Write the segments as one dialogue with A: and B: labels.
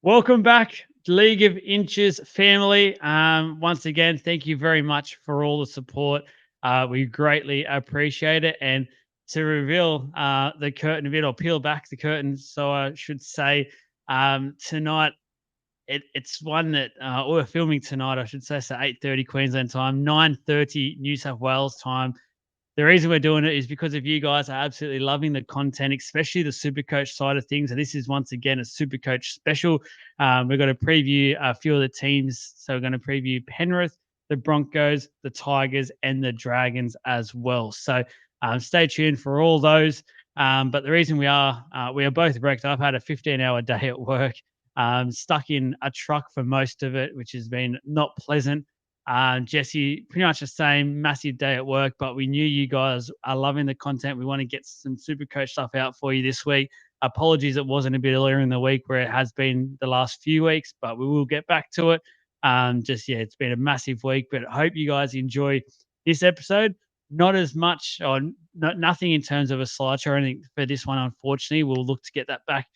A: Welcome back, League of Inches family. Once again, thank you very much for all the support. We greatly appreciate it. And to reveal the curtain a bit, or peel back the curtain, so I should say, tonight it's one that we're filming tonight. I should say, so 8:30 Queensland time, 9:30 New South Wales time. The reason we're doing it is because of you guys are absolutely loving the content, especially the Supercoach side of things. And this is once again a Supercoach special. We're going to preview a few of the teams. So we're going to preview Penrith, the Broncos, the Tigers, and the Dragons as well. So stay tuned for all those. But the reason we are both wrecked. I've had a 15-hour day at work, stuck in a truck for most of it, which has been not pleasant. Jesse, pretty much the same, massive day at work, but we knew you guys are loving the content. We want to get some Supercoach stuff out for you this week. Apologies it wasn't a bit earlier in the week where it has been the last few weeks, but we will get back to it. It's been a massive week, but I hope you guys enjoy this episode. Not as much, or nothing in terms of a slideshow or anything for this one, unfortunately. We'll look to get that back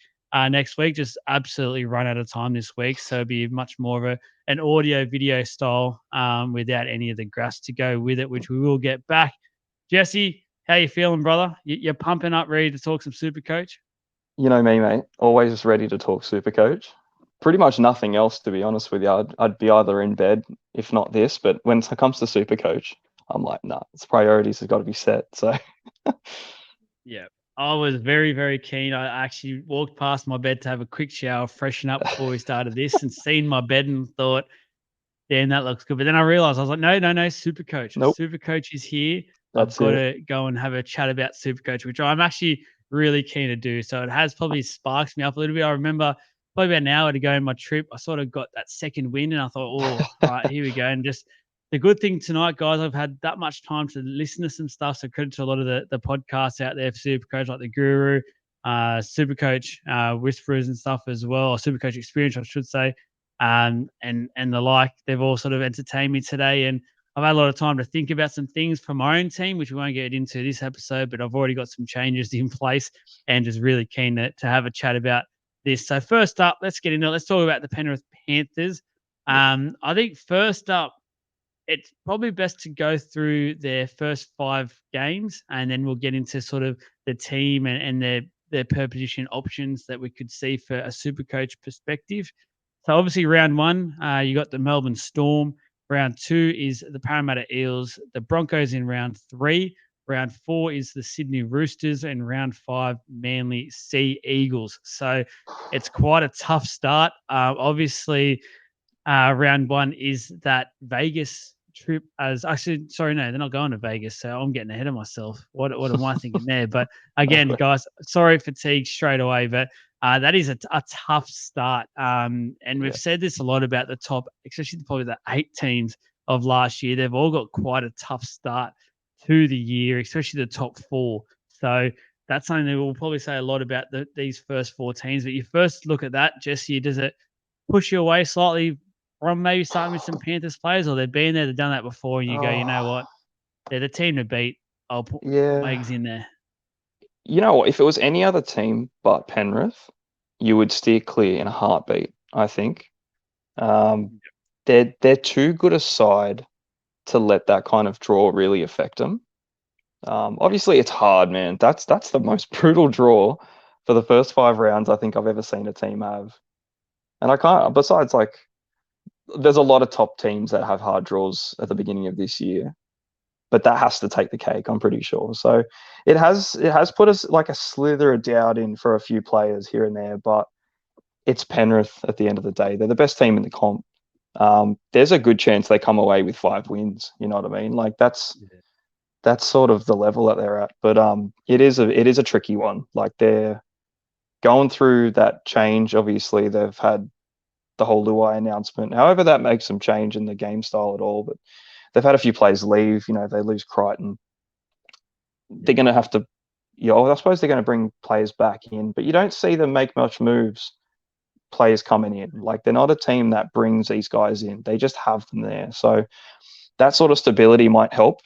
A: next week. Just absolutely run out of time this week, so it'll be much more of an audio video style without any of the graphs to go with it, which we will get back. Jesse, how you feeling, brother? You're pumping up, ready to talk some Supercoach?
B: You know me, mate. Always ready to talk Supercoach. Pretty much nothing else, to be honest with you. I'd be either in bed, if not this. But when it comes to Supercoach, I'm like, nah, its priorities have got to be set. So,
A: yeah, I was very, very keen. I actually walked past my bed to have a quick shower, freshen up before we started this, and seen my bed and thought, damn, that looks good. But then I realized, I was like, no, Supercoach.
B: nope,
A: Supercoach is here. I've
B: that's
A: got
B: it.
A: to go and have a chat about Supercoach, which I'm actually really keen to do. So it has probably sparked me up a little bit. I remember probably about an hour to go in my trip, I sort of got that second wind and I thought, oh, all right, here we go. And just the good thing tonight, guys, I've had that much time to listen to some stuff. So credit to a lot of the podcasts out there for Supercoach, like the Guru, Supercoach, Whisperers and stuff as well, or Supercoach Experience, I should say. And the like. They've all sort of entertained me today, and I've had a lot of time to think about some things for my own team, which we won't get into this episode, but I've already got some changes in place and just really keen to have a chat about this. So first up, let's get into it. Let's talk about the Penrith Panthers. I think first up, it's probably best to go through their first 5 games, and then we'll get into sort of the team and their per position options that we could see for a Supercoach perspective. So obviously round 1, you got the Melbourne Storm. Round 2 is the Parramatta Eels. The Broncos in round 3. Round 4 is the Sydney Roosters, and round 5, Manly Sea Eagles. So it's quite a tough start. Obviously, round 1 is that Vegas trip. As actually, sorry, no, they're not going to Vegas. So I'm getting ahead of myself. What am I thinking there? But again, guys, sorry, fatigue straight away, but that is a tough start. And we've said this a lot about the top, especially probably the 8 teams of last year. They've all got quite a tough start to the year, especially the top 4. So that's something that we'll probably say a lot about these first 4 teams. But you first look at that, Jesse, does it push you away slightly from maybe starting with some Panthers players, or they've been there, they've done that before, and you go, you know what, they're the team to beat. I'll put my eggs in there.
B: You know what? If it was any other team but Penrith, you would steer clear in a heartbeat, I think. They're too good a side to let that kind of draw really affect them. Obviously, it's hard, man. That's the most brutal draw for the first 5 rounds I think I've ever seen a team have. And I can't, besides, like, there's a lot of top teams that have hard draws at the beginning of this year, but that has to take the cake, I'm pretty sure. So it has put us like a slither of doubt in for a few players here and there, but it's Penrith at the end of the day. They're the best team in the comp. There's a good chance they come away with 5 wins. You know what I mean? Like that's sort of the level that they're at. But it is a tricky one. Like they're going through that change. Obviously, they've had the whole Luai announcement. However, that makes them change in the game style at all. But they've had a few players leave. You know, they lose Crichton. They're going to have to, I suppose they're going to bring players back in, but you don't see them make much moves, players coming in. Like they're not a team that brings these guys in. They just have them there. So that sort of stability might help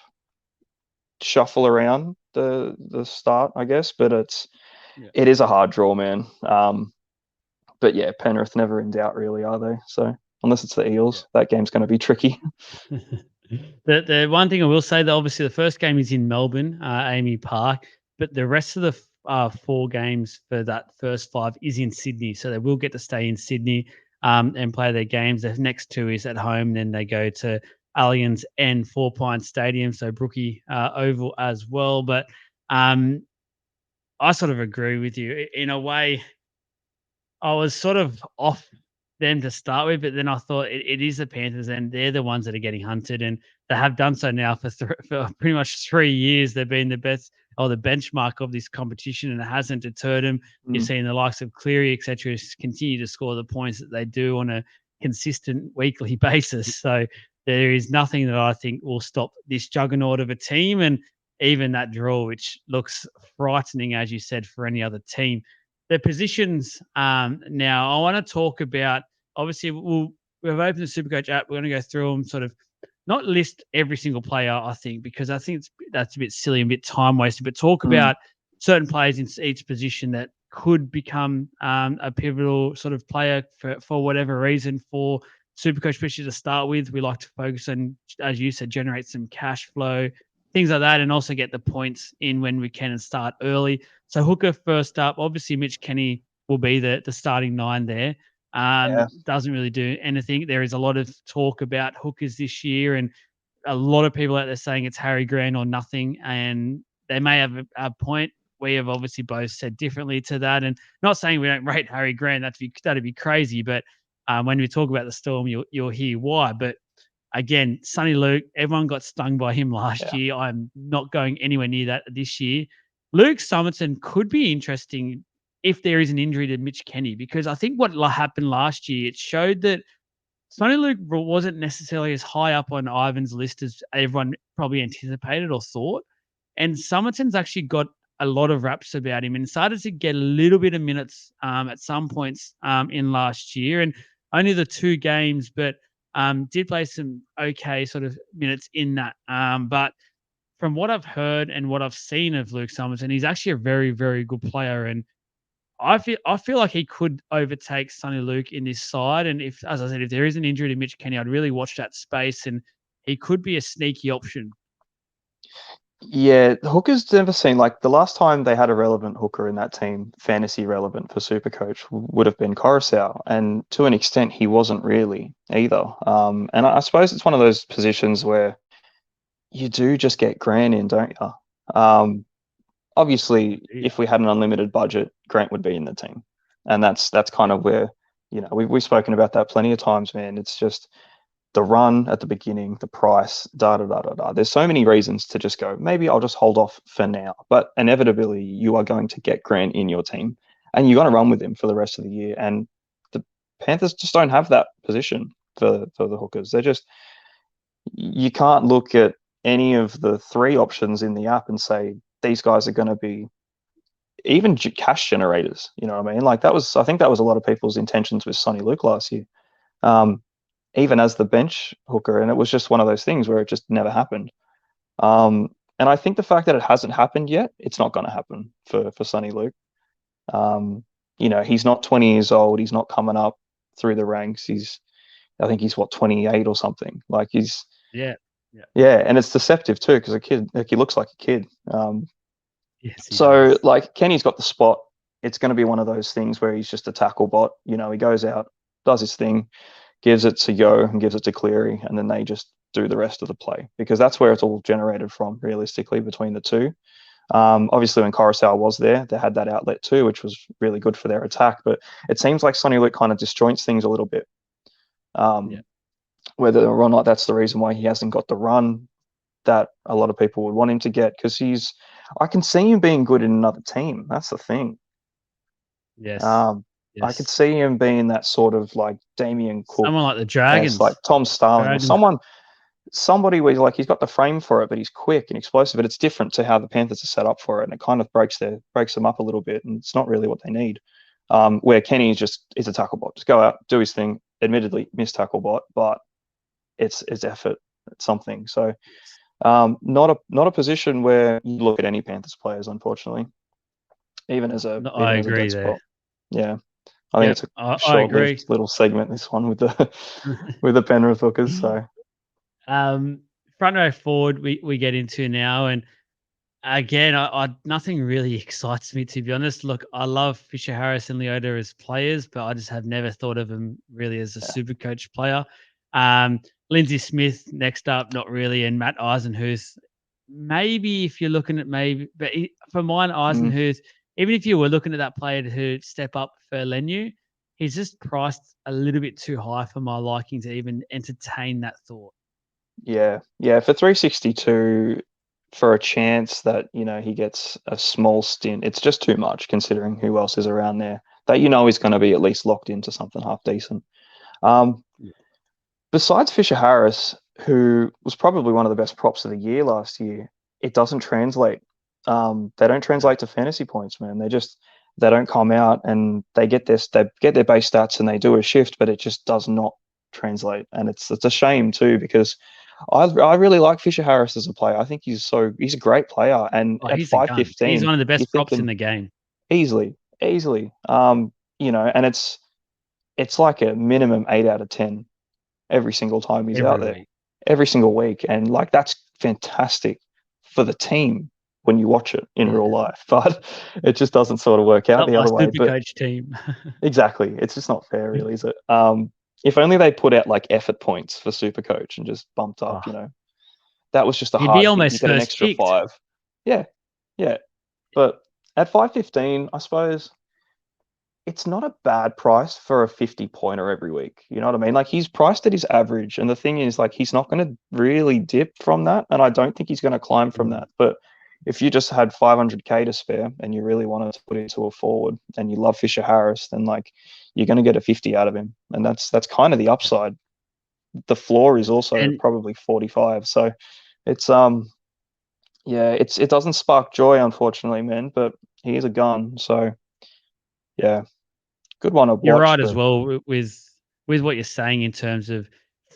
B: shuffle around the start, I guess, but it is a hard draw, man. But yeah, Penrith never in doubt, really, are they? So unless it's the Eels, that game's going to be tricky.
A: The one thing I will say that obviously the first game is in Melbourne, Amy Park, but the rest of the 4 games for that first 5 is in Sydney, so they will get to stay in Sydney and play their games. The next 2 is at home, then they go to Allianz and Four Pines Stadium, so Brookie Oval as well. But I sort of agree with you in a way. I was sort of off them to start with, but then I thought it is the Panthers, and they're the ones that are getting hunted, and they have done so now for pretty much 3 years. They've been the best or the benchmark of this competition, and it hasn't deterred them. You've
B: Mm.
A: seen the likes of Cleary, etc., continue to score the points that they do on a consistent weekly basis. So there is nothing that I think will stop this juggernaut of a team, and even that draw, which looks frightening, as you said, for any other team. The positions now, I want to talk about. Obviously, we've opened the Supercoach app. We're going to go through them, sort of not list every single player, I think, because I think that's a bit silly and a bit time wasted. But talk
B: Mm.
A: about certain players in each position that could become a pivotal sort of player for whatever reason for Supercoach, especially to start with. We like to focus on, as you said, generate some cash flow, things like that, and also get the points in when we can and start early. So hooker first up. Obviously, Mitch Kenny will be the starting 9 there.
B: Yeah.
A: Doesn't really do anything. There is a lot of talk about hookers this year, and a lot of people out there saying it's Harry Grant or nothing, and they may have a point. We have obviously both said differently to that, and not saying we don't rate Harry Grant. That'd be crazy. But when we talk about the Storm, you'll hear why. But again, Sonny Luke, everyone got stung by him last
B: Yeah.
A: year. I'm not going anywhere near that this year. Luke Summerton could be interesting if there is an injury to Mitch Kenny, because I think what happened last year, it showed that Sonny Luke wasn't necessarily as high up on Ivan's list as everyone probably anticipated or thought. And Summerton's actually got a lot of raps about him and started to get a little bit of minutes at some points in last year. And only the 2 games, but did play some okay sort of minutes in that. But from what I've heard and what I've seen of Luke Summerton, he's actually a very, very good player. And I feel like he could overtake Sonny Luke in this side. And if, as I said, if there is an injury to Mitch Kenny, I'd really watch that space, and he could be a sneaky option.
B: Yeah, hookers never seemed like the last time they had a relevant hooker in that team, fantasy relevant for Supercoach, would have been Coruscant, and to an extent, he wasn't really either. And I suppose it's one of those positions where you do just get Grant in, don't you? Obviously,
A: Yeah.
B: if we had an unlimited budget, Grant would be in the team, and that's kind of where we've spoken about that plenty of times, man. It's just the run at the beginning, the price, da da da da da. There's so many reasons to just go, maybe I'll just hold off for now. But inevitably, you are going to get Grant in your team and you're going to run with him for the rest of the year. And the Panthers just don't have that position for the hookers. You can't look at any of the 3 options in the app and say, these guys are going to be even cash generators. You know what I mean? Like I think that was a lot of people's intentions with Sonny Luke last year. Even as the bench hooker, and it was just one of those things where it just never happened. And I think the fact that it hasn't happened yet, it's not going to happen for Sonny Luke. He's not 20 years old. He's not coming up through the ranks. I think he's 28 or something. Like
A: Yeah.
B: yeah, and it's deceptive too because he looks like a kid.
A: Yes, he
B: So
A: does.
B: like Kenny's got the spot. It's going to be one of those things where he's just a tackle bot. He goes out, does his thing, gives it to Yo and gives it to Cleary, and then they just do the rest of the play because that's where it's all generated from, realistically, between the 2. Obviously, when Coruscant was there, they had that outlet too, which was really good for their attack. But it seems like Sonny Luke kind of disjoints things a little bit.
A: Yeah.
B: Whether or not that's the reason why he hasn't got the run that a lot of people would want him to get, because I can see him being good in another team. That's the thing.
A: Yes.
B: I could see him being that sort of like Damien Cook,
A: Someone like the Dragons.
B: like Tom Starling, or
A: Dragons.
B: somebody where like he's got the frame for it, but he's quick and explosive. But it's different to how the Panthers are set up for it, and it kind of breaks them up a little bit, and it's not really what they need. Where Kenny is a tackle bot, just go out, do his thing. Admittedly, missed tackle bot, but it's effort, it's something. So, not a position where you look at any Panthers players, unfortunately, even as a
A: I agree
B: dead
A: there.
B: spot. Yeah. I think
A: Yep,
B: it's a
A: I
B: short-lived
A: agree.
B: little segment, this one with the with the Penrith hookers. So
A: Um, Front row forward, we get into now, and again, I nothing really excites me, to be honest. Look, I love Fisher Harris and Leota as players, but I just have never thought of them really as a
B: yeah.
A: super coach player. Um, Lindsay Smith next up, not really, and Matt Eisenhuth. Maybe if you're looking at but for mine,
B: Mm,
A: Eisenhuth, even if you were looking at that player to step up for Lenu, he's just priced a little bit too high for my liking to even entertain that thought.
B: yeah. Yeah. For 362, for a chance that, he gets a small stint, it's just too much considering who else is around there that he's going to be at least locked into something half decent. Um, Besides Fisher Harris, who was probably one of the best props of the year last year, it doesn't translate. They don't
A: No.
B: translate to fantasy points, man. They don't come out and they get their base stats and they do a shift, but it just does not translate. And it's a shame too, because I really like Fisher Harris as a player. I think he's a great player. And
A: Oh,
B: at
A: he's a gun. He's
B: 515,
A: one of the
B: you're
A: best props in
B: thinking
A: the game
B: easily, easily. And it's like a minimum 8 out of 10 every single time he's out
A: every
B: there,
A: week.
B: every single week. And like that's fantastic for the team when you watch it in real
A: Yeah.
B: life. But it just doesn't sort of work out
A: Not
B: the
A: my
B: other way.
A: super
B: But
A: coach team.
B: exactly, it's just not fair, really, is it? If only they put out like effort points for Supercoach and just bumped up,
A: Oh,
B: that was just a
A: he'd be
B: hard hit. You
A: almost
B: get an
A: first
B: extra
A: picked.
B: 5. Yeah, yeah. But at 515, I suppose it's not a bad price for a 50 pointer every week. You know what I mean? Like he's priced at his average. And the thing is, like, he's not going to really dip from that. And I don't think he's going to climb from
A: Mm,
B: that. But if you just had 500K to spare and you really wanted to put into a forward and you love Fisher Harris, then like you're going to get a 50 out of him. And that's kind of the
A: yeah.
B: upside. The floor is also
A: And
B: probably 45. So it's, yeah, it doesn't spark joy, unfortunately, man, but he is a gun. So yeah, good one to
A: you're
B: watch,
A: right as
B: but
A: well with what you're saying in terms of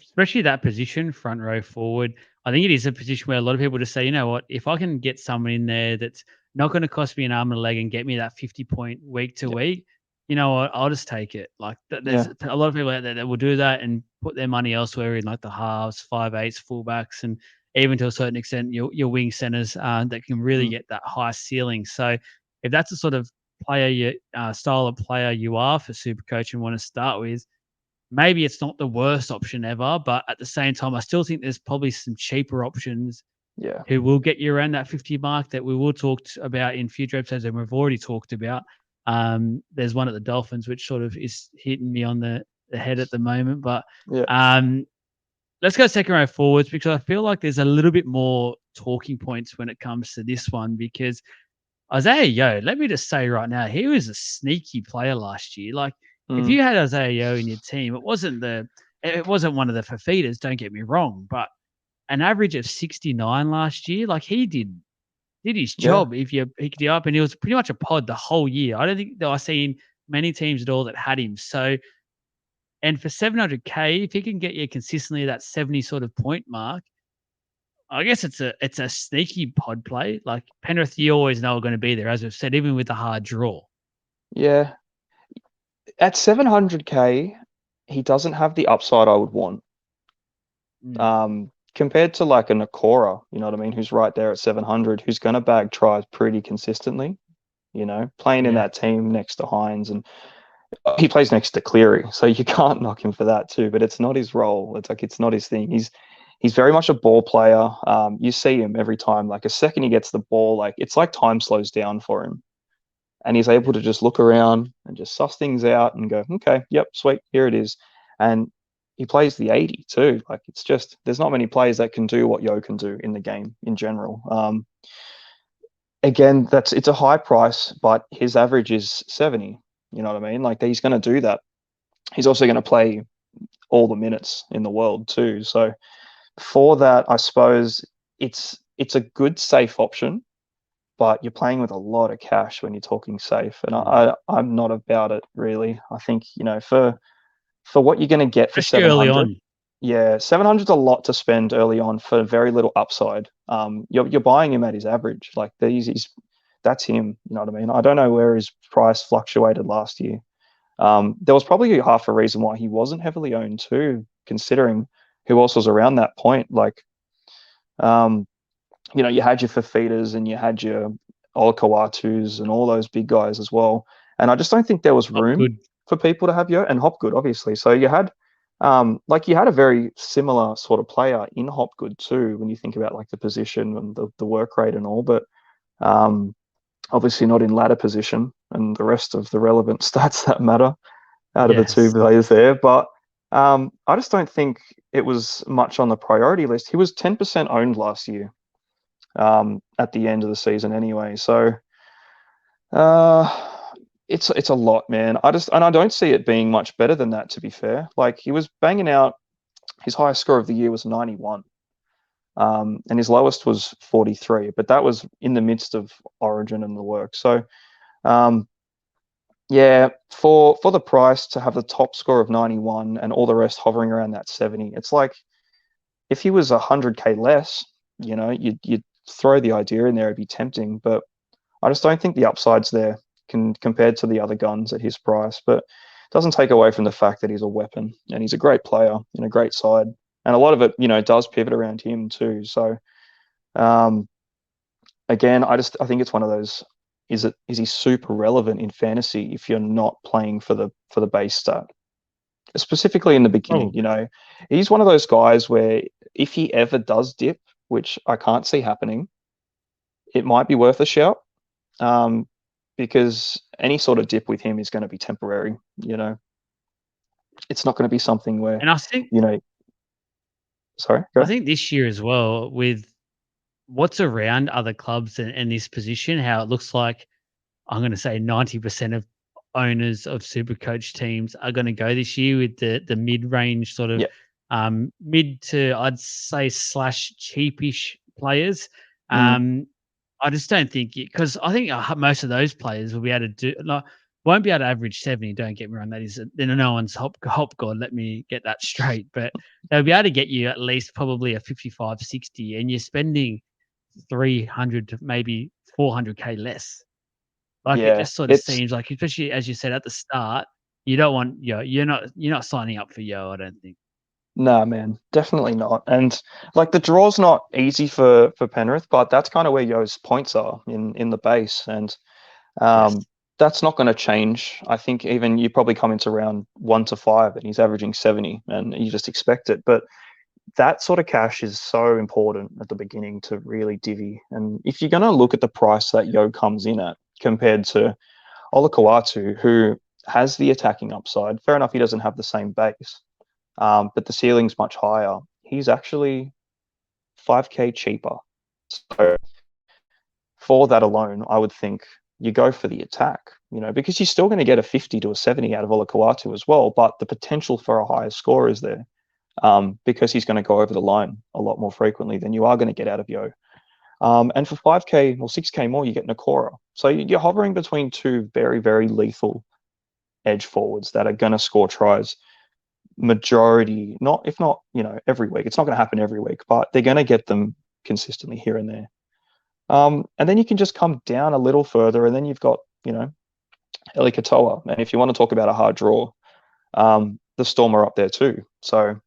A: especially that position, front row forward. I think it is a position where a lot of people just say, you know what, if I can get someone in there that's not going to cost me an arm and a leg and get me that 50-point week to
B: yeah,
A: week, you know what, I'll just take it. Like there's
B: yeah.
A: a lot of people out there that will do that and put their money elsewhere in like the halves, 5/8s, fullbacks, and even to a certain extent your wing centers that can really
B: Mm.
A: get that high ceiling. So if that's the sort of style of player you are for Supercoach and want to start with, maybe it's not the worst option ever, but at the same time, I still think there's probably some cheaper options
B: Yeah.
A: who will get you around that 50 mark that we will talk about in future episodes, and we've already talked about. There's one at the Dolphins, which sort of is hitting me on the head at the moment. But
B: Yeah.
A: um, let's go second row forwards because I feel like there's a little bit more talking points when it comes to this one because Isaiah Yo, let me just say right now, he was a sneaky player last year. Like, if
B: Mm.
A: you had Isaiah Yo in your team, it wasn't one of the Fafitas, don't get me wrong, but an average of 69 last year, like he did his
B: Yeah.
A: job if you picked him up, and he was pretty much a pod the whole year. I don't think that I've seen many teams at all that had him. So, and for 700K, if he can get you consistently that 70 sort of point mark, I guess it's a sneaky pod play. Like Penrith, you always know are going to be there, as we've said, even with the hard draw.
B: Yeah. At 700K, he doesn't have the upside I would want.
A: Mm,
B: Compared to like a Nakora, you know what I mean, who's right there at 700, who's going to bag tries pretty consistently, playing in
A: yeah,
B: that team next to Hines, and he plays next to Cleary, so you can't knock him for that too, but it's not his role. It's not his thing. He's very much a ball player. You see him every time, like a second he gets the ball, like it's like time slows down for him. And he's able
A: yeah.
B: to just look around and just suss things out and go, okay, yep, sweet, here it is. And he plays the 80 too. Like it's just there's not many players that can do what Yo can do in the game in general. Again, it's a high price, but his average is 70. You know what I mean? Like he's going to do that. He's also going to play all the minutes in the world too. So for that, I suppose it's a good safe option, but you're playing with a lot of cash when you're talking safe, and
A: Mm.
B: I'm not about it really. I think for what you're going to get for
A: Especially early
B: 700,
A: on.
B: yeah, 700's a lot to spend early on for very little upside. You're buying him at his average, like that's him. You know what I mean? I don't know where his price fluctuated last year. There was probably half a reason why he wasn't heavily owned too, considering who else was around that point. Like, um, you had your Fafitas and you had your Olakawatus and all those big guys as well. And I just don't think there was
A: Oh,
B: room
A: good.
B: for people to have Yo and Hopgood, obviously. So you had, you had a very similar sort of player in Hopgood too, when you think about like the position and the work rate and all, but um, obviously not in ladder position and the rest of the relevant stats that matter out of the two
A: Yes.
B: players there. But I just don't think it was much on the priority list. He was 10% owned last year, at the end of the season anyway. So uh, it's a lot, man. I don't see it being much better than that, to be fair. Like he was banging out his highest score of the year was 91. And his lowest was 43, but that was in the midst of Origin and the work. So um, yeah, for the price to have the top score of 91 and all the rest hovering around that 70, it's like if he was 100k less, you'd throw the idea in there, it'd be tempting, but I just don't think the upside's there compared to the other guns at his price. But it doesn't take away from the fact that he's a weapon and he's a great player in a great side, and a lot of it, does pivot around him too. So um, again, I think it's one of those. Is he super relevant in fantasy if you're not playing for the base stat? Specifically in the beginning,
A: Oh,
B: he's one of those guys where if he ever does dip, which I can't see happening, it might be worth a shout. Um, because any sort of dip with him is going to be temporary. It's not going to be something where,
A: and I think
B: you know, sorry,
A: I
B: go.
A: think this year as well, with what's around other clubs and this position, how it looks like I'm going to say 90% of owners of Supercoach teams are going to go this year with the mid range sort of
B: Yeah.
A: mid to I'd say slash cheapish players.
B: Mm,
A: Um, I just don't think because I think most of those players will be able to do like won't be able to average 70. Don't get me wrong, that is then no one's hop god. Let me get that straight, but they'll be able to get you at least probably a 55, 60, and you're spending 300 to maybe 400k less. Like, it
B: yeah.
A: just sort of
B: It's
A: seems like, especially as you said at the start, you don't want you're not signing up for Yo, I don't think.
B: nah, man, definitely not. And like the draw's not easy for Penrith, but that's kind of where Yo's points are in the base, and
A: Yes.
B: that's not going to change. I think even you probably come into round 1 to 5 and he's averaging 70, and you just expect it. But that sort of cash is so important at the beginning to really divvy. And if you're going to look at the price that Yo comes in at compared to Olakawatu, who has the attacking upside, fair enough, he doesn't have the same base, but the ceiling's much higher. He's actually 5k cheaper. So for that alone, I would think you go for the attack, because you're still going to get a 50 to a 70 out of Olakawatu as well, but the potential for a higher score is there, because he's going to go over the line a lot more frequently than you are going to get out of Yo. And for 5k or 6k more, you get Nakora. So you're hovering between two very, very lethal edge forwards that are going to score tries majority, not if not, every week. It's not going to happen every week, but they're going to get them consistently here and there. And then you can just come down a little further, and then you've got, Eli Katoa. And if you want to talk about a hard draw, the Storm are up there too. So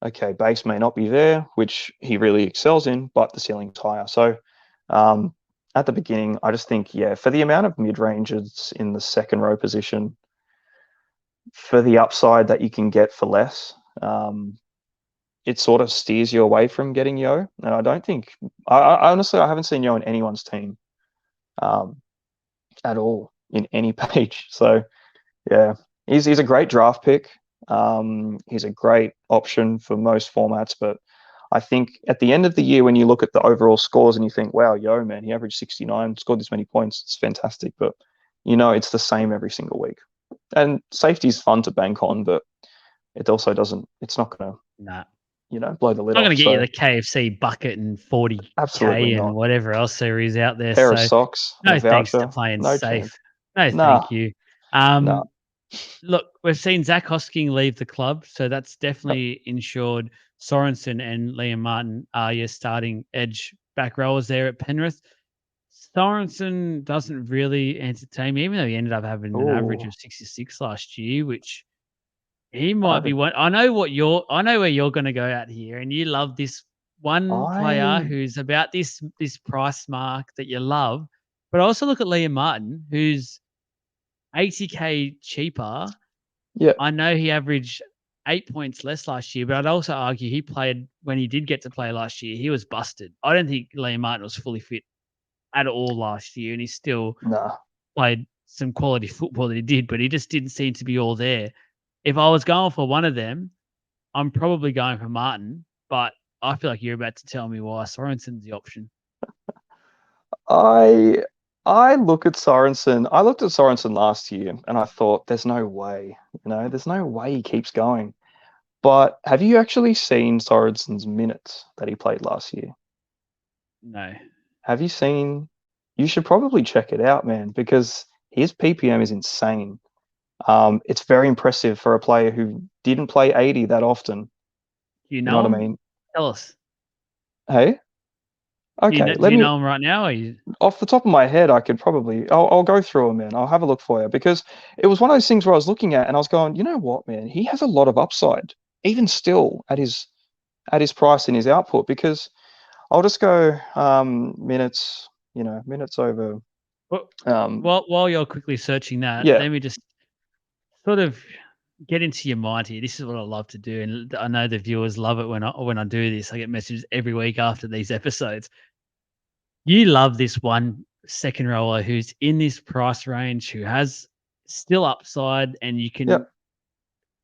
B: okay, base may not be there, which he really excels in, but the ceiling's higher. So at the beginning, I just think, yeah, for the amount of mid ranges in the second row position, for the upside that you can get for less, it sort of steers you away from getting Yo. And I don't think, I honestly, I haven't seen Yo in anyone's team um, at all in any page. So yeah, he's a great draft pick. He's a great option for most formats, but I think at the end of the year, when you look at the overall scores and you think, wow, Yo, man, he averaged 69, scored this many points, it's fantastic. But it's the same every single week. And safety is fun to bank on, but it also doesn't, it's not going to,
A: Nah.
B: blow the lid
A: Not gonna
B: off.
A: get you
B: So
A: the KFC bucket and
B: absolutely
A: 40k and
B: not.
A: whatever else there is out there.
B: Pair of
A: So
B: socks and a
A: no thanks to
B: voucher,
A: playing
B: no
A: safe.
B: chance.
A: No,
B: Nah,
A: thank you.
B: nah.
A: Look, we've seen Zach Hosking leave the club, so that's
B: Yep.
A: definitely ensured Sorensen and Liam Martin are your starting edge back rowers there at Penrith. Sorensen doesn't really entertain me, even though he ended up having an average
B: Oh,
A: of 66 last year, which he
B: I
A: might be
B: haven't.
A: one. I know where you're going to go at here, and you love this one player
B: I
A: who's about this price mark that you love, but also look at Liam Martin, who's 80K cheaper.
B: yeah,
A: I know he averaged 8 points less last year, but I'd also argue he played when he did get to play last year, he was busted. I don't think Liam Martin was fully fit at all last year, and he still
B: nah.
A: played some quality football that he did, but he just didn't seem to be all there. If I was going for one of them, I'm probably going for Martin, but I feel like you're about to tell me why Sorensen's the option.
B: I I look at Sorensen. I looked at Sorensen last year and I thought, there's no way, there's no way he keeps going. But have you actually seen Sorensen's minutes that he played last year?
A: No.
B: Have you seen? You should probably check it out, man, because his PPM is insane. It's very impressive for a player who didn't play 80 that often.
A: Do you
B: You know
A: know
B: what I
A: him?
B: mean?
A: Tell us.
B: Hey,
A: Do you
B: okay,
A: know, do
B: let
A: you
B: me
A: know him right now? Or you,
B: off the top of my head, I could probably I'll go through them, man. I'll have a look for you because it was one of those things where I was looking at and I was going, you know what, man, he has a lot of upside, even still at his price and his output. Because I'll just go minutes, minutes over.
A: well,
B: Um,
A: while you're quickly searching that,
B: yeah,
A: let me just sort of get into your mind here. This is what I love to do, and I know the viewers love it when I do this. I get messages every week after these episodes. You love this one second rower who's in this price range, who has still upside, and you
B: yeah,
A: can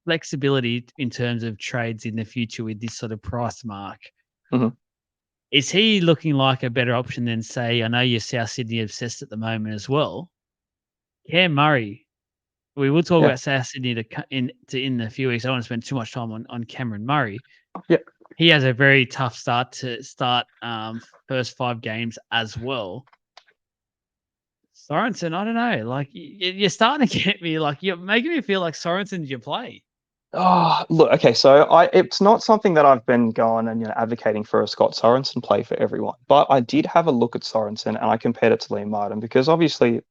A: flexibility in terms of trades in the future with this sort of price mark.
B: hmm
A: Is he looking like a better option than, say, I know you're South Sydney obsessed at the moment as well, Cam Murray? We will talk
B: yeah,
A: about South Sydney in a few weeks. I don't want to spend too much time on Cameron Murray.
B: yeah.
A: He has a very tough start to start first 5 games as well. Sorensen, I don't know. Like you're starting to get me. Like you're making me feel like Sorensen's your play.
B: Oh, look, okay, so it's not something that I've been going and advocating for a Scott Sorensen play for everyone, but I did have a look at Sorensen and I compared it to Liam Martin because obviously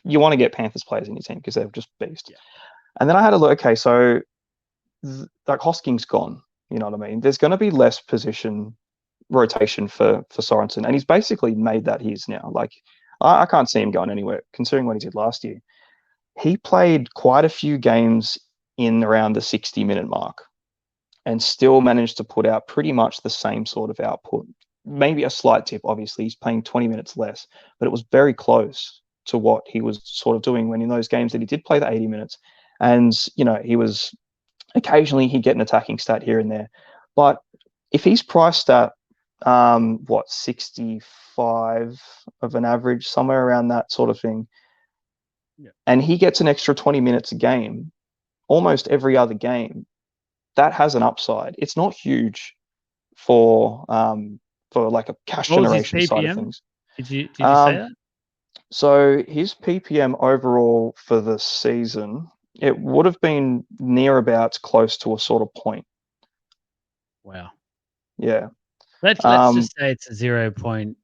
B: you want to get Panthers players in your team because they're just beasts.
A: Yeah.
B: And then I had a look, okay, so like Hosking's gone, you know what I mean? There's going to be less position rotation for Sorensen, and he's basically made that his now. Like I can't see him going anywhere considering what he did last year. He played quite a few games in around the 60-minute mark and still managed to put out pretty much the same sort of output. Maybe a slight dip, obviously. He's playing 20 minutes less, but it was very close to what he was sort of doing when in those games that he did play the 80 minutes. And, he was occasionally he'd get an attacking stat here and there. But if he's priced at, 65 of an average, somewhere around that sort of thing,
A: Yeah.
B: and he gets an extra 20 minutes a game, almost every other game, that has an upside. It's not huge for like a cash
A: What was his
B: generation side of
A: PPM?
B: things.
A: Did you say
B: Um,
A: that?
B: so his PPM overall for the season, it would have been near about close to a sort of point.
A: Wow.
B: Yeah.
A: Let's
B: Um,
A: just say it's a 0.85.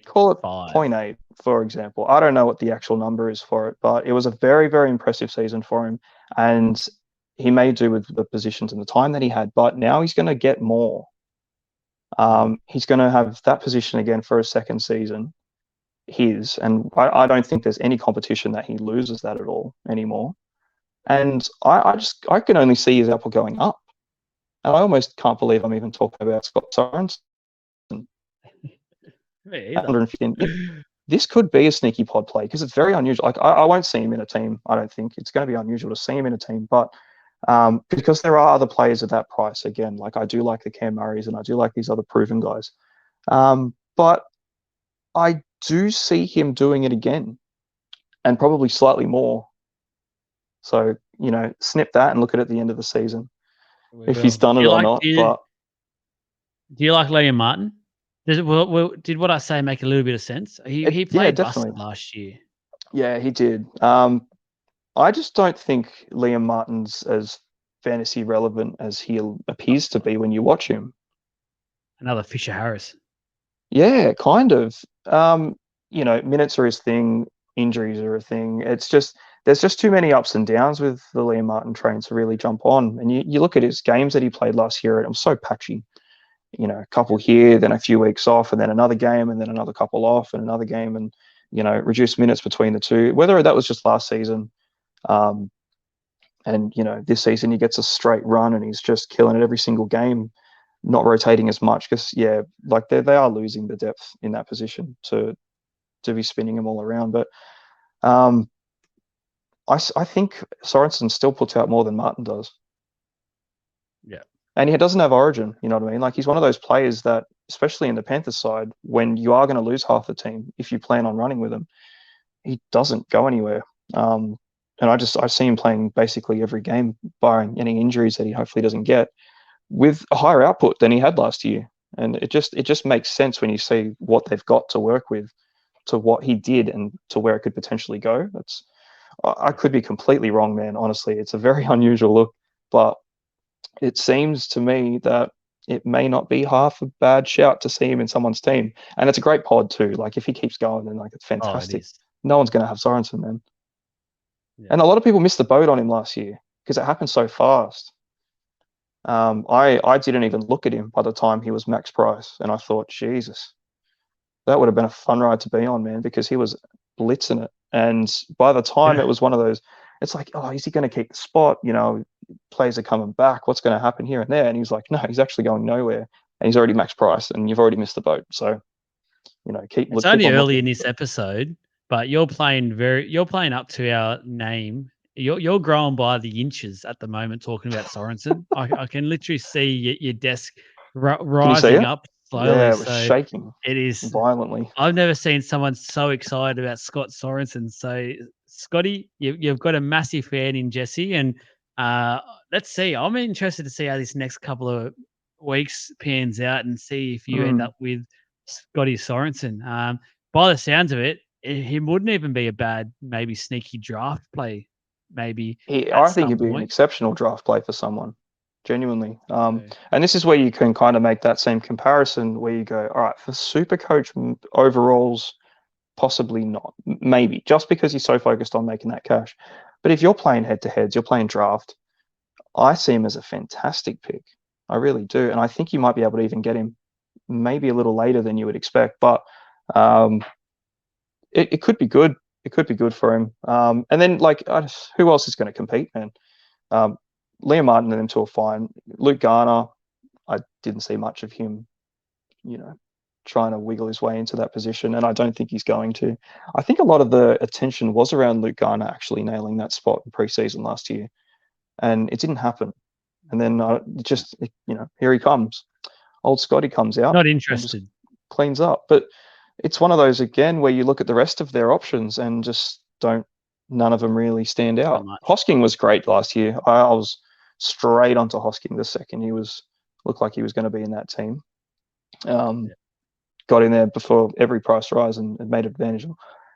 B: call it point 0.8, for example. I don't know what the actual number is for it, but it was a very, very impressive season for him. And he may do with the positions and the time that he had, but now he's going to get more. He's going to have that position again for a second season, and I don't think there's any competition that he loses that at all anymore. And I can only see his output going up. And I almost can't believe I'm even talking about Scott Sorensen.
A: Me either.
B: 115. This could be a sneaky pod play because it's very unusual. Like I won't see him in a team. I don't think it's going to be unusual to see him in a team, but because there are other players at that price again. Like I do like the Cam Murrays and I do like these other proven guys, but I do see him doing it again and probably slightly more. So snip that and look at it at the end of the season
A: We
B: if he's
A: will.
B: done it or not. But
A: Do you like Liam Martin? Did what I say make a little bit of sense? He
B: yeah,
A: played busted
B: definitely.
A: last year.
B: Yeah, he did. I just don't think Liam Martin's as fantasy relevant as he appears to be when you watch him.
A: Another Fisher Harris.
B: Yeah, kind of. minutes are his thing, injuries are a thing. There's just too many ups and downs with the Liam Martin train to really jump on. And you look at his games that he played last year, and it was so patchy. A couple here, then a few weeks off, and then another game, and then another couple off, and another game, and reduced minutes between the two. Whether that was just last season, and this season he gets a straight run and he's just killing it every single game, not rotating as much because like they are losing the depth in that position to be spinning them all around. But I think Sorensen still puts out more than Martin does.
A: Yeah.
B: And he doesn't have origin, you know what I mean? Like he's one of those players that, especially in the Panthers side, when you are going to lose half the team, if you plan on running with him, he doesn't go anywhere. And I see him playing basically every game, barring any injuries that he hopefully doesn't get, with a higher output than he had last year. And it just makes sense when you see what they've got to work with, to what he did, and to where it could potentially go. I could be completely wrong, man. Honestly, it's a very unusual look, but it seems to me that it may not be half a bad shout to see him in someone's team. And it's a great pod too. Like if he keeps going, then like it's fantastic.
A: It is.
B: No one's going to have Sorensen, man.
A: Yeah.
B: And a lot of people missed the boat on him last year because it happened so fast. I didn't even look at him by the time he was max price, and I thought, Jesus, that would have been a fun ride to be on, man, because he was blitzing it. And by the time it was one of those, it's like, oh, is he going to keep the spot? Players are coming back. What's going to happen here and there? And he's like, no, he's actually going nowhere, and he's already max price, and you've already missed the boat. So, keep.
A: It's only early in this episode, but you're playing up to our name. You're growing by the inches at the moment talking about Sorensen. I can literally see your desk rising up slowly.
B: Yeah, it was shaking.
A: It is
B: violently.
A: I've never seen someone so excited about Scott Sorensen. So, Scotty, you've got a massive fan in Jesse, and let's see. I'm interested to see how this next couple of weeks pans out and see if you end up with Scotty Sorensen. By the sounds of it, he wouldn't even be a bad, maybe sneaky draft play. Maybe
B: I think he'd be an exceptional draft play for someone, genuinely. And this is where you can kind of make that same comparison where you go, all right, for Supercoach overalls, possibly not, maybe, just because he's so focused on making that cash. But if you're playing head-to-heads, you're playing draft, I see him as a fantastic pick. I really do. And I think you might be able to even get him maybe a little later than you would expect. But it could be good. It could be good for him. And then, who else is going to compete, man? Liam Martin and them two are fine. Luke Garner, I didn't see much of him, trying to wiggle his way into that position, and I don't think he's going to. I think a lot of the attention was around Luke Garner actually nailing that spot in preseason last year, and it didn't happen. And then here he comes. Old Scotty comes out.
A: Not interested.
B: Cleans up. But it's one of those, again, where you look at the rest of their options and just none of them really stand out. Hosking was great last year. I was straight onto Hosking the second he looked like he was going to be in that team. Got in there before every price rise and made advantage of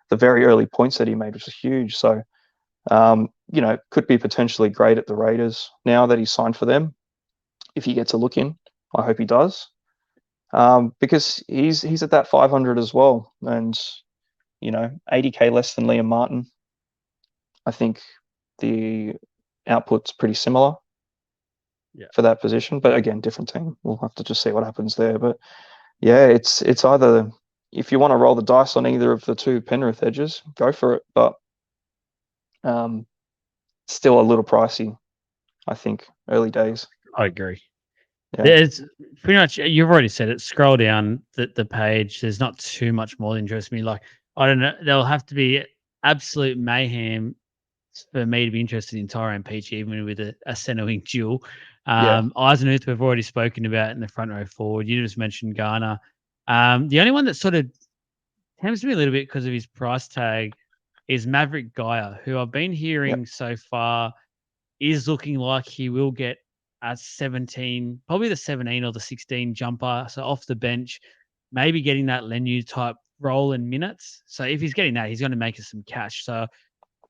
B: the very early points that he made, which was huge. So, could be potentially great at the Raiders now that he's signed for them. If he gets a look in, I hope he does. Because he's at that 500 as well, and 80k less than Liam Martin. I think the output's pretty similar for that position, but again, different team. We'll have to just see what happens there. But yeah, it's either, if you want to roll the dice on either of the two Penrith edges, go for it. But still a little pricey, I think, early days.
A: I agree. Yeah. There's pretty much, you've already said it. Scroll down the page. There's not too much more that interests me. Like, I don't know. There'll have to be absolute mayhem for me to be interested in Tyrone Peach, even with a centre wing duel. Eisenhuth, we've already spoken about in the front row forward. You just mentioned Garner. The only one that sort of tempts me a little bit because of his price tag is Maverick Geyer, who I've been hearing so far is looking like he will get a 17, probably the 17 or the 16 jumper. So off the bench, maybe getting that Lenu type role in minutes. So if he's getting that, he's going to make us some cash. So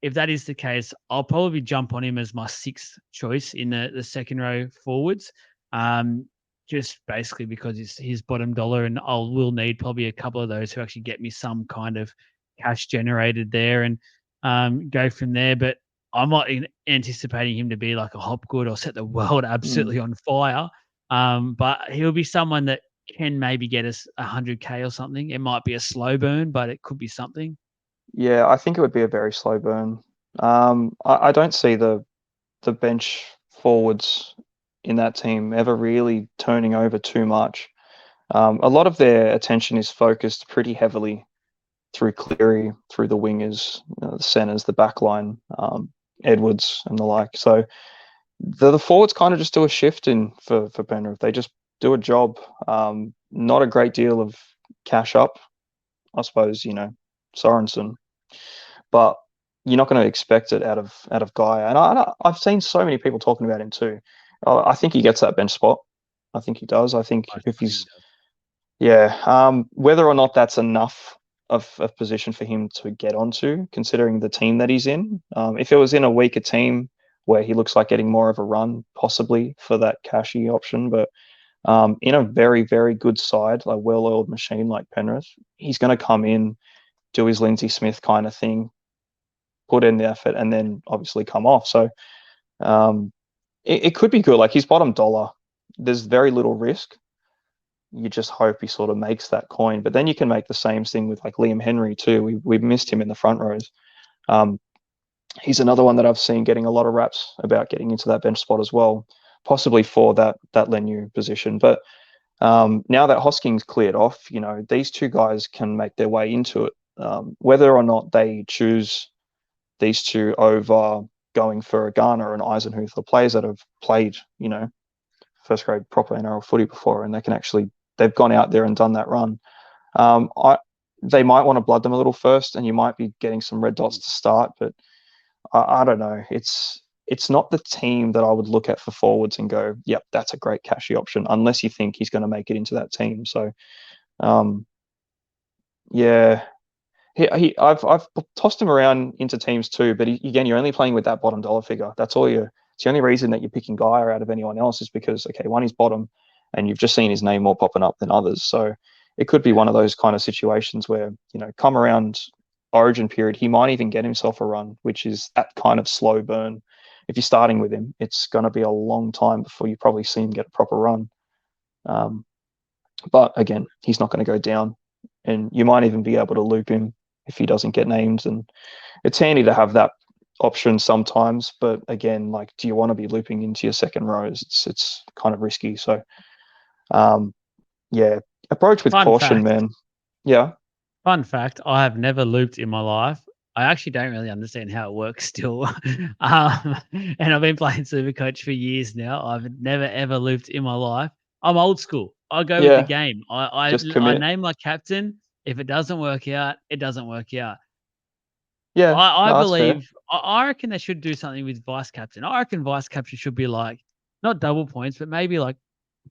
A: if that is the case, I'll probably jump on him as my sixth choice in the second row forwards. just basically because it's his bottom dollar, and will need probably a couple of those who actually get me some kind of cash generated there, and go from there. But I'm not anticipating him to be like a Hopgood or set the world absolutely on fire. But he'll be someone that can maybe get us 100K or something. It might be a slow burn, but it could be something.
B: Yeah, I think it would be a very slow burn. I don't see the bench forwards in that team ever really turning over too much. A lot of their attention is focused pretty heavily through Cleary, through the wingers, the centers, the back line, Edwards and the like. So the forwards kind of just do a shift in for Penrith. They just do a job. Not a great deal of cash up, I suppose, Sorensen, but you're not going to expect it out of Guy. And I've seen so many people talking about him too. I think he gets that bench spot. I think he does. I think if he's, whether or not that's enough of position for him to get onto, considering the team that he's in. If it was in a weaker team where he looks like getting more of a run, possibly for that cashy option, but in a very, very good side, like well-oiled machine like Penrith, he's going to come in, do his Lindsay Smith kind of thing, put in the effort, and then obviously come off. So it could be good. Like his bottom dollar, there's very little risk. You just hope he sort of makes that coin. But then you can make the same thing with like Liam Henry too. We've missed him in the front rows. He's another one that I've seen getting a lot of raps about getting into that bench spot as well, possibly for that Leniu position. But now that Hosking's cleared off, these two guys can make their way into it. Whether or not they choose these two over going for a Garner or an Eisenhuth, or players that have played, first grade proper NRL footy before, and they've gone out there and done that run. They might want to blood them a little first, and you might be getting some red dots to start, but I don't know. It's not the team that I would look at for forwards and go, yep, that's a great cashy option, unless you think he's going to make it into that team. So, I've tossed him around into teams too, but again, you're only playing with that bottom dollar figure. It's the only reason that you're picking Guy out of anyone else is because, okay, one, he's bottom, and you've just seen his name more popping up than others. So it could be one of those kind of situations where, come around Origin period, he might even get himself a run, which is that kind of slow burn. If you're starting with him, it's going to be a long time before you probably see him get a proper run. But again, he's not going to go down, and you might even be able to loop him if he doesn't get named. And it's handy to have that option sometimes, but again, like, do you want to be looping into your second rows? It's kind of risky. So approach with caution, man. Yeah.
A: Fun fact, I have never looped in my life. I actually don't really understand how it works still. And I've been playing Supercoach for years now. I've never, ever looped in my life. I'm old school. I go with the game. I name my captain. If it doesn't work out, it doesn't work out.
B: Yeah,
A: I believe, I reckon they should do something with vice captain. I reckon vice captain should be like, not double points, but maybe like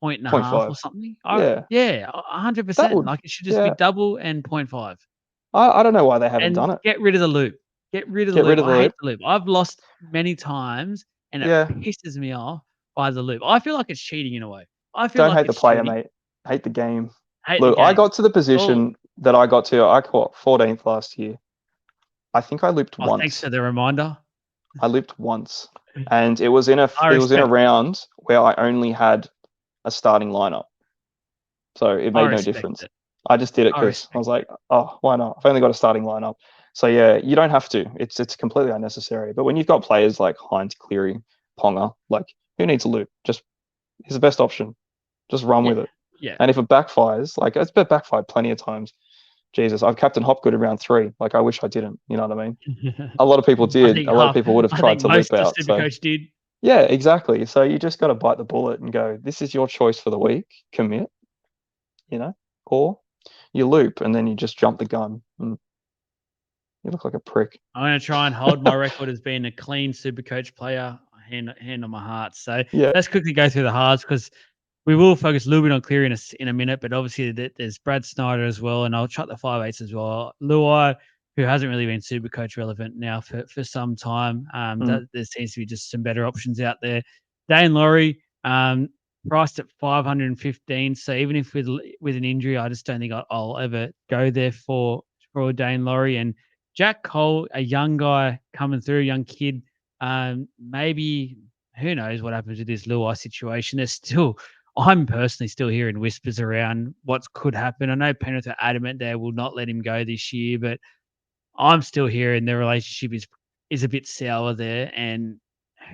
A: 0.5 or something. 100%. Like it should just be double and 0.5.
B: I don't know why they haven't done it.
A: Get rid of the loop. Get rid of the loop. I hate the loop. I've lost many times, and it pisses me off by the loop. I feel like it's cheating in a way.
B: Don't hate the player, mate. Hate the game. Look, I got to the position that I got to. I caught 14th last year. I think I looped once.
A: Thanks for the reminder.
B: I looped once, and it was in a round where I only had a starting lineup, so it made no difference. I just did it because I was like, oh, why not? I've only got a starting lineup. So yeah, you don't have to. It's completely unnecessary. But when you've got players like Hines, Cleary, Ponga, like, who needs a loop? Just, he's the best option. Just run with it.
A: Yeah.
B: And if it backfires, like, it's been backfired plenty of times. Jesus, I've captained Hopgood in round 3. Like, I wish I didn't. You know what I mean? A lot of people did. A lot of people would have tried to loop out.
A: Supercoach did.
B: Yeah, exactly. So you just got to bite the bullet and go, this is your choice for the week. Commit, or you loop and then you just jump the gun and you look like a prick.
A: I'm going to try and hold my record as being a clean Supercoach player, hand on my heart. So let's quickly go through the hards, because we will focus a little bit on Cleary in a minute, but obviously there's Brad Snyder as well, and I'll chuck the 5/8 as well. Luai, who hasn't really been Supercoach relevant now for some time. There seems to be just some better options out there. Dane Laurie, priced at 515. So even if with an injury, I just don't think I'll ever go there for Dane Laurie. And Jack Cole, a young guy coming through, young kid. Maybe who knows what happens with this Luai situation. I'm personally still hearing whispers around what could happen. I know Penrith are adamant they will not let him go this year, but I'm still hearing the relationship is a bit sour there, and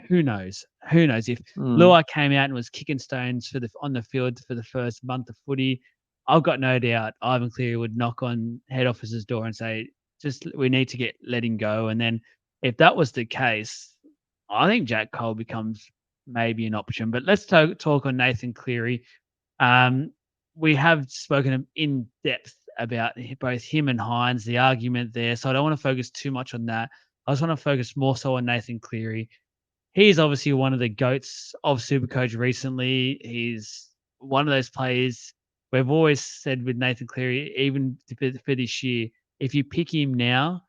A: who knows? Who knows if Luai came out and was kicking stones on the field for the first month of footy? I've got no doubt Ivan Cleary would knock on head office's door and say, "Just we need to let him go." And then if that was the case, I think Jack Cole becomes maybe an option. But let's talk on Nathan Cleary. We have spoken in depth about both him and Hines, the argument there. So I don't want to focus too much on that. I just want to focus more so on Nathan Cleary. He's obviously one of the GOATs of Supercoach recently. He's one of those players we've always said with Nathan Cleary, even for this year, if you pick him now,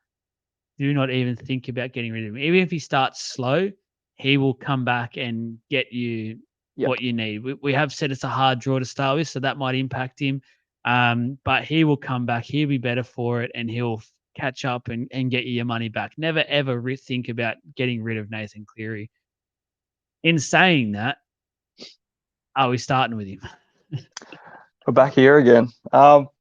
A: do not even think about getting rid of him. Even if he starts slow, he will come back and get you what you need. We have said it's a hard draw to start with, so that might impact him. But he will come back. He'll be better for it, and he'll catch up and get you your money back. Never, ever think about getting rid of Nathan Cleary. In saying that, are we starting with him?
B: We're back here again.
A: Well,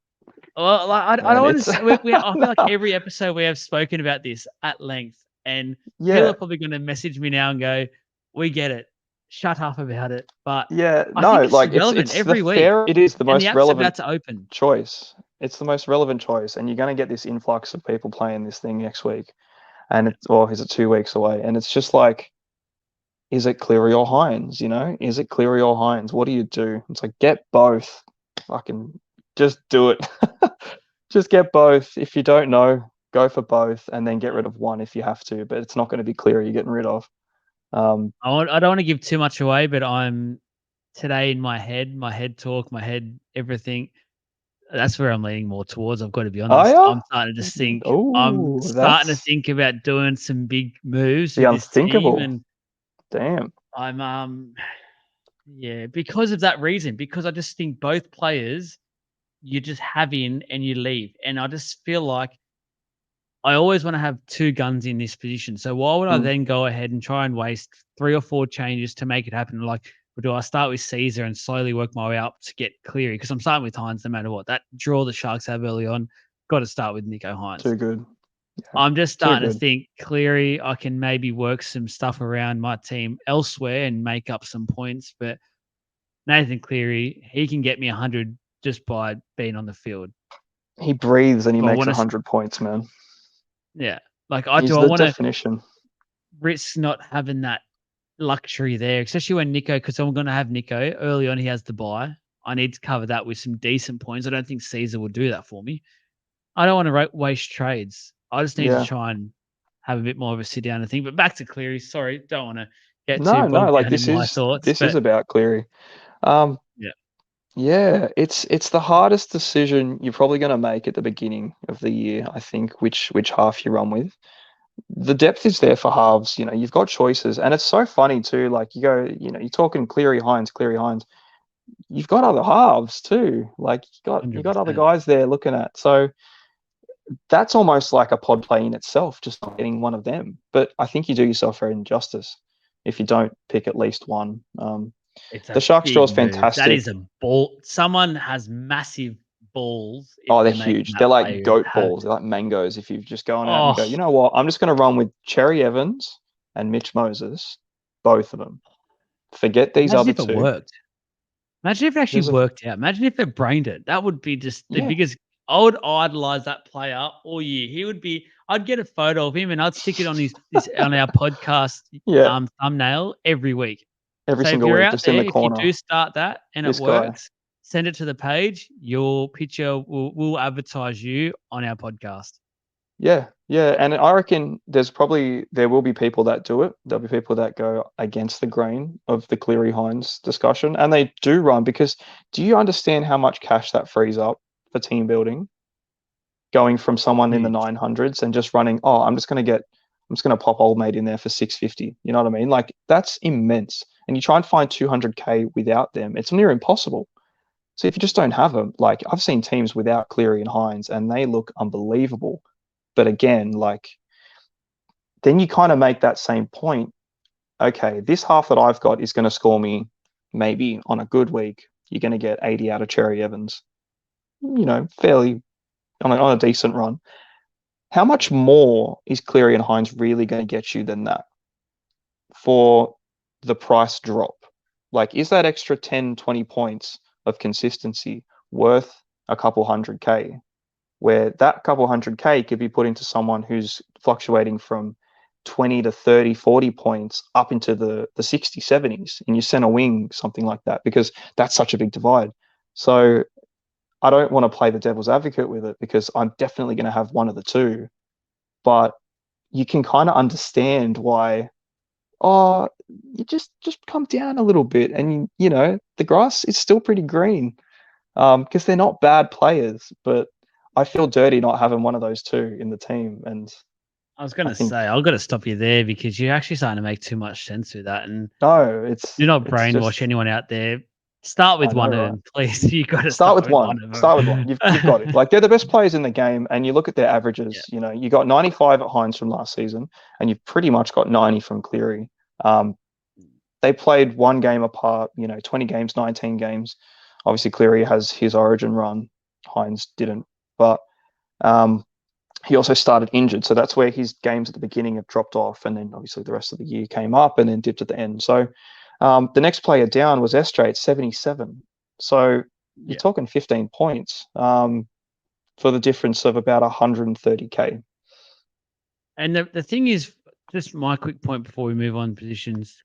A: I don't want to. I feel like every episode we have spoken about this at length, and people are probably going to message me now and go, "We get it. Shut up about it." But I think it's relevant every week.
B: It is the most relevant
A: about to open.
B: choice. It's the most relevant choice, and you're going to get this influx of people playing this thing next week, and is it 2 weeks away? And it's just like, is it Cleary or Hines? Is it Cleary or Hines? What do you do? It's like, get both. Fucking just do it. Just get both. If you don't know, go for both, and then get rid of one if you have to. But it's not going to be Cleary you're getting rid of.
A: I don't want to give too much away, but I'm today in my head talk, my head everything. That's where I'm leaning more towards. I've got to be honest. I'm starting to just think. I'm starting to think about doing some big moves with this team, and
B: damn,
A: I'm because of that reason. Because I just think both players, you just have in and you leave, and I just feel like I always want to have two guns in this position. So why would I then go ahead and try and waste 3 or 4 changes to make it happen? Like, or do I start with Caesar and slowly work my way up to get Cleary? Because I'm starting with Hines no matter what. That draw the Sharks have early on, got to start with Nico Hines.
B: Too good.
A: Yeah, I'm just starting to think Cleary, I can maybe work some stuff around my team elsewhere and make up some points. But Nathan Cleary, he can get me 100 just by being on the field.
B: He breathes and he makes 100 points, man.
A: Yeah. Like,
B: I want to
A: risk not having that luxury there, especially when Nico, because I'm going to have Nico early on. He has the bye. I need to cover that with some decent points. I don't think Caesar will do that for me. I don't want to waste trades. I just need to try and have a bit more of a sit down and think. But back to Cleary. Sorry, don't want to get too bogged down in my thoughts.
B: This is about Cleary. Yeah, it's the hardest decision you're probably going to make at the beginning of the year, I think, which half you run with. The depth is there for halves. You've got choices, and it's so funny too. Like, you go, you're talking Cleary Hines. You've got other halves too. Like, you got other guys there looking at. So that's almost like a pod play in itself, just not getting one of them. But I think you do yourself an injustice if you don't pick at least one. The Sharks draw is fantastic.
A: That is a ball. Someone has massive balls.
B: They're huge. They're like goat balls. They're like mangoes. If you've just gone out and go, you know what? I'm just going to run with Cherry Evans and Mitch Moses, both of them. Forget these other two.
A: Imagine if it worked. Imagine if it actually worked out. Imagine if they brained it. That would be just the biggest. I would idolize that player all year. He would be. I'd get a photo of him and I'd stick it on on our podcast thumbnail every week.
B: Every single week, just in the corner.
A: If you do start that and it works, send it to the page. Your picture will advertise you on our podcast.
B: Yeah. And I reckon there will be people that do it. There'll be people that go against the grain of the Cleary Hines discussion. And they do run, because do you understand how much cash that frees up for team building? Going from someone in the 900s and just running, I'm just going to get I'm just going to pop old mate in there for 650. You know what I mean? Like that's immense. And you try and find 200k without them, it's near impossible. So if you just don't have them, like I've seen teams without Cleary and Hines, and they look unbelievable. But again, like then you kind of make that same point. Okay, this half that I've got is going to score me maybe on a good week. You're going to get 80 out of Cherry Evans, fairly on a decent run. How much more is Cleary and Hines really going to get you than that for the price drop? Like, is that extra 10, 20 points of consistency worth a couple 100k? Where that couple 100k could be put into someone who's fluctuating from 20 to 30, 40 points up into the 60, 70s in your center wing, something like that, because that's such a big divide. So I don't want to play the devil's advocate with it because I'm definitely going to have one of the two. But you can kind of understand why, you just come down a little bit, and the grass is still pretty green, because they're not bad players, but I feel dirty not having one of those two in the team. And
A: I was going
B: I
A: to
B: think
A: say, I've got to stop you there because you're actually starting to make too much sense with that. And
B: no,
A: do not
B: it's
A: brainwash
B: just
A: anyone out there. Start with
B: I know,
A: one of
B: right?
A: them, please. You got to
B: Start
A: start
B: with
A: with one
B: one.
A: of
B: Start with one. You've got it.
A: them.
B: Like they're the best players in the game, and you look at their
A: Yeah.
B: averages. You got 95 at Hines from last season, and you've pretty much got 90 from Cleary. They played one game apart. 20 games, 19 games. Obviously, Cleary has his Origin run. Hines didn't, but he also started injured, so that's where his games at the beginning have dropped off, and then obviously the rest of the year came up and then dipped at the end. So the next player down was Estre at 77. So you're
A: Yeah.
B: talking 15 points for the difference of about 130k.
A: And the thing is, just my quick point before we move on positions.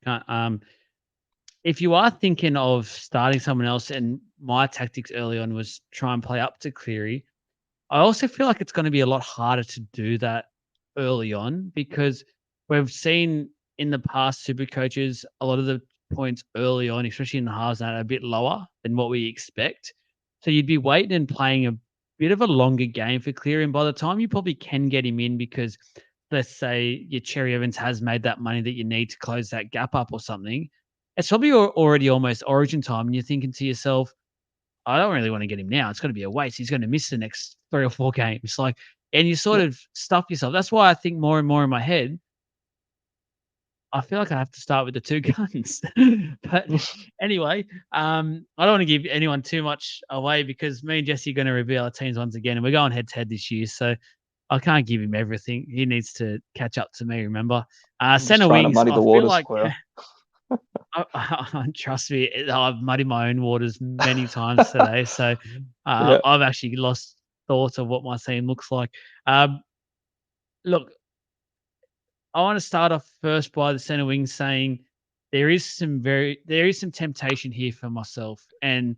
A: If you are thinking of starting someone else, and my tactics early on was try and play up to Cleary, I also feel like it's going to be a lot harder to do that early on because we've seen in the past super coaches a lot of the points early on, especially in the halves, are a bit lower than what we expect. So you'd be waiting and playing a bit of a longer game for Cleary, and by the time you probably can get him in, because let's say your Cherry Evans has made that money that you need to close that gap up or something, it's probably already almost Origin time, and you're thinking to yourself, I don't really want to get him now. It's going to be a waste. He's going to miss the next 3 or 4 games. And you sort of stuff yourself. That's why I think more and more in my head, I feel like I have to start with the two guns. But anyway, I don't want to give anyone too much away because me and Jesse are going to reveal our teams once again, and we're going head to head this year. So I can't give him everything. He needs to catch up to me. Remember,
B: I'm just
A: center
B: trying to
A: wings.
B: muddy
A: I
B: the
A: feel
B: waters
A: like
B: for you.
A: trust me, I've muddied my own waters many times today. So
B: Yeah.
A: I've actually lost thought of what my team looks like. Look, I want to start off first by the center wing saying there is some temptation here for myself, and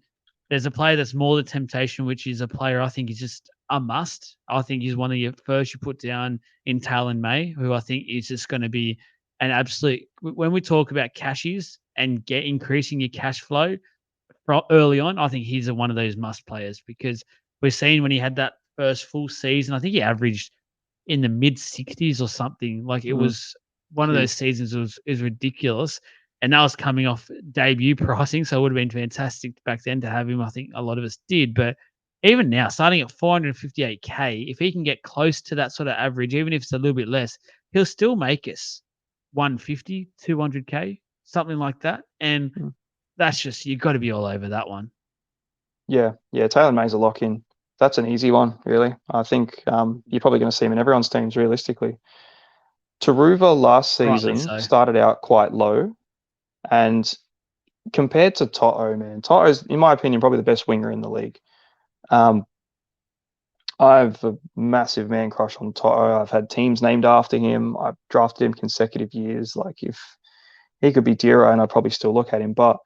A: there's a player that's more the temptation, which is a player I think is just a must. I think he's one of your first you put down in Talon May, who I think is just going to be an absolute. When we talk about cashies and increasing your cash flow early on, I think he's one of those must players because we've seen when he had that first full season, I think he averaged in the mid 60s or something. Like it was one of those
B: Jeez.
A: seasons is ridiculous. And that was coming off debut pricing. So it would have been fantastic back then to have him. I think a lot of us did. But even now, starting at 458k, if he can get close to that sort of average, even if it's a little bit less, he'll still make us 150, 200k, something like that. And
B: Mm.
A: that's just, you've got to be all over that one.
B: Yeah. Taylor May's a lock in. That's an easy one, really. I think you're probably going to see him in everyone's teams realistically. Taruva last
A: Rightly
B: season
A: so.
B: started out quite low, and compared to Toto, man, Toto's, in my opinion, probably the best winger in the league. I have a massive man crush on Toto. I've had teams named after him. I've drafted him consecutive years. Like if he could be Diro, and I'd probably still look at him. But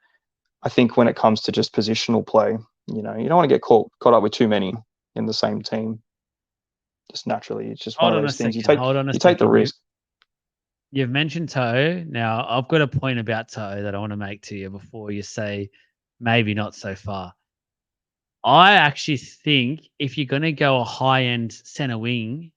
B: I think when it comes to just positional play, you don't want to get caught up with too many in the same team. Just naturally, it's just one
A: Hold
B: of
A: on a
B: those things.
A: second. Hold on a
B: You take the
A: second.
B: risk.
A: You've mentioned Toe. Now, I've got a point about Toe that I want to make to you before you say maybe not so far. I actually think if you're going to go a high-end center wing,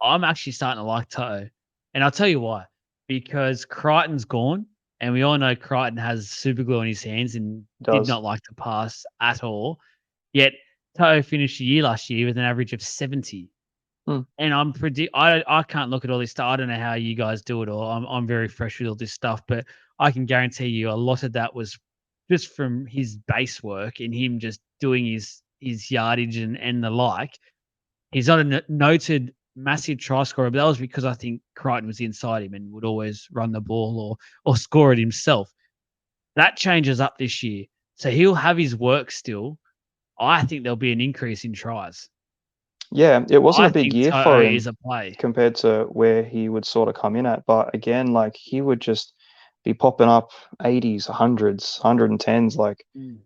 A: I'm actually starting to like Toto. And I'll tell you why. Because Crichton's gone, and we all know Crichton has super glue on his hands and did
B: Does.
A: not like to pass at all. Yet Toto finished the year last year with an average of 70.
B: Hmm.
A: And I can't look at all this stuff. I don't know how you guys do it all. I'm very fresh with all this stuff, but I can guarantee you a lot of that was just from his base work and him just doing his yardage and the like. He's not a noted massive try scorer, but that was because I think Crichton was inside him and would always run the ball or score it himself. That changes up this year. So he'll have his work still. I think there'll be an increase in tries.
B: Yeah, it wasn't
A: I
B: a big
A: think
B: year
A: Toto
B: for
A: is
B: him
A: a play.
B: compared to where he would sort of come in at. But again, like he would just be popping up 80s, 100s, 110s.
A: Mm.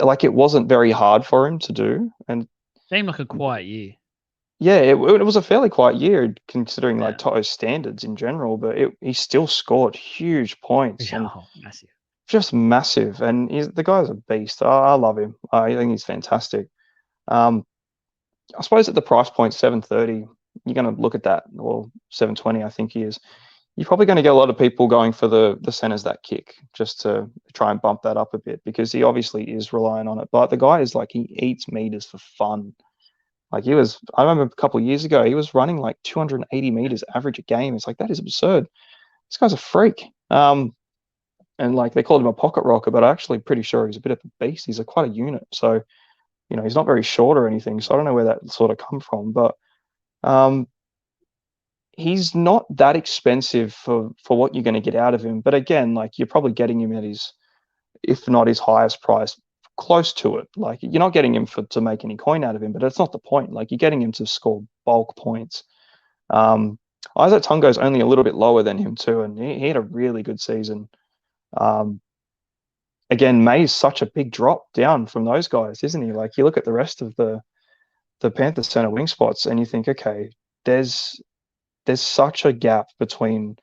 B: Like it wasn't very hard for him to do. And
A: Seemed like a quiet year.
B: yeah, it was a fairly quiet year considering like
A: Yeah.
B: Toto's standards in general. But he still scored huge points and
A: Oh, massive.
B: just massive. And the guy's a beast. I love him. I think he's fantastic. Um, I suppose at the price point 730, you're going to look at that, or 720, I think he is. You're probably going to get a lot of people going for the centers that kick just to try and bump that up a bit because he obviously is relying on it. But the guy is like, he eats meters for fun. Like I remember a couple of years ago, he was running like 280 meters average a game. It's like, that is absurd. This guy's a freak. And like they called him a pocket rocker, but I'm actually pretty sure he's a bit of a beast. He's quite a unit. So, he's not very short or anything. So I don't know where that sort of come from, but um, he's not that expensive for what you're going to get out of him. But again, like you're probably getting him at his, if not his highest price, close to it. Like you're not getting him to make any coin out of him, but that's not the point. Like you're getting him to score bulk points. Isaac Tungo's only a little bit lower than him too, and he had a really good season. Again, May's such a big drop down from those guys, isn't he? Like you look at the rest of the Panthers center wing spots, and you think, okay, there's such a gap between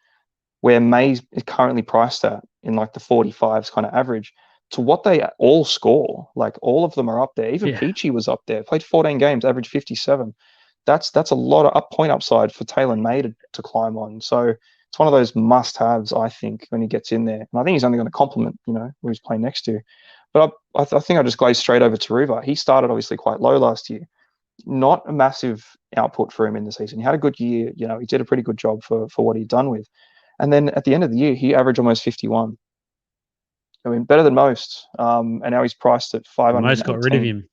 B: where May is currently priced at in like the 45s kind of average to what they all score. Like all of them are up there. Even Peachy was up there, played 14 games, averaged 57. That's a lot of point upside for Taylor May to climb on. So it's one of those must-haves, I think, when he gets in there. And I think he's only going to complement, who he's playing next to. But I think I just glazed straight over to Ruva. He started obviously quite low last year. Not a massive output for him in the season. He had a good year. He did a pretty good job for what he'd done with. And then at the end of the year, he averaged almost 51. I mean, better than most. And now he's priced at
A: Most got rid of
B: 518.
A: him. Me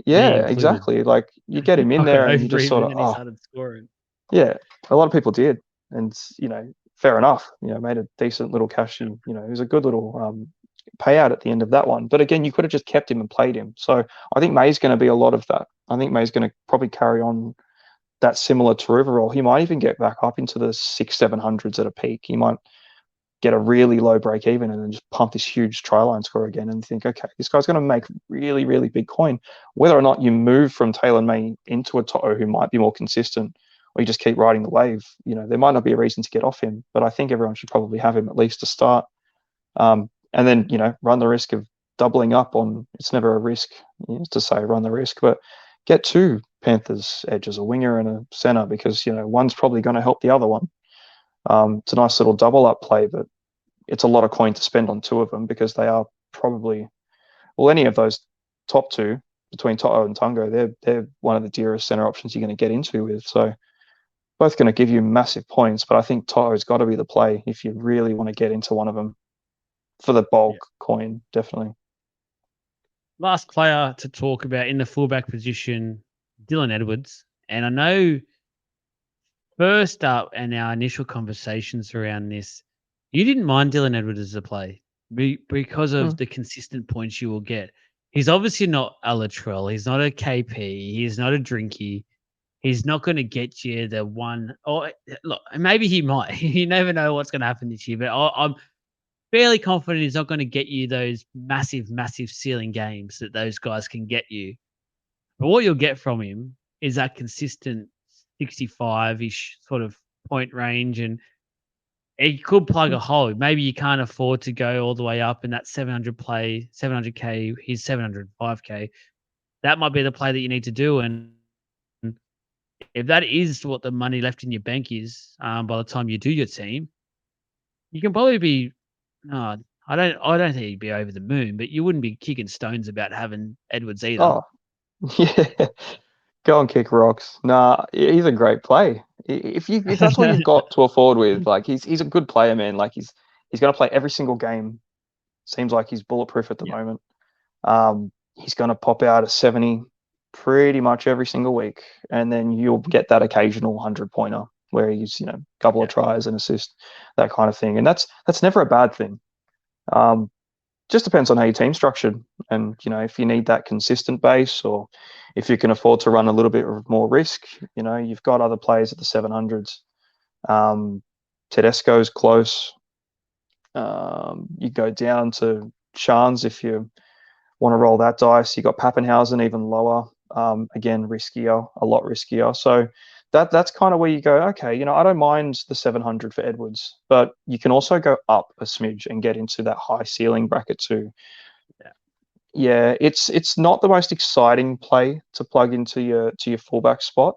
B: Yeah,
A: included.
B: exactly. Like you get him in
A: I got
B: there and you
A: over
B: just
A: him
B: sort
A: and
B: of,
A: then he started scoring.
B: yeah, a lot of people did. And, fair enough, made a decent little cash and, it was a good little payout at the end of that one. But again, you could have just kept him and played him. So I think May's going to be a lot of that. I think May's going to probably carry on that similar to Riverroll. He might even get back up into the 600-700s at a peak. He might get a really low break even and then just pump this huge try line score again and think, okay, this guy's going to make really, really big coin. Whether or not you move from Taylor May into a Toto who might be more consistent or you just keep riding the wave, there might not be a reason to get off him, but I think everyone should probably have him at least to start. And then, run the risk of doubling up on, it's never a risk to say run the risk, but get two Panthers edges, a winger and a center, because, one's probably going to help the other one. It's a nice little double up play, but it's a lot of coin to spend on two of them because they are probably, well, any of those top two between Toto and Tungo, they're one of the dearest center options you're going to get into with. So both going to give you massive points, but I think Toto's got to be the play if you really want to get into one of them for the bulk coin, definitely.
A: Last player to talk about in the fullback position, Dylan Edwards. And I know first up in our initial conversations around this, you didn't mind Dylan Edwards as a play because of the consistent points you will get. He's obviously not a Latrell. He's not a KP. He's not a Drinky. He's not going to get you the one. Or look, maybe he might. You never know what's going to happen this year. But I'm fairly confident he's not going to get you those massive, massive ceiling games that those guys can get you. But what you'll get from him is that consistent 65-ish sort of point range, and he could plug a hole. Maybe you can't afford to go all the way up in that 700K, he's 705K. That might be the play that you need to do. And if that is what the money left in your bank is, by the time you do your team, you can probably be. Uh, I don't think you'd be over the moon, but you wouldn't be kicking stones about having Edwards either.
B: Oh, yeah. Go and kick rocks. Nah, he's a great play. If that's what you've got to afford with, like he's a good player, man. Like he's going to play every single game. Seems like he's bulletproof at the
A: Yeah,
B: moment. He's going to pop out a 70 pretty much every single week, and then you'll get that occasional 100-pointer where he's a couple of
A: yeah,
B: tries and assist, that kind of thing, and that's never a bad thing. Just depends on how your team's structured, and if you need that consistent base, or if you can afford to run a little bit more risk. You've got other players at the 700s. Tedesco's close. You go down to Shans if you want to roll that dice. You got Pappenhausen even lower. Again, riskier, a lot riskier. So that's kind of where you go, okay, I don't mind the 700 for Edwards, but you can also go up a smidge and get into that high ceiling bracket too.
A: yeah.
B: Yeah, it's not the most exciting play to plug into your fullback spot,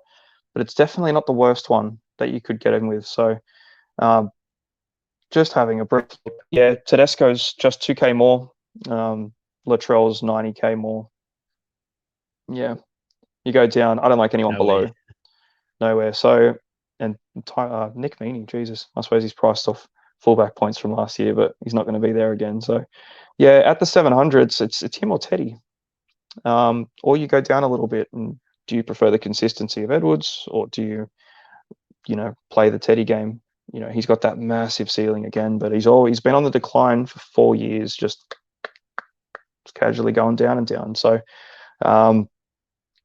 B: but it's definitely not the worst one that you could get in with. So just having a brief look. Yeah, Tedesco's just 2K more. Latrell's 90K more. Yeah, you go down. I don't like anyone
A: Nowhere.
B: below. Nowhere. So, and Nick Meaney, Jesus, I suppose he's priced off fullback points from last year, but he's not going to be there again. So, yeah, at the 700s, it's him or Teddy. Or you go down a little bit. And do you prefer the consistency of Edwards, or do you play the Teddy game? He's got that massive ceiling again, but he's been on the decline for 4 years, just casually going down and down. So,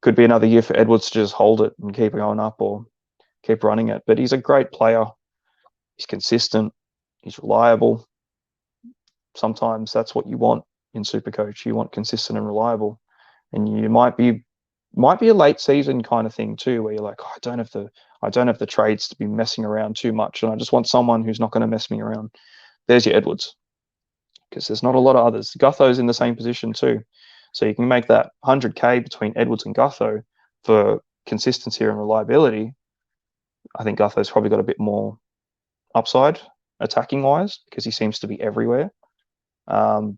B: could be another year for Edwards to just hold it and keep going up or keep running it. But he's a great player. He's consistent. He's reliable. Sometimes that's what you want in Supercoach. You want consistent and reliable. And you might be a late season kind of thing too, where you're like, oh, I don't have the trades to be messing around too much, and I just want someone who's not going to mess me around. There's your Edwards, because there's not a lot of others. Gutho's in the same position too. So you can make that 100K between Edwards and Gutho for consistency and reliability. I think Gutho's probably got a bit more upside attacking wise because he seems to be everywhere. But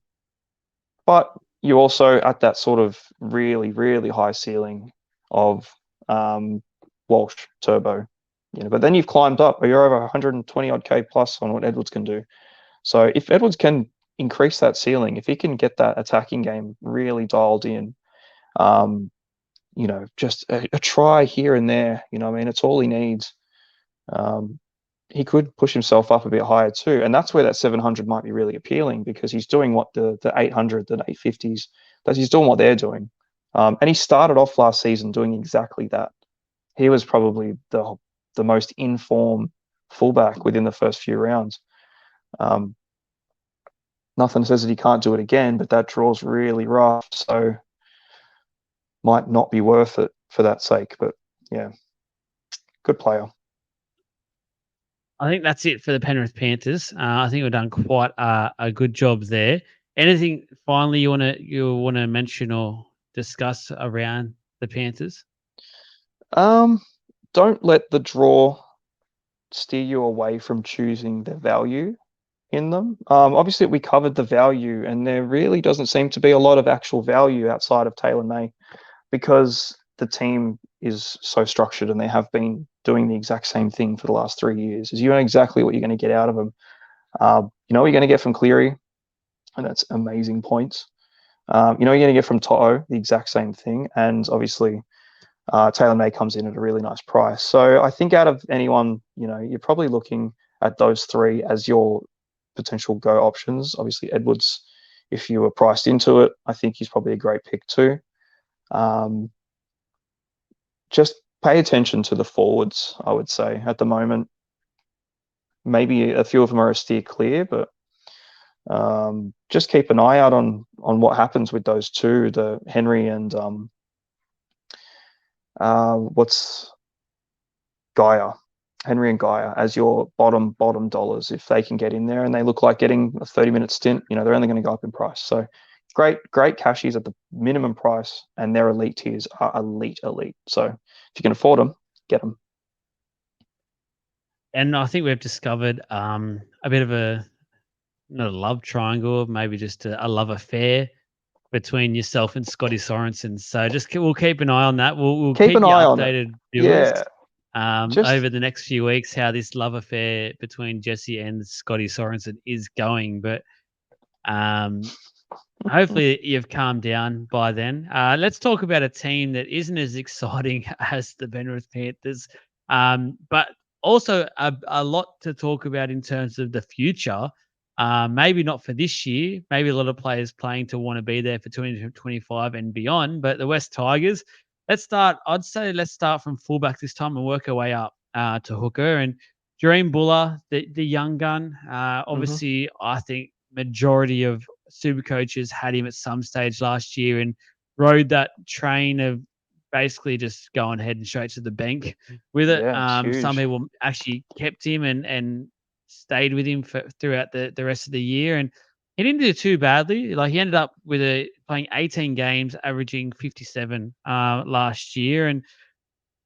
B: you also at that sort of really, really high ceiling of Walsh, Turbo. But then you've climbed up, or you're over 120 odd K plus on what Edwards can do. So if Edwards can increase that ceiling, if he can get that attacking game really dialed in, just a try here and there, it's all he needs. He could push himself up a bit higher too, and that's where that 700 might be really appealing, because he's doing what the 800, the 850s, he's doing what they're doing, and he started off last season doing exactly that. He was probably the most in-form fullback within the first few rounds. Nothing says that he can't do it again, but that draw's really rough, so might not be worth it for that sake. But yeah, good player.
A: I think that's it for the Penrith Panthers. I think we've done quite a good job there. Anything finally you wanna mention or discuss around the Panthers?
B: Don't let the draw steer you away from choosing the value in them. Obviously, we covered the value, and there really doesn't seem to be a lot of actual value outside of Taylor May, because the team is so structured and they have been doing the exact same thing for the last 3 years. You know exactly what you're going to get out of them. You know what you're going to get from Cleary, and that's amazing points. You know you're going to get from To'o, the exact same thing. And obviously, Taylor May comes in at a really nice price. So I think out of anyone, you're probably looking at those three as your potential go options. Obviously, Edwards, if you were priced into it, I think he's probably a great pick too. Just pay attention to the forwards, I would say, at the moment. Maybe a few of them are a steer clear, but just keep an eye out on what happens with those two, the Henry and what's Gaia. Henry and Gaia as your bottom dollars. If they can get in there and they look like getting a 30-minute stint, they're only going to go up in price. So great cashies at the minimum price, and their elite tiers are elite. So if you can afford them, get them.
A: And I think we've discovered a bit of not a love triangle, maybe just a love affair between yourself and Scotty Sorensen. So we'll keep an eye on that. We'll
B: Keep
A: keep
B: an
A: you
B: eye on it.
A: updated, viewers,
B: Yeah, just
A: over the next few weeks, how this love affair between Jesse and Scotty Sorensen is going. But hopefully you've calmed down by then. Let's talk about a team that isn't as exciting as the Penrith Panthers, but also a lot to talk about in terms of the future. Maybe not for this year. Maybe a lot of players playing to want to be there for 2025 and beyond. But the West Tigers, I'd say let's start from fullback this time and work our way up to hooker. And Dream Buller, the young gun, obviously, I think majority of super coaches had him at some stage last year and rode that train of basically just going head and straight to the bank with it.
B: yeah, it's
A: Some
B: huge.
A: people actually kept him and stayed with him throughout the rest of the year. And he didn't do too badly. Like he ended up with playing 18 games, averaging 57 last year. And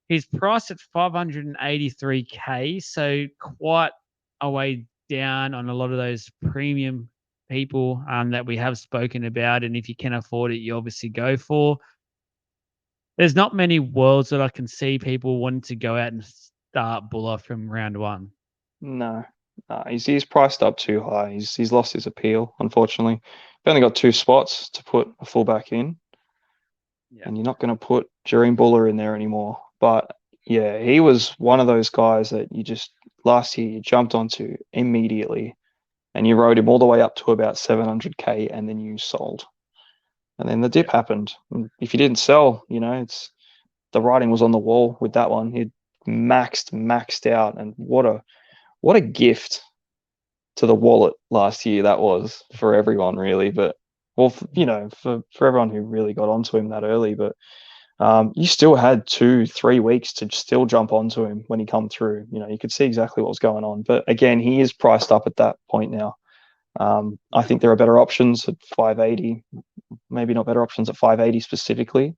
A: he's priced at 583K. So quite a way down on a lot of those premium people that we have spoken about. And if you can afford it, you obviously go for. There's not many worlds that I can see people wanting to go out and start Buller from round one.
B: No, he's priced up too high. He's lost his appeal, unfortunately. We've only got 2 spots to put a fullback in, and you're not going to put Dream Buller in there anymore. But yeah, he was one of those guys that last year you jumped onto immediately, and you rode him all the way up to about 700K, and then you sold. And then the dip happened. And if you didn't sell, the writing was on the wall with that one. He'd maxed out, and what a gift to the wallet last year that was for everyone, really. But for everyone who really got onto him that early. But you still had 2-3 weeks to still jump onto him when he come through. You could see exactly what was going on. But again, he is priced up at that point now. I think there are better options at 580, maybe not better options at 580 specifically,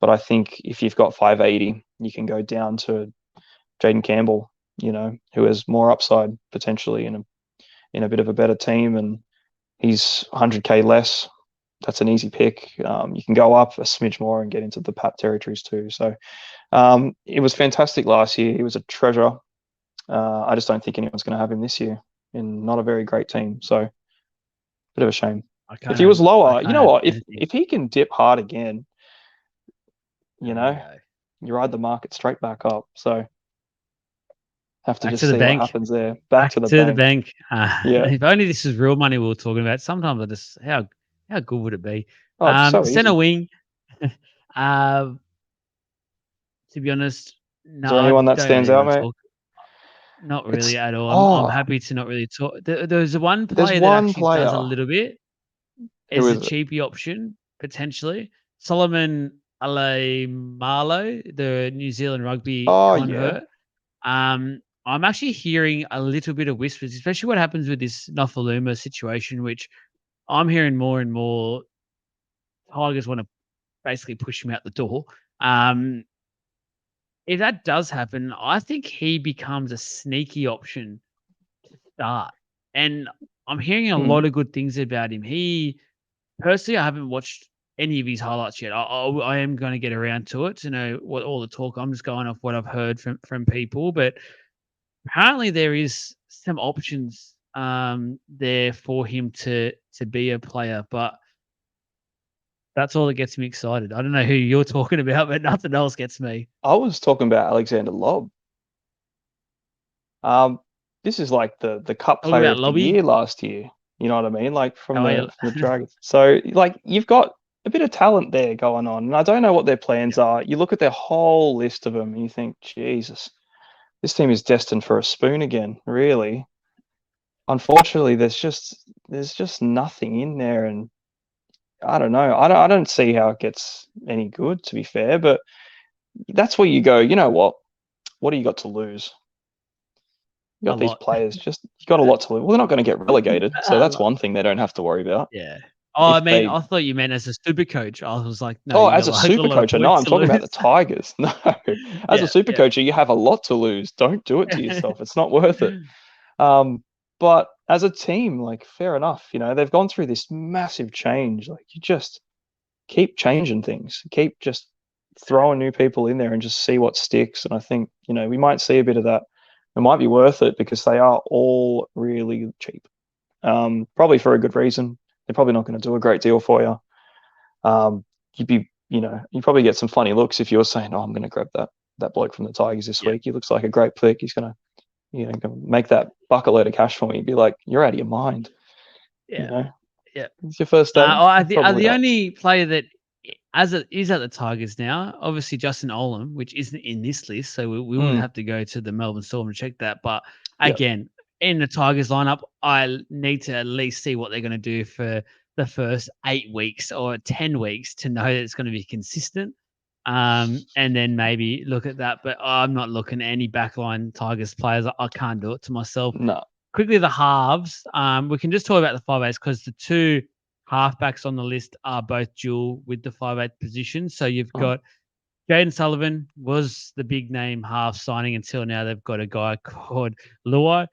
B: but I think if you've got 580, you can go down to Jaden Campbell, who has more upside potentially in a bit of a better team, and he's 100K less. That's an easy pick. You can go up a smidge more and get into the Pat territories too. So it was fantastic last year. He was a treasure. I just don't think anyone's going to have him this year in not a very great team. So bit of a shame. If he was lower, you know what? If he can dip hard again, you ride the market straight back up. So have to just see what happens there. Back to the
A: bank.
B: Yeah.
A: If only this is real money we were talking about. Sometimes I just how good would it be?
B: Oh, it's so
A: center
B: easy.
A: wing. To be honest, no.
B: Is there anyone that stands out, mate?
A: Not really at all. I'm happy to not really talk. There's one player that actually does a little bit. Is a cheapy option potentially. Solomon Alemalo, the New Zealand rugby convert. Yeah. I'm actually hearing a little bit of whispers, especially what happens with this Nofaluma situation, which I'm hearing more and more. Tigers want to basically push him out the door. If that does happen, I think he becomes a sneaky option to start. And I'm hearing a lot of good things about him. Personally, I haven't watched any of his highlights yet. I am going to get around to it to know what all the talk. I'm just going off what I've heard from people, but apparently there is some options there for him to be a player, but that's all that gets me excited. I don't know who you're talking about, but nothing else gets me.
B: I was talking about Alexander Lobb. This is like the Cup Player of the Year last year. You know what I mean? Like from the Dragons. So like you've got a bit of talent there going on, and I don't know what their plans are. You look at their whole list of them, and you think, Jesus, this team is destined for a spoon again. Really, unfortunately, there's just nothing in there, and I don't know. I don't see how it gets any good, to be fair. But that's where you go. You know what? What do you got to lose? You got these players. You got a lot to lose. Well, they're not going to get relegated, so that's one thing they don't have to worry about.
A: Yeah. Oh, I
B: if
A: mean,
B: they
A: I thought you meant as a super coach. I was like, no,
B: Oh,
A: you
B: as
A: got
B: a
A: like a
B: super
A: lot of
B: coacher, no,
A: points
B: I'm
A: to
B: talking about the
A: lose.
B: Tigers. No, as a
A: Yeah,
B: super
A: yeah.
B: coacher, you have a lot to lose. Don't do it to yourself. It's not worth it. But as a team, like fair enough, they've gone through this massive change. Like you just keep changing things, keep just throwing new people in there and just see what sticks. And I think, we might see a bit of that. It might be worth it because they are all really cheap. Probably for a good reason. They're probably not going to do a great deal for you. You'd probably get some funny looks if you're saying, "Oh, I'm going to grab that bloke from the Tigers this
A: Yeah,
B: week. He looks like a great pick. He's going to make that bucket load of cash for me." You'd be like, "You're out of your mind." You
A: yeah,
B: know,
A: yeah.
B: it's your first day.
A: Are
B: Probably
A: the
B: not.
A: only player that as it is at the Tigers now, obviously Justin Olam, which isn't in this list, so we would
B: Mm,
A: have to go to the Melbourne Storm and check that. But
B: yeah,
A: again, in the Tigers lineup, I need to at least see what they're going to do for the first 8 weeks or 10 weeks to know that it's going to be consistent. And then maybe look at that. But I'm not looking at any backline Tigers players. I can't do it to myself.
B: no,
A: Quickly, the halves. We can just talk about the 5'8" because the two halfbacks on the list are both dual with the 5'8" position. So you've
B: mm,
A: got Jaden Sullivan was the big name half signing until now. They've got a guy called Luai.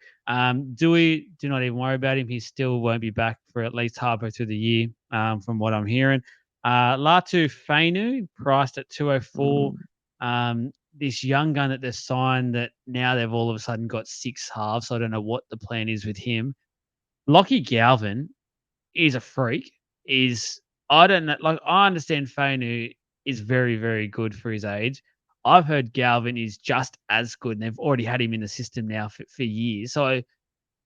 A: Dewey, do not even worry about him. He still won't be back for at least halfway through the year, from what I'm hearing. Latu Fainu, priced at 204.
B: mm.
A: This young gun that they've signed that now they've all of a sudden got 6 halves. So I don't know what the plan is with him. Lockie Galvin is a freak. Is I don't know. Like I understand Fainu is very, very good for his age. I've heard Galvin is just as good, and they've already had him in the system now for years. So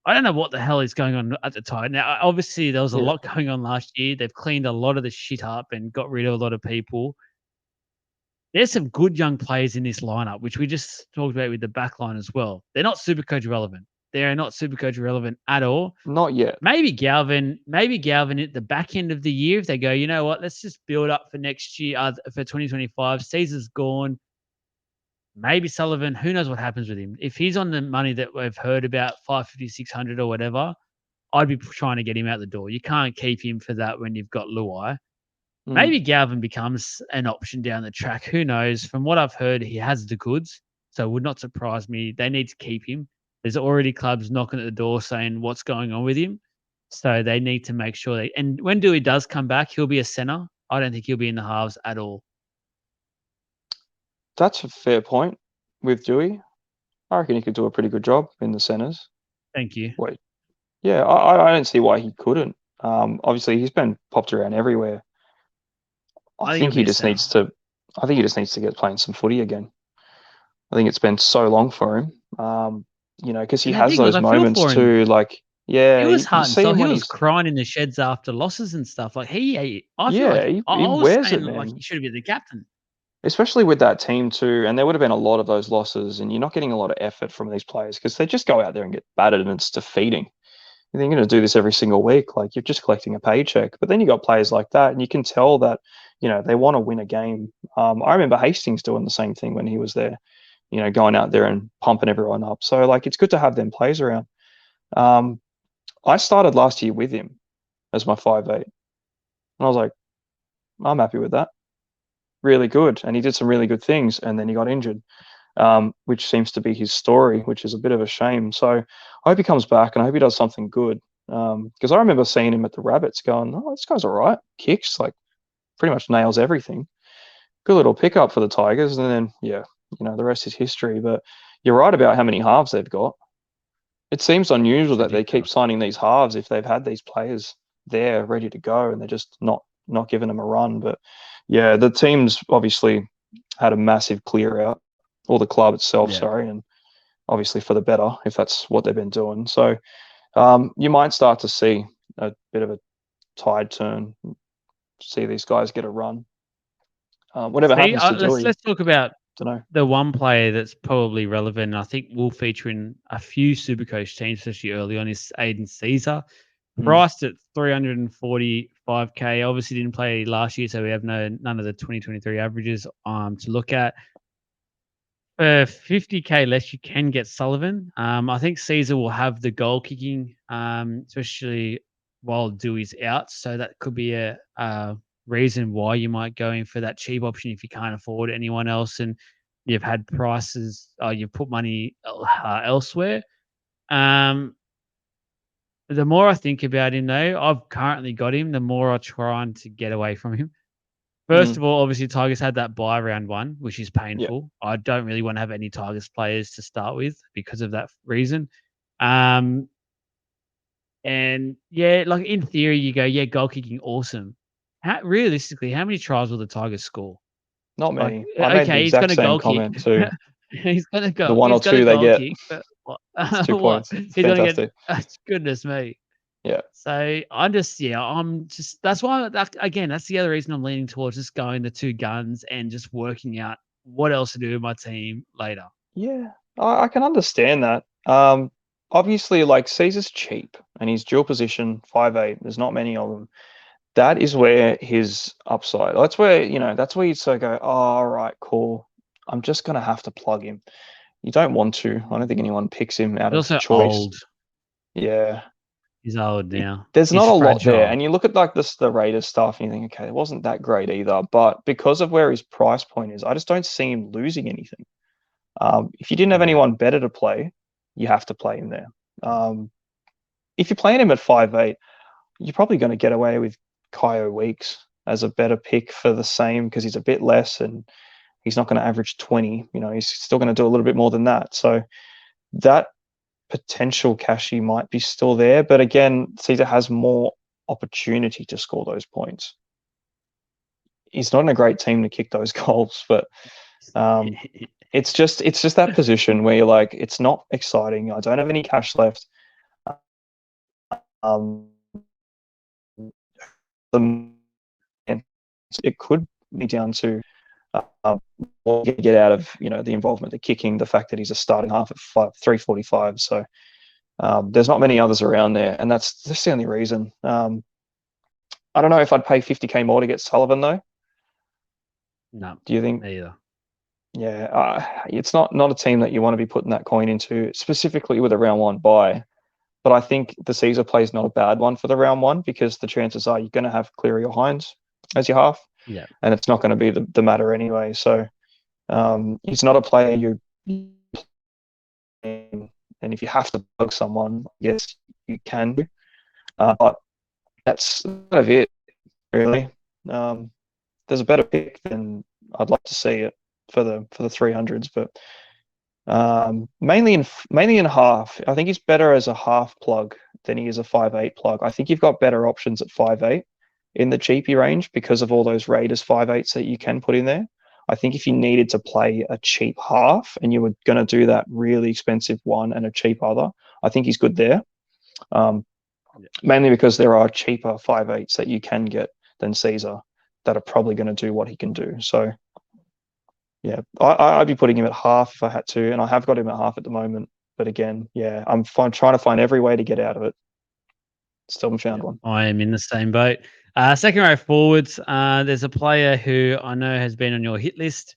A: I don't know what the hell is going on at the time. Now, obviously, there was a
B: Yeah,
A: lot going on last year. They've cleaned a lot of the shit up and got rid of a lot of people. There's some good young players in this lineup, which we just talked about with the back line as well. They're not Supercoach relevant. They are not Supercoach relevant at all.
B: not yet.
A: Maybe Galvin at the back end of the year, if they go, you know what, let's just build up for next year, for 2025. Caesar's gone. Maybe Sullivan, who knows what happens with him? If he's on the money that we've heard about, 550, 600 or whatever, I'd be trying to get him out the door. You can't keep him for that when you've got Luai.
B: Mm.
A: Maybe Galvin becomes an option down the track. Who knows? From what I've heard, he has the goods. So it would not surprise me. They need to keep him. There's already clubs knocking at the door saying what's going on with him. So they need to make sure they. And when Dewey does come back, he'll be a center. I don't think he'll be in the halves at all.
B: That's a fair point with Dewey. I reckon he could do a pretty good job in the centres.
A: Thank you.
B: Wait, yeah, I don't see why he couldn't. Obviously he's been popped around everywhere. I
A: I think he'll
B: think he
A: be a
B: just
A: center.
B: needs to. I think he just needs to get playing some footy again. I think it's been so long for him. Because he
A: And the
B: has
A: thing was,
B: those
A: I feel
B: moments
A: for him.
B: too. Like,
A: He
B: yeah,
A: was
B: you
A: heart and
B: see
A: soul.
B: him
A: He
B: when
A: was
B: he's,
A: crying in the sheds after losses and stuff. Like I feel like
B: yeah, he
A: I was
B: wears
A: saying
B: it,
A: like
B: man.
A: he should have been the captain.
B: Especially with that team too. And there would have been a lot of those losses, and you're not getting a lot of effort from these players because they just go out there and get battered, and it's defeating. You think you're going to do this every single week, like you're just collecting a paycheck. But then you got players like that, and you can tell that they want to win a game. I remember Hastings doing the same thing when he was there. Going out there and pumping everyone up. So like it's good to have them plays around. Um, I started last year with him as my 5'8", and I was like, I'm happy with that. Really good, and he did some really good things, and then he got injured, which seems to be his story, which is a bit of a shame. So I hope he comes back, and I hope he does something good. Because I remember seeing him at the Rabbits, going, "Oh, this guy's all right. Kicks like pretty much nails everything. Good little pickup for the Tigers." And then yeah, the rest is history. But you're right about how many halves they've got. It seems unusual
A: It's
B: that they keep
A: ridiculous.
B: signing these halves if they've had these players there ready to go and they're just not giving them a run. But yeah, the team's obviously had a massive clear out, or the club itself,
A: Yeah.
B: sorry, and obviously for the better if that's what they've been doing. So you might start to see a bit of a tide turn, see these guys get a run. Whatever
A: See,
B: happens to
A: let's
B: Dewey,
A: let's talk about
B: don't know.
A: the one player that's probably relevant. I think will feature in a few Supercoach teams, especially early on, is Aiden Caesar.
B: Mm,
A: Priced at 345K. Obviously didn't play last year, so we have none of the 2023 averages to look at. For 50K less, you can get Sullivan. I think Caesar will have the goal kicking, especially while Dewey's out. So that could be a reason why you might go in for that cheap option if you can't afford anyone else and you've had prices, you've put money elsewhere. Um, the more I think about him, though, I've currently got him, the more I'm trying to get away from him. First
B: Mm,
A: of all, obviously, Tigers had that bye round one, which is
B: yeah.
A: painful. I don't really want to have any Tigers players to start with because of that reason. Um, and yeah, like in theory, you go, yeah, goal kicking, awesome. Realistically, how many tries will the Tigers score?
B: Not
A: Like,
B: many. I made the
A: okay, he's got
B: exact
A: a
B: same
A: goal kick.
B: comment too. The one
A: He's
B: or
A: got a
B: two they
A: goal
B: get,
A: kick, but what?
B: it's 2
A: What?
B: points. It's
A: He's gonna get.
B: fantastic.
A: Goodness me.
B: Yeah.
A: So I'm just that's why again, that's the other reason I'm leaning towards just going the two guns and just working out what else to do with my team later.
B: Yeah, I can understand that. Obviously, like Caesar's cheap and he's dual position 5'8". There's not many of them. That is where his upside. That's where that's where you'd sort of go, oh, all right, cool. I'm just gonna have to plug him. You don't want to. I don't think anyone picks him out
A: He's
B: of
A: also
B: choice.
A: old.
B: Yeah,
A: He's old now.
B: there's
A: He's
B: not a lot there,
A: fragile.
B: and you look at like the Raiders stuff, and you think, okay, it wasn't that great either. But because of where his price point is, I just don't see him losing anything. If you didn't have
A: Yeah.
B: anyone better to play, you have to play him there. If you're playing him at 5'8", you're probably going to get away with Kyo Weeks as a better pick for the same because he's a bit less and he's not going to average 20. He's still going to do a little bit more than that. So that potential cashy might be still there. But again, Caesar has more opportunity to score those points. He's not in a great team to kick those goals, but um, it's just that position where you're like, it's not exciting. I don't have any cash left. Um, the it could be down to what you get out of the involvement, the kicking, the fact that he's a starting half at 345. So there's not many others around there, and that's the only reason. I don't know if I'd pay 50k more to get Sullivan though.
A: No,
B: Do you think?
A: neither.
B: Yeah, it's not a team that you want to be putting that coin into, specifically with a round one bye. But I think the Caesar play is not a bad one for the round one because the chances are you're going to have Cleary or Hines as your half,
A: Yeah.
B: and it's not going to be the matter anyway. So he's not a player you. And if you have to bug someone, yes, you can do. But that's kind of it, really. There's a better pick than I'd like to see it for the 300s, but mainly in half. I think he's better as a half plug than he is a 5'8" plug. I think you've got better options at 5'8" in the cheapy range because of all those Raiders 5'8s that you can put in there. I think if you needed to play a cheap half and you were going to do that really expensive one and a cheap other, I think he's good there. Mainly because there are cheaper 5'8s that you can get than Caesar that are probably going to do what he can do. So yeah, I'd be putting him at half if I had to, and I have got him at half at the moment. But again, yeah, I'm trying to find every way to get out of it. Still haven't found
A: Yeah,
B: one.
A: I am in the same boat. Second row forwards, there's a player who I know has been on your hit list.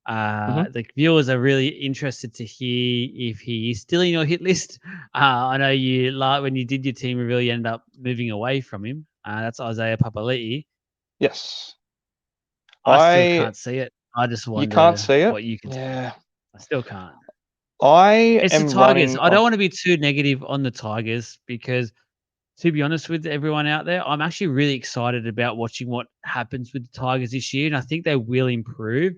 B: Mm-hmm.
A: The viewers are really interested to hear if he is still in your hit list. I know you like when you did your team reveal, you ended up moving away from him. That's Isaiah Papali'i.
B: Yes,
A: I still
B: I.
A: can't see it. I just
B: You can't
A: wonder
B: see it.
A: what you can see.
B: Yeah,
A: I still can't.
B: I
A: It's the
B: am
A: Tigers.
B: running
A: I don't
B: off.
A: want to be too negative on the Tigers because to be honest with everyone out there, I'm actually really excited about watching what happens with the Tigers this year, and I think they will improve.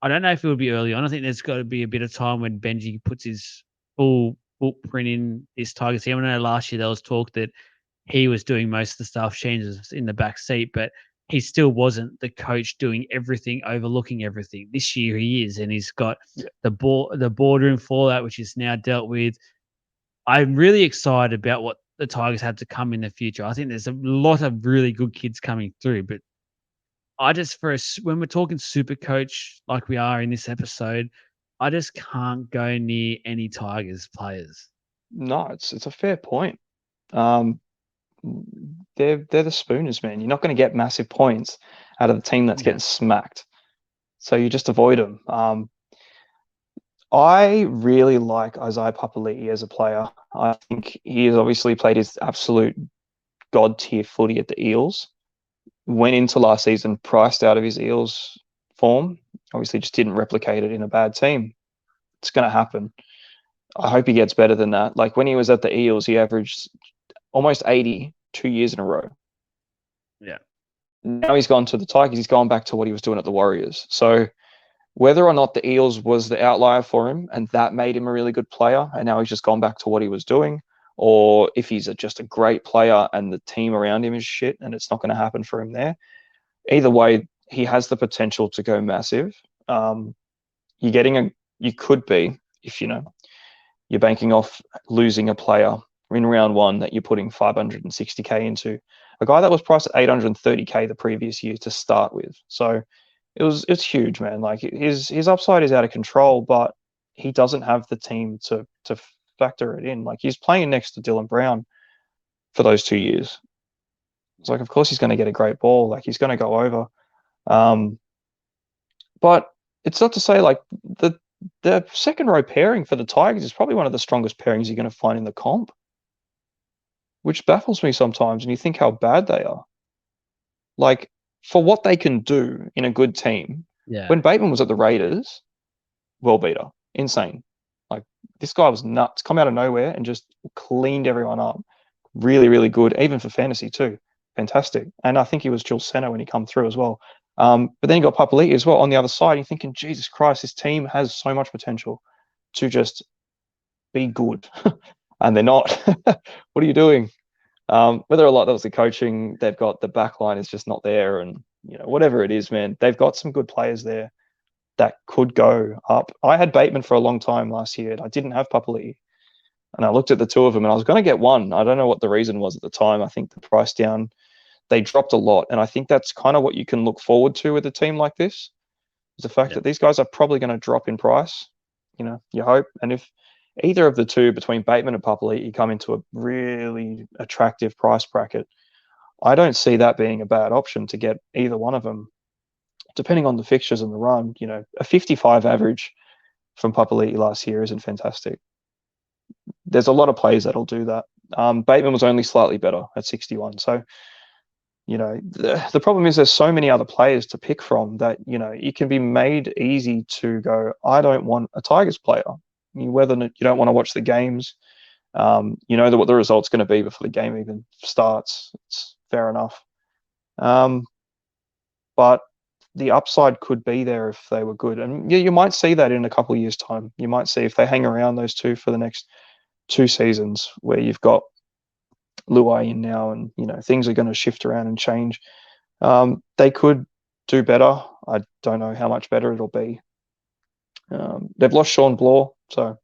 A: I don't know if it will be early on. I think there's got to be a bit of time when Benji puts his full footprint in this Tigers team. I know last year there was talk that he was doing most of the stuff, changes in the back seat, but he still wasn't the coach doing everything, overlooking everything. This year he is, and he's got
B: Yeah,
A: the boardroom fallout, which is now dealt with. I'm really excited about what the Tigers have to come in the future. I think there's a lot of really good kids coming through, but I just when we're talking super coach like we are in this episode, I just can't go near any Tigers players.
B: no, it's a fair point. Um, they're the Spooners, man. You're not going to get massive points out of the team that's getting
A: Yeah.
B: smacked, so you just avoid them. I really like Isaiah Papali'i as a player. I think he has obviously played his absolute god tier footy at the Eels. Went into last season priced out of his Eels form. Obviously, just didn't replicate it in a bad team. It's going to happen. I hope he gets better than that. Like when he was at the Eels, he averaged almost 80 2 years in a row.
A: Yeah.
B: Now he's gone to the Tigers. He's gone back to what he was doing at the Warriors. So whether or not the Eels was the outlier for him and that made him a really good player, and now he's just gone back to what he was doing, or if he's just a great player and the team around him is shit and it's not going to happen for him there. Either way, he has the potential to go massive. You could be, if you're banking off losing a player in round one that you're putting 560k into, a guy that was priced at 830k the previous year to start with. So it's huge, man. Like his upside is out of control, but he doesn't have the team to factor it in. Like he's playing next to Dylan Brown for those 2 years. It's like, of course he's going to get a great ball. Like he's going to go over. But it's not to say like the second row pairing for the Tigers is probably one of the strongest pairings you're going to find in the comp, which baffles me sometimes. And you think how bad they are. Like for what they can do in a good team.
A: Yeah.
B: When Bateman was at the Raiders, world beater, insane. Like this guy was nuts, come out of nowhere and just cleaned everyone up. Really, really good, even for fantasy too. Fantastic. And I think he was dual center when he come through as well. But then you got Papali'i as well on the other side. You're thinking, Jesus Christ, this team has so much potential to just be good. And they're not. What are you doing? Whether a lot that was the coaching, they've got the back line is just not there. And, whatever it is, man, they've got some good players there that could go up. I had Bateman for a long time last year. I didn't have Papali'i. And I looked at the two of them and I was going to get one. I don't know what the reason was at the time. I think the price down, they dropped a lot. And I think that's kind of what you can look forward to with a team like this, is the fact that these guys are probably going to drop in price, you hope. And if either of the two between Bateman and Papali'i come into a really attractive price bracket, I don't see that being a bad option to get either one of them, depending on the fixtures and the run. A 55 average from Papali'i last year isn't fantastic. There's a lot of players that'll do that. Bateman was only slightly better at 61. So, the problem is there's so many other players to pick from that, it can be made easy to go, I don't want a Tigers player. Whether you don't want to watch the games, what the result's going to be before the game even starts. It's fair enough. But the upside could be there if they were good. And you might see that in a couple of years' time. You might see if they hang around those two for the next 2 seasons where you've got Luai in now and, things are going to shift around and change. They could do better. I don't know how much better it'll be. They've lost Sean Bloor, so,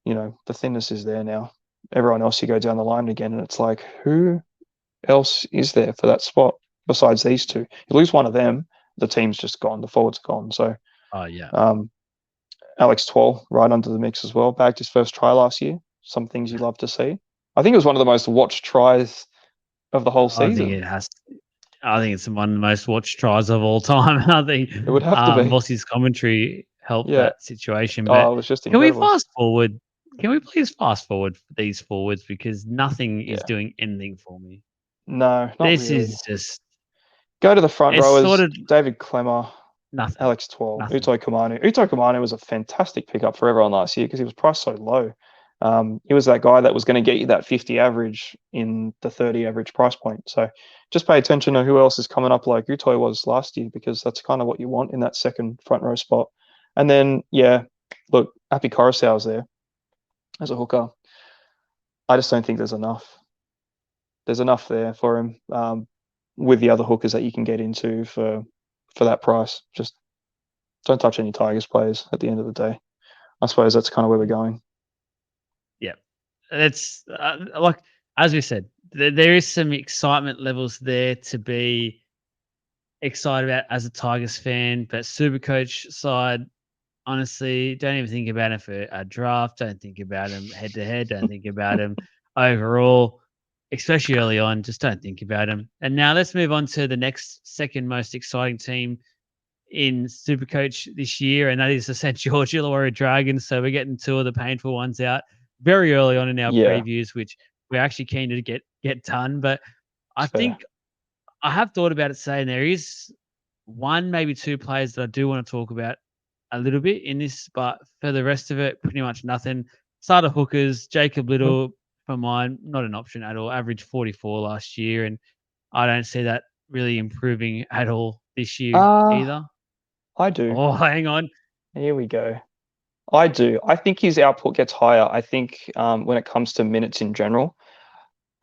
B: the thinness is there now. Everyone else, you go down the line again and it's like, who else is there for that spot besides these two? You lose one of them, the team's just gone, the forward's gone. So, Alex Twal right under the mix as well. Bagged his first try last year. Some things you love to see. I think it was one of the most watched tries of the whole season.
A: I think it's one of the most watched tries of all time. I think
B: it would have to be.
A: Boss's commentary helped that situation. But
B: it was just incredible.
A: Can we fast forward? Can we please fast forward these forwards, because nothing is doing anything for me.
B: No, not
A: this
B: really.
A: Is just
B: go to the front rowers. David Clemmer.
A: Nothing.
B: Alex Twal, Uto Kamanu. Uto Kamanu was a fantastic pickup for everyone last year because he was priced so low. He was that guy that was going to get you that 50 average in the 30 average price point. So just pay attention to who else is coming up like Uto was last year, because that's kind of what you want in that second front row spot. And then, look, Api Coruscant's there as a hooker. I just don't think there's enough. There's enough there for him with the other hookers that you can get into for that price. Just don't touch any Tigers players at the end of the day. I suppose that's kind of where we're going.
A: Yeah. It's like, as we said, there is some excitement levels there to be excited about as a Tigers fan, but Supercoach side, honestly, don't even think about him for a draft. Don't think about him head to head. Don't think about him overall, especially early on. Just don't think about him. And now let's move on to the next second most exciting team in Supercoach this year, and that is the St George Illawarra Dragons. So we're getting two of the painful ones out very early on in our previews, which we're actually keen to get get done. But I
B: It's fair.
A: think I have thought about it, saying there is one, maybe two players that I do want to talk about a little bit in this, but for the rest of it, pretty much nothing. Starter hookers, Jacob
B: Mhm.
A: Little, for mine, not an option at all. Averaged 44 last year, and I don't see that really improving at all this year
B: Uh,
A: either.
B: I do.
A: Oh, hang on.
B: Here we go. I do. I think his output gets higher. I think when it comes to minutes in general,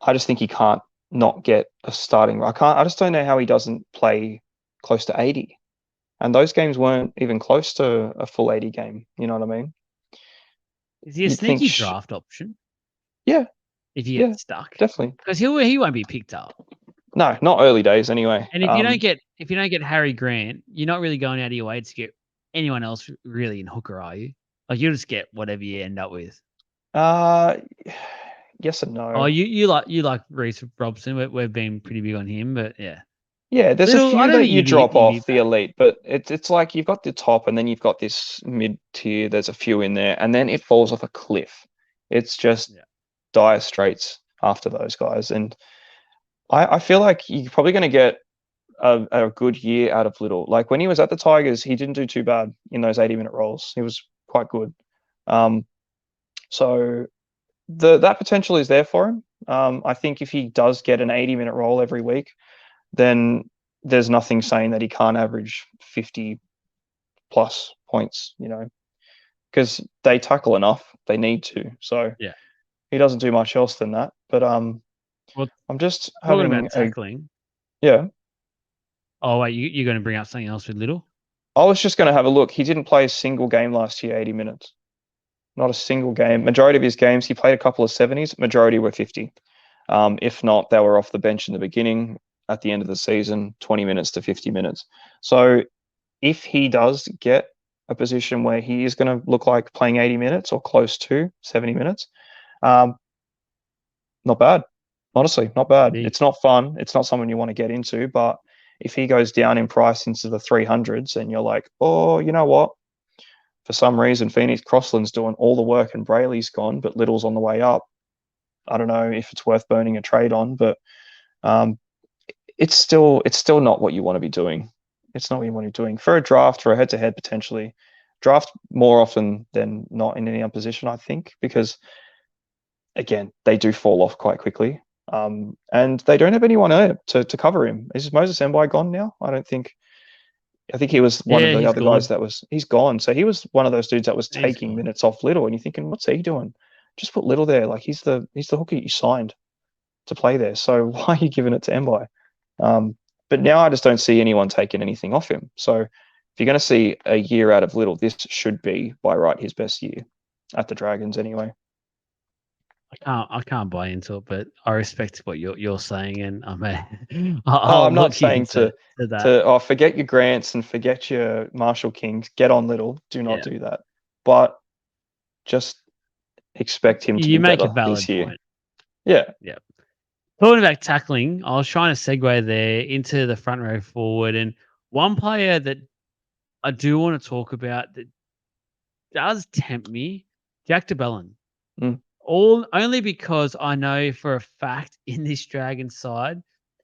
B: I just think he can't not get a starting. I just don't know how he doesn't play close to 80. And those games weren't even close to a full 80 game. You know what I mean?
A: Is he a
B: You'd think,
A: sneaky draft option
B: yeah,
A: if he
B: yeah,
A: gets stuck?
B: definitely.
A: Because he won't be picked up.
B: No, not early days anyway.
A: And if you don't get Harry Grant, you're not really going out of your way to get anyone else really in hooker, are you? Like you'll just get whatever you end up with.
B: Uh, yes and
A: Oh,
B: no.
A: you like Reece Robson. We've been pretty big on him, but yeah.
B: Yeah, there's a
A: Little, I
B: few
A: don't
B: that
A: think
B: you drop
A: you'd be
B: off the
A: bad.
B: elite, but it's like you've got the top and then you've got this mid tier. There's a few in there, and then it falls off a cliff. It's just
A: Yeah.
B: dire straits after those guys. And I feel like you're probably going to get a good year out of Little. Like when he was at the Tigers, he didn't do too bad in those 80-minute roles. He was quite good. Um, so that potential is there for him. I think if he does get an 80-minute role every week, then there's nothing saying that he can't average 50 plus points, because they tackle enough. They need to. So
A: Yeah.
B: he doesn't do much else than that. But
A: Well,
B: I'm just
A: talking
B: having
A: about tackling.
B: yeah.
A: Oh wait, you're going to bring up something else with Little?
B: I was just going to have a look. He didn't play a single game last year, 80 minutes. Not a single game. Majority of his games, he played a couple of 70s. Majority were 50. If not, they were off the bench in the beginning. At the end of the season, 20 minutes to 50 minutes. So if he does get a position where he is going to look like playing 80 minutes or close to 70 minutes, not bad. Honestly, not bad.
A: Big.
B: It's not fun. It's not someone you want to get into. But if he goes down in price into the 300s and you're like, oh, you know what? For some reason, Phoenix Crossland's doing all the work and Brayley's gone, but Little's on the way up. I don't know if it's worth burning a trade on, but it's still not what you want to be doing. It's not what you want to be doing for a draft, for a head-to-head potentially. Draft more often than not in any other position, I think, because again, they do fall off quite quickly. And they don't have anyone to cover him. Is Moses Mbai gone now? I think he was one of
A: Yeah,
B: the
A: he's
B: other guys
A: gone.
B: he's gone. So he was one of those dudes that was
A: He's
B: taking
A: gone.
B: minutes off Little, and you're thinking, what's he doing? Just put Little there. Like he's the hooker you signed to play there. So why are you giving it to Mbai? But now I just don't see anyone taking anything off him. So if you're going to see a year out of Little, this should be by right his best year at the Dragons anyway.
A: I can't buy into it, but I respect what you're saying, and I mean,
B: Oh,
A: I'll
B: I'm not
A: look
B: saying
A: into that.
B: forget your Grants and forget your Marshall Kings. Get on Little. Do not
A: Yeah,
B: do that. But just expect him to be
A: you make a
B: better this
A: valid
B: year.
A: point.
B: Yeah.
A: Yeah. Talking about tackling, I was trying to segue there into the front row forward, and one player that I do want to talk about that does tempt me, Jack DeBellin.
B: Mm.
A: All only because I know for a fact in this Dragon side,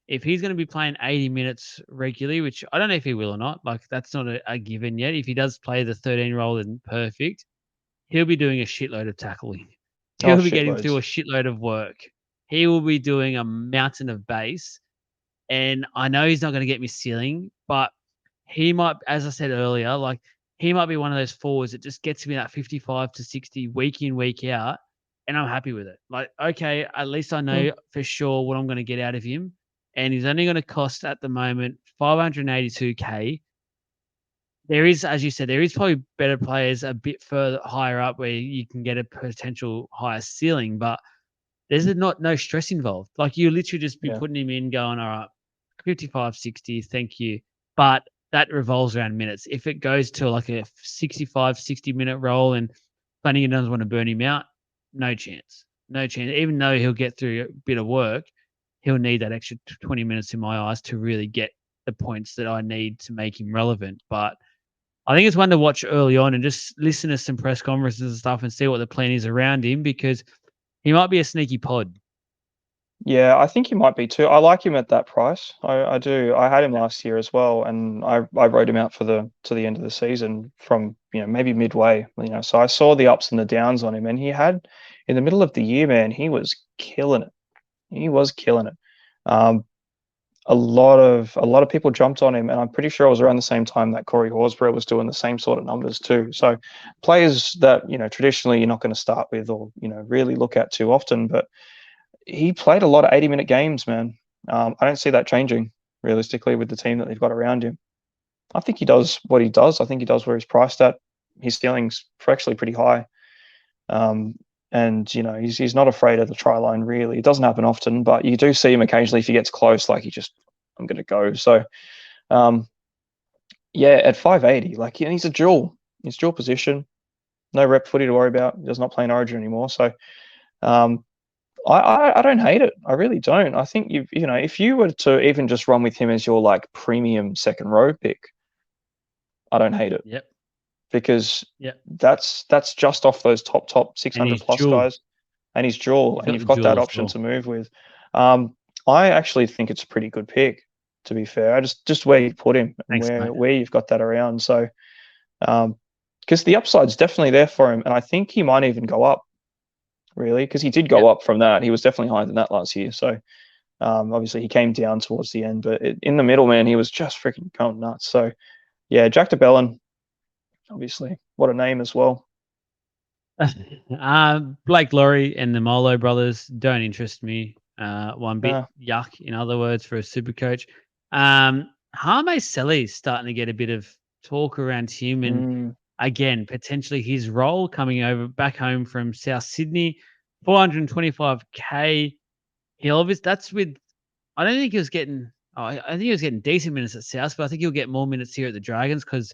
A: if he's going to be playing 80 minutes regularly, which I don't know if he will or not, like that's not a given yet. If he does play the 13 role, then perfect. He'll be doing a shitload of tackling.
B: Oh,
A: He'll be getting through a
B: shitloads.
A: shitload of work. He will be doing a mountain of base. And I know he's not going to get me ceiling, but he might, as I said earlier, like he might be one of those forwards that just gets me that 55 to 60 week in, week out, and I'm happy with it. Like, okay, at least I
B: Mm.
A: know for sure what I'm going to get out of him. And he's only going to cost at the moment 582K. There is, as you said, there is probably better players a bit further higher up where you can get a potential higher ceiling, but there's no stress involved. Like you literally just be
B: Yeah.
A: putting him in, going, all right, 55, 60, thank you. But that revolves around minutes. If it goes to like a 65, 60-minute roll and Flanagan doesn't want to burn him out, no chance. No chance. Even though he'll get through a bit of work, he'll need that extra 20 minutes in my eyes to really get the points that I need to make him relevant. But I think it's one to watch early on and just listen to some press conferences and stuff and see what the plan is around him because he might be a sneaky pod.
B: Yeah, I think he might be too. I like him at that price. I do. I had him last year as well, and I wrote him out for the to the end of the season from maybe midway. So I saw the ups and the downs on him, and he had in the middle of the year, man, he was killing it. He was killing it. Um, a lot of people jumped on him, and I'm pretty sure it was around the same time that Corey Horsburgh was doing the same sort of numbers too. So players that traditionally you're not going to start with or really look at too often, but he played a lot of 80-minute games, man. I don't see that changing realistically with the team that they've got around him. I think he does what he does. I think he does where he's priced at. His ceiling's actually pretty high. Um, and he's not afraid of the try line really. It doesn't happen often, but you do see him occasionally if he gets close, like I'm gonna go. So um, yeah, at 580, like he's a dual. He's dual position. No rep footy to worry about. He does not play in Origin anymore. So um, I don't hate it. I really don't. I think if you were to even just run with him as your like premium second row pick, I don't hate it
A: Yep.
B: because
A: Yep.
B: that's just off those top
A: And
B: 600
A: he's
B: plus
A: dual.
B: guys, and he's dual,
A: He's
B: and
A: got
B: you've
A: the
B: got that
A: dual as
B: option
A: well.
B: to move with. I actually think it's a pretty good pick, to be fair. I just where you put him and
A: Thanks, mate.
B: where you've got that around. So because the upside's definitely there for him, and I think he might even go up really because he did go
A: Yep.
B: up from that. He was definitely higher than that last year. So obviously he came down towards the end, but in the middle, man, he was just freaking going nuts. So yeah, Jack DeBellin, obviously, what a name as well.
A: Blake Laurie and the Molo brothers don't interest me one bit.
B: Uh,
A: Yuck, in other words, for a super coach. Harme Selly's starting to get a bit of talk around him, and
B: mm,
A: again, potentially his role coming over back home from South Sydney, 425k. He'll obviously that's with. I don't think he was getting. I think he was getting decent minutes at South, but I think he'll get more minutes here at the Dragons because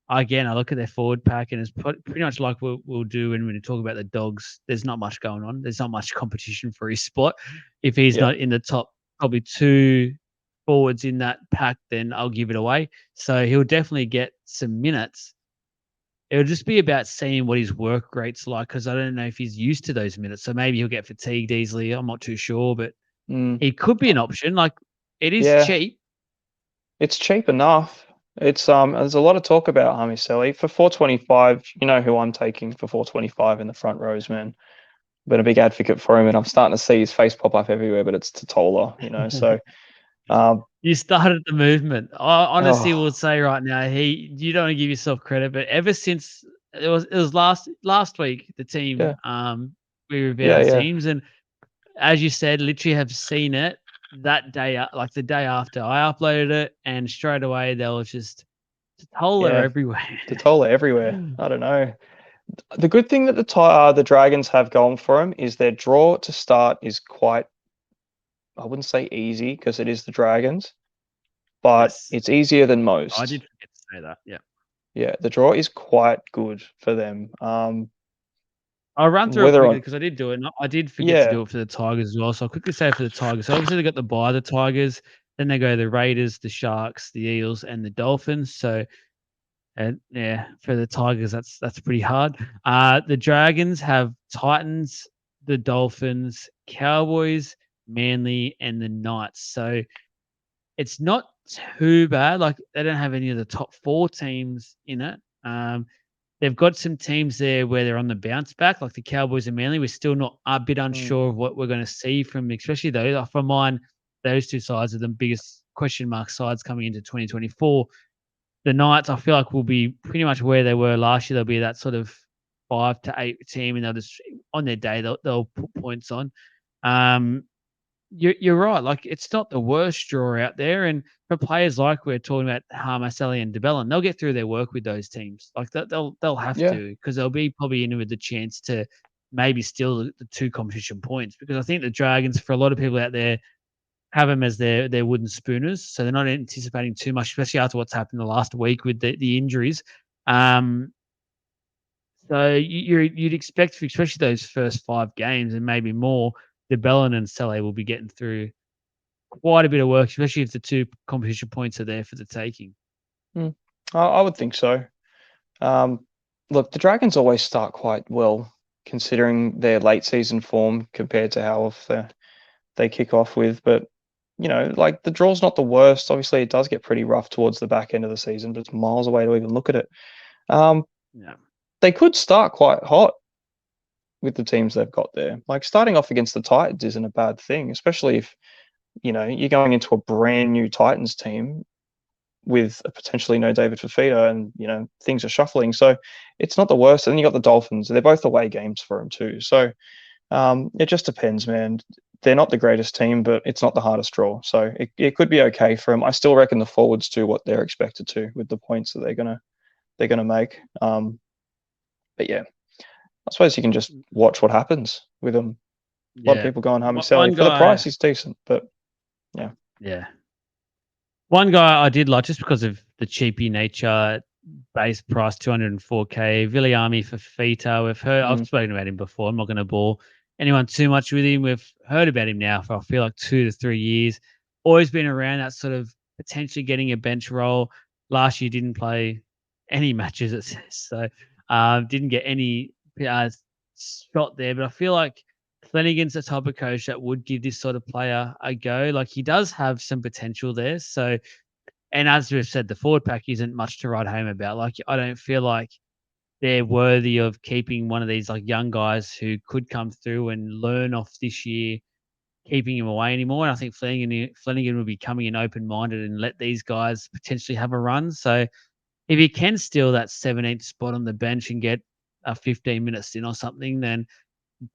A: again, I look at their forward pack and it's pretty much like we'll do when we talk about the Dogs. There's not much going on. There's not much competition for his spot. If he's
B: yeah.
A: not in the top, probably two forwards in that pack, then I'll give it away. So he'll definitely get some minutes. It'll just be about seeing what his work rate's like because I don't know if he's used to those minutes. So maybe he'll get fatigued easily. I'm not too sure, but
B: Mm,
A: he could be an option. Like it is
B: yeah,
A: cheap.
B: it's cheap enough. It's there's a lot of talk about Harmy Selly for 425. You know who I'm taking for 425 in the front rows, man. Been a big advocate for him, and I'm starting to see his face pop up everywhere. But it's Totola, So
A: You started the movement. I honestly will
B: oh
A: say right now, you don't want to give yourself credit, but ever since it was last week, the team
B: yeah,
A: we reviewed
B: yeah,
A: our
B: yeah,
A: teams, and as you said, literally have seen it that day, like the day after I uploaded it, and straight away there was just Totola
B: yeah.
A: everywhere.
B: Totola everywhere. I don't know. The good thing that the Dragons have going for them is their draw to start is quite, I wouldn't say easy because it is the Dragons, but
A: Yes,
B: it's easier than
A: I did
B: most.
A: forget to say that. Yeah.
B: Yeah, the draw is quite good for them.
A: I'll run through it
B: Whether
A: quickly
B: on,
A: because I did do it, and I did forget to
B: yeah,
A: do it for the Tigers as well. So I'll quickly say it for the Tigers. So obviously they got the bye, the Tigers, then they go the Raiders, the Sharks, the Eels, and the Dolphins. So and yeah, for the Tigers, that's pretty hard. The Dragons have Titans, the Dolphins, Cowboys, Manly, and the Knights. So it's not too bad. Like they don't have any of the top four teams in it. They've got some teams there where they're on the bounce back, like the Cowboys and Manly. We're still not a bit
B: mm,
A: unsure of what we're going to see from, especially those. For mine, those two sides are the biggest question mark sides coming into 2024. The Knights, I feel like, will be pretty much where they were last year. They'll be that sort of 5 to 8 team, and they'll just on their day they'll put points on. Um, you're right. Like it's not the worst draw out there, and for players like we're talking about Harmaselli and DeBellin, they'll get through their work with those teams. Like they'll have
B: yeah,
A: to because they'll be probably in with the chance to maybe steal the two competition points. Because I think the Dragons, for a lot of people out there, have them as their wooden spooners, so they're not anticipating too much, especially after what's happened the last week with the injuries. Um, so you'd expect, especially those first 5 games and maybe more, DeBellin and Sele will be getting through quite a bit of work, especially if the two competition points are there for the taking.
B: mm, I would think so. Um, look, the Dragons always start quite well considering their late season form compared to how off they kick off with. But, like the draw's not the worst. Obviously, it does get pretty rough towards the back end of the season, but it's miles away to even look at it.
A: Yeah.
B: They could start quite hot with the teams they've got there. Like starting off against the Titans isn't a bad thing, especially if, you're going into a brand new Titans team with potentially no David Fafita and, things are shuffling. So it's not the worst. And then you got the Dolphins. They're both away games for them too. So it just depends, man. They're not the greatest team, but it's not the hardest draw. So it could be okay for them. I still reckon the forwards do what they're expected to with the points that they're gonna make. But yeah, I suppose you can just watch what happens with them. A lot of people going home and selling. For the price, he's decent, but yeah.
A: Yeah. One guy I did like just because of the cheapy nature, base price 204K, Viliami for Fafita. I've spoken about him before. I'm not going to bore anyone too much with him. We've heard about him now for I feel like 2 to 3 years. Always been around that sort of potentially getting a bench role. Last year didn't play any matches, it says, so didn't get any shot there. But I feel like Flanagan's the type of coach that would give this sort of player a go. Like he does have some potential there. So, and as we've said, the forward pack isn't much to write home about. Like I don't feel like they're worthy of keeping one of these like young guys who could come through and learn off this year, keeping him away anymore. And I think Flanagan will be coming in open minded and let these guys potentially have a run. So if he can steal that 17th spot on the bench and get a 15-minute stint or something, then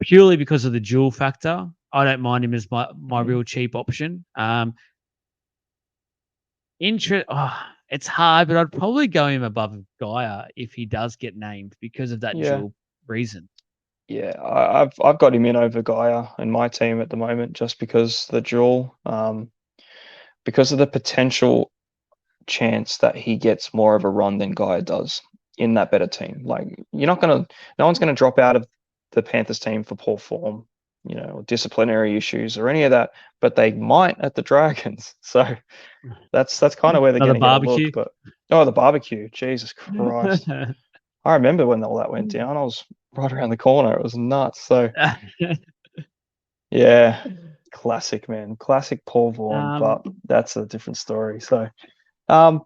A: purely because of the dual factor, I don't mind him as my real cheap option. It's hard, but I'd probably go him above Gaia if he does get named because of that dual reason.
B: Yeah, I've got him in over Gaia in my team at the moment just because the dual, because of the potential chance that he gets more of a run than Gaia does in that better team. Like no one's gonna drop out of the Panthers team for poor form, or disciplinary issues or any of that, but they might at the Dragons. So that's kind of where they're going to get a look. But the barbecue, Jesus Christ! I remember when all that went down. I was right around the corner. It was nuts. So yeah, classic, man, classic Paul Vaughan. But that's a different story. So I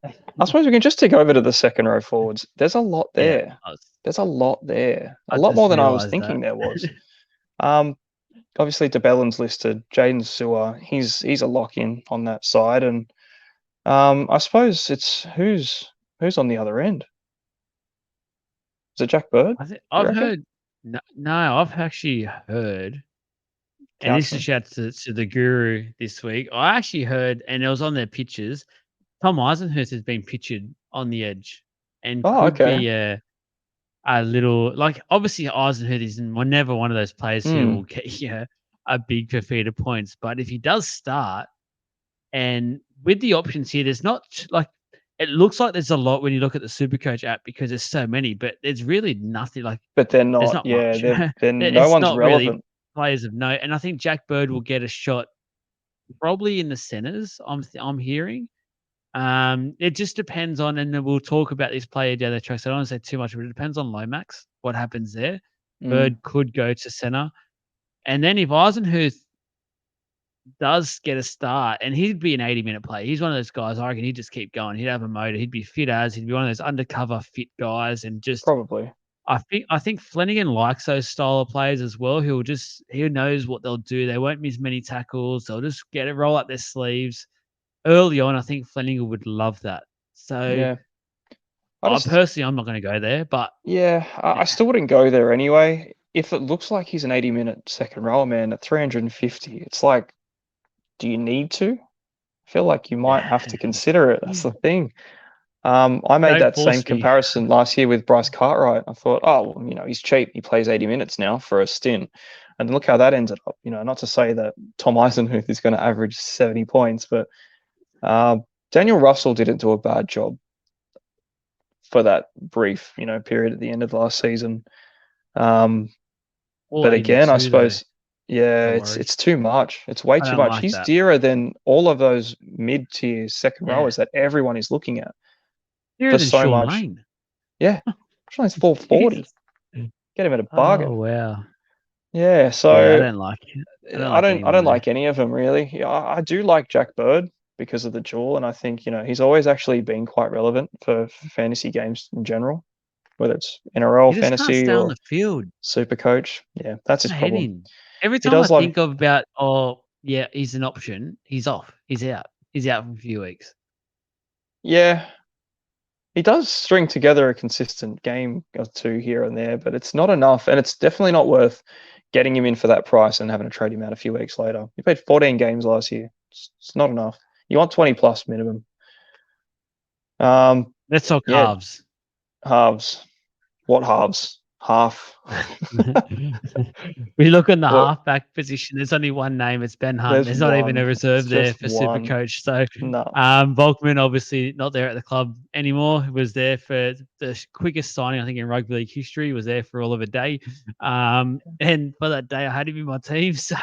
B: suppose we can just take over to the second row forwards. There's a lot there. There's a lot there. A lot more than I was thinking there was. Obviously, DeBellin's listed. Jaden Sewer, he's a lock-in on that side. And I suppose it's who's on the other end? Is it Jack Bird?
A: I've heard. No, I've actually heard. And this is a shout to the guru this week. I actually heard, and it was on their pictures, Tom Eisenhuth has been pictured on the edge and could be a little, like, obviously Eisenhuth is never one of those players who will get a big Fafita points. But if he does start, and with the options here, there's not like, it looks like there's a lot when you look at the Supercoach app because there's so many, but there's really nothing like.
B: But they're not.
A: There's not much.
B: No one's
A: not
B: relevant.
A: Really players of note, and I think Jack Bird will get a shot probably in the centers. I'm hearing. It just depends on, and then we'll talk about this player down the track. So I don't want to say too much, but it depends on Lomax, what happens there. Bird could go to center. And then if Eisenhuth does get a start, and he'd be an 80-minute player. He's one of those guys, I reckon he'd just keep going. He'd have a motor. He'd be fit he'd be one of those undercover fit guys. And just
B: probably.
A: I think Flanagan likes those style of players as well. He knows what they'll do. They won't miss many tackles. They'll just roll up their sleeves. Early on, I think Flanagan would love that. So, personally, I'm not going to go there. But
B: I still wouldn't go there anyway. If it looks like he's an 80-minute second rower, man, at 350, it's like, do you need to? I feel like you might have to consider it. That's the thing. I made that same comparison last year with Bryce Cartwright. I thought, he's cheap. He plays 80 minutes now for a stint. And look how that ended up. Not to say that Tom Eisenhuth is going to average 70 points, but Daniel Russell didn't do a bad job for that brief, period at the end of last season. But again, I suppose, it's too much. It's way too much. He's dearer than all of those mid-tier second rowers that everyone is looking at.
A: Dearer than so much. Lane.
B: Yeah, Sean Lane's 440. Get him at a bargain.
A: Oh wow!
B: Yeah,
A: Yeah, I
B: so
A: don't like it. I don't
B: I
A: like
B: don't I
A: anyone
B: don't
A: there.
B: like any of them really. Yeah, I do like Jack Bird because of the duel, and I think he's always actually been quite relevant for fantasy games in general, whether it's NRL
A: He just can't
B: fantasy
A: stay on
B: or
A: the field.
B: Supercoach. Yeah, that's his
A: My head
B: problem.
A: in. Every
B: He
A: time I
B: does love
A: think of about, oh yeah, he's an option. He's off. He's out. He's out for a few weeks.
B: Yeah, he does string together a consistent game or two here and there, but it's not enough, and it's definitely not worth getting him in for that price and having to trade him out a few weeks later. He played 14 games last year. It's not enough. You want 20 plus minimum. Um,
A: Let's talk
B: yeah,
A: halves.
B: halves. What halves? Half.
A: We look in the
B: What?
A: halfback position. There's only one name. It's Ben Hunt.
B: There's
A: There's not even a
B: one. It's
A: reserve there
B: just
A: for
B: one.
A: Supercoach. So,
B: No.
A: Volkman obviously not there at the club anymore. He was there for the quickest signing I think in rugby league history. He was there for all of a day, and for that day I had him in my team, so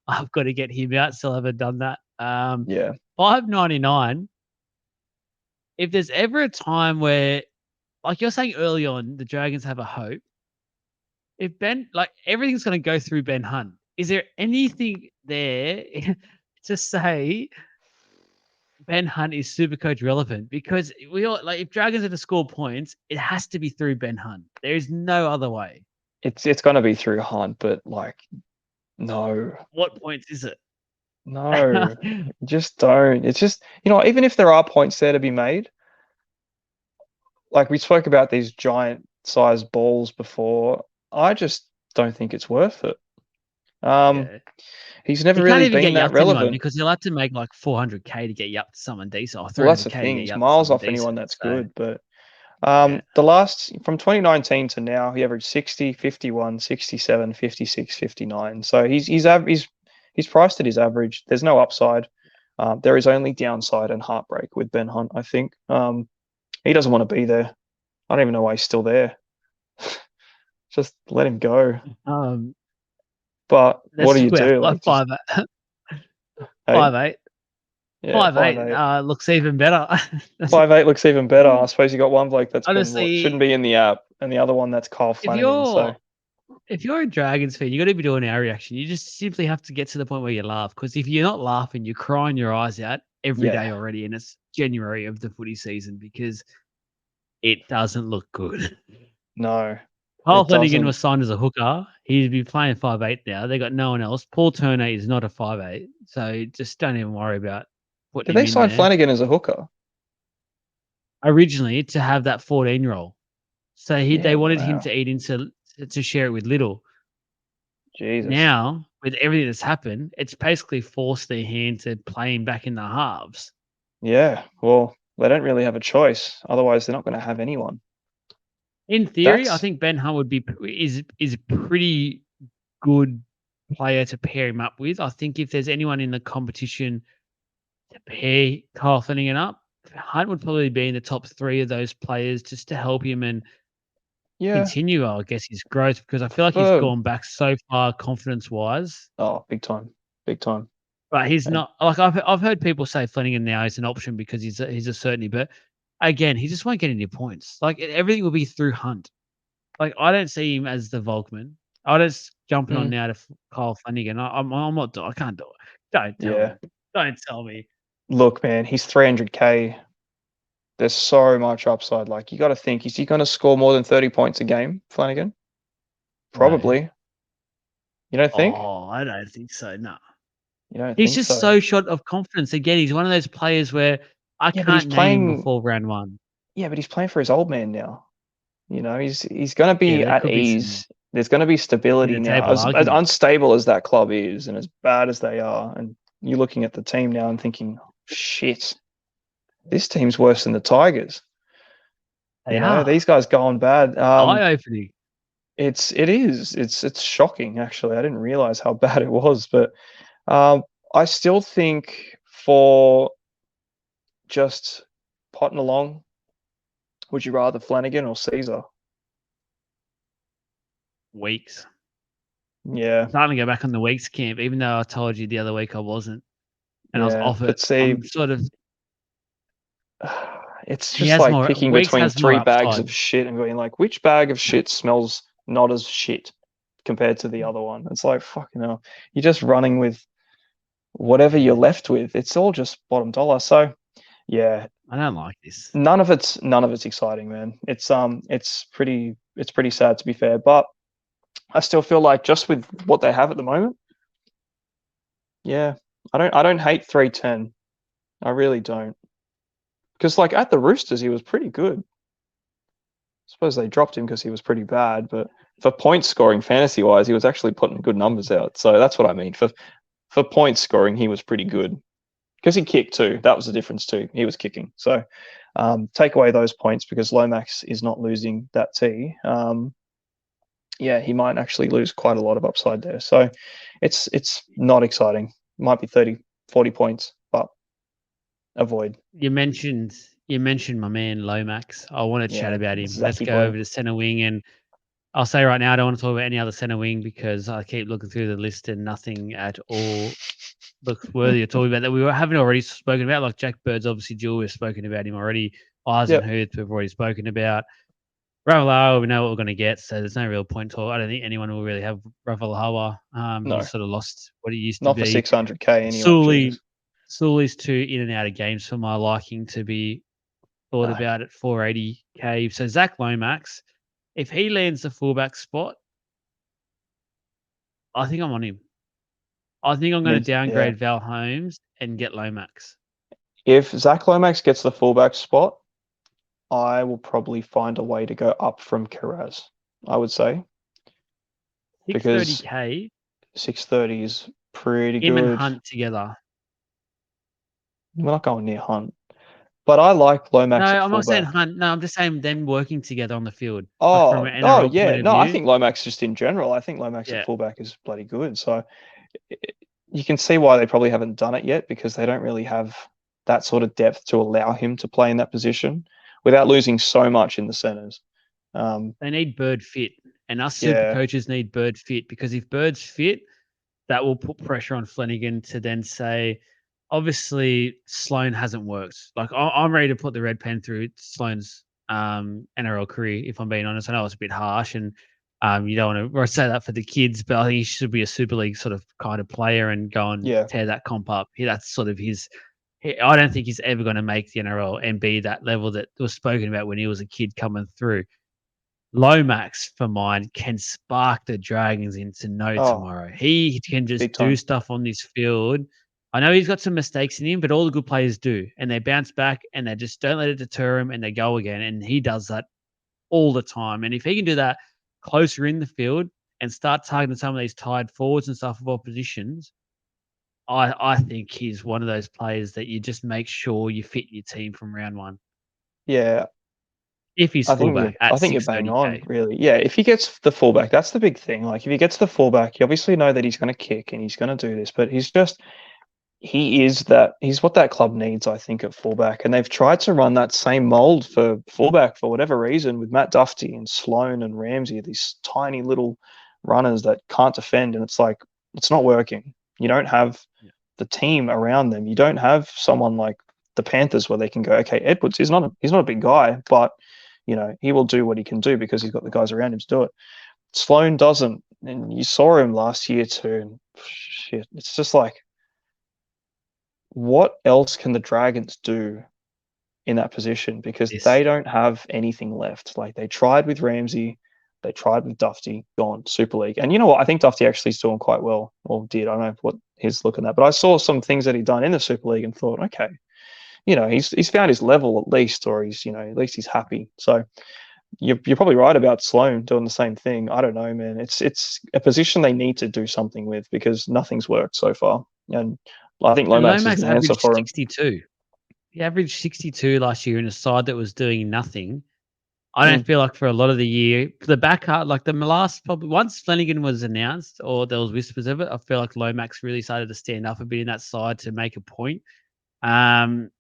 A: I've got to get him out. Still haven't done that.
B: Yeah.
A: 5.99. If there's ever a time where, like you're saying early on, the Dragons have a hope. If Ben, like everything's going to go through Ben Hunt, is there anything there to say Ben Hunt is super coach relevant? Because we all like, if Dragons are to score points, it has to be through Ben Hunt. There is no other way.
B: It's gonna be through Hunt, but like no.
A: What points is it?
B: No. Just don't. It's just, even if there are points there to be made, like we spoke about these giant sized balls before, I just don't think it's worth it. Um,
A: Yeah.
B: he's never
A: He can't
B: really
A: even
B: been
A: get you
B: that
A: up to anyone
B: relevant.
A: because he'll have to make like 400K to get you up to someone decent, or
B: Well, that's the
A: 300K to
B: thing.
A: get
B: He's
A: you up to
B: miles
A: someone
B: off anyone
A: decent.
B: that's
A: So,
B: good. But
A: yeah.
B: the last from 2019 to now, he averaged 60, 51, 67, 56, 59. So he's priced at his average. There's no upside. There is only downside and heartbreak with Ben Hunt, I think. He doesn't want to be there. I don't even know why he's still there. Just let him go.
A: Um,
B: But what do
A: that's
B: you
A: where
B: do? Like, just,
A: 5'8",
B: hey, yeah, 5'8".
A: 5'8", looks even better.
B: 5'8" looks even better. I suppose you got one bloke that's been what shouldn't
A: Honestly,
B: be in the app, and the other one that's Kyle
A: if
B: Flanagan. So
A: you're if you're a Dragons fan, you got to be doing our reaction. You just simply have to get to the point where you laugh, because if you're not laughing, you're crying your eyes out every day
B: yeah,
A: already, and it's January of the footy season because it doesn't look good.
B: no,
A: Kyle
B: it
A: Flanagan
B: doesn't.
A: was signed as a hooker. He'd be playing 5'8" now. They got no one else. Paul Turner is not a 5'8", so just don't even worry about
B: Did
A: putting him
B: they
A: in
B: sign
A: there.
B: Flanagan as a hooker?
A: Originally, to have that 14 role, so
B: Yeah,
A: they wanted him
B: wow,
A: to eat into to share it with Little.
B: Jesus.
A: Now, with everything that's happened, it's basically forced their hand to playing back in the halves.
B: Yeah, well, they don't really have a choice. Otherwise, they're not going to have anyone.
A: In theory, I
B: That's
A: think Ben Hunt would be is a pretty good player to pair him up with. I think if there's anyone in the competition to pair Kyle Flanagan up, Hunt would probably be in the top 3 of those players just to help him and
B: yeah,
A: continue, I guess, his growth, because I feel like he's
B: for
A: gone back so far confidence-wise.
B: oh, big time, big time.
A: But he's
B: And
A: not like I've heard people say Flanagan now is an option because he's a certainty, but again, he just won't get any points. Like everything will be through Hunt. Like I don't see him as the Volkman. I just jumping on
B: mm,
A: now to Kyle Flanagan. I'm not. I can't do it. Don't tell
B: yeah,
A: me. Don't tell me.
B: look, man, he's 300K. There's so much upside. Like you got to think, is he going to score more than 30 points a game, Flanagan?
A: No.
B: Probably. You don't think?
A: Oh, I don't think so. No.
B: You don't
A: He's
B: think
A: just
B: so?
A: so short of confidence. Again, he's one of those players where I
B: Yeah, but he's
A: can't name him
B: playing.
A: before round one.
B: Yeah, but he's playing for his old man now. He's going to
A: Yeah,
B: be
A: there
B: at
A: could be some
B: ease. There's going to be
A: in
B: stability
A: the
B: now.
A: table
B: As
A: argument.
B: unstable as that club is, and as bad as they are, and you're looking at the team now and thinking, shit, this team's worse than the Tigers.
A: They are
B: These guys going bad.
A: eye opening.
B: It's shocking actually. I didn't realize how bad it was, but I still think for just potting along, would you rather Flanagan or Caesar?
A: Weeks.
B: Yeah,
A: I'm starting to go back on the weeks camp, even though I told you the other week I wasn't, and I was
B: yeah.
A: off it.
B: But see,
A: I'm sort of
B: it's
A: he
B: just
A: has
B: like
A: more
B: picking
A: weeks
B: between
A: has more
B: three bags
A: upside.
B: of shit and going like, which bag of shit smells not as shit? compared to the other one. It's like, fucking hell, you're just running with whatever you're left with. It's all just bottom dollar. So yeah,
A: I don't like this.
B: none of it's exciting, man. It's pretty sad, to be fair, but I still feel like just with what they have at the moment, yeah, I don't hate 310. I really don't. Because like at the Roosters, he was pretty good. I suppose they dropped him because he was pretty bad, but for point scoring fantasy wise, he was actually putting good numbers out. So that's what I mean. For point scoring, he was pretty good. Because he kicked too. That was the difference too. He was kicking. So take away those points because Lomax is not losing that T. Yeah, he might actually lose quite a lot of upside there. So it's not exciting. Might be 30, 40 points, but avoid.
A: You mentioned my man Lomax. I want to chat
B: Yeah,
A: about him. Let's
B: Zachy
A: go
B: boy.
A: over to centre wing, and I'll say right now I don't want to talk about any other centre wing because I keep looking through the list and nothing at all looks worthy of talking about that we haven't already spoken about. Like Jack Bird's obviously dual. We've spoken about him already.
B: Yep.
A: Eisenhuth we've already spoken about. Ravalawa, we know what we're going to get, so there's no real point to it. I don't think anyone will really have Ravalawa.
B: No,
A: He's sort of lost what he used to
B: not for
A: be.
B: 600k anyway.
A: Sully's too in and out of games for my liking to be thought
B: No.
A: about at 480k. So Zach Lomax, if he lands the fullback spot, I think I'm on him. I think I'm going to downgrade Val Holmes and get Lomax.
B: If Zach Lomax gets the fullback spot, I will probably find a way to go up from Kiraz, I would say.
A: 630k.
B: 630 is pretty
A: Him
B: good.
A: and Hunt together.
B: We're not going near Hunt. But I like Lomax at
A: No, I'm not saying
B: fullback.
A: Hunt. No, I'm just saying them working together on the field.
B: Oh,
A: Like from an NRL
B: yeah.
A: point of
B: No,
A: view.
B: I think Lomax just in general. I think Lomax
A: Yeah.
B: at fullback is bloody good. So you can see why they probably haven't done it yet because they don't really have that sort of depth to allow him to play in that position without losing so much in the centres.
A: They need Bird fit, and us
B: Yeah.
A: super coaches need Bird fit because if Bird's fit, that will put pressure on Flanagan to then say, obviously Sloan hasn't worked. Like I'm ready to put the red pen through Sloan's NRL career. If I'm being honest, I know it's a bit harsh, and you don't want to say that for the kids, but I think he should be a Super League sort of kind of player and go and tear that comp up. That's sort of his. I don't think he's ever going to make the NRL and be that level that was spoken about when he was a kid coming through. Lomax, for mine, can spark the Dragons into tomorrow. He can just do stuff on this field. I know he's got some mistakes in him, but all the good players do. And they bounce back and they just don't let it deter him and they go again. And he does that all the time. And if he can do that closer in the field and start targeting some of these tired forwards and stuff of oppositions, I think he's one of those players that you just make sure you fit your team from round one.
B: Yeah.
A: If he's fullback
B: I think you're bang on, really. Yeah, if he gets the fullback, that's the big thing. Like, if he gets the fullback, you obviously know that he's going to kick and he's going to do this, but he's what that club needs, I think, at fullback. And they've tried to run that same mold for fullback for whatever reason with Matt Duffy and Sloan and Ramsey, these tiny little runners that can't defend. And it's like, it's not working. You don't have the team around them. You don't have someone like the Panthers where they can go, okay, Edwards, he's not a big guy, but he will do what he can do because he's got the guys around him to do it. Sloan doesn't, and you saw him last year too. And shit, it's just like, what else can the Dragons do in that position? Because they don't have anything left. Like, they tried with Ramsey, they tried with Duffy, gone Super League. And you know what? I think Duffy actually is doing quite well, or did. I don't know what he's looking at, but I saw some things that he'd done in the Super League and thought, okay, he's found his level at least, or he's at least he's happy. So you're probably right about Sloan doing the same thing. I don't know, man. It's a position they need to do something with because nothing's worked so far. And I think Lomax is an answer for him.
A: 62. He averaged 62 last year in a side that was doing nothing. I don't feel like for a lot of the year, the back half, like the last, probably once Flanagan was announced or there was whispers of it, I feel like Lomax really started to stand up a bit in that side to make a point. The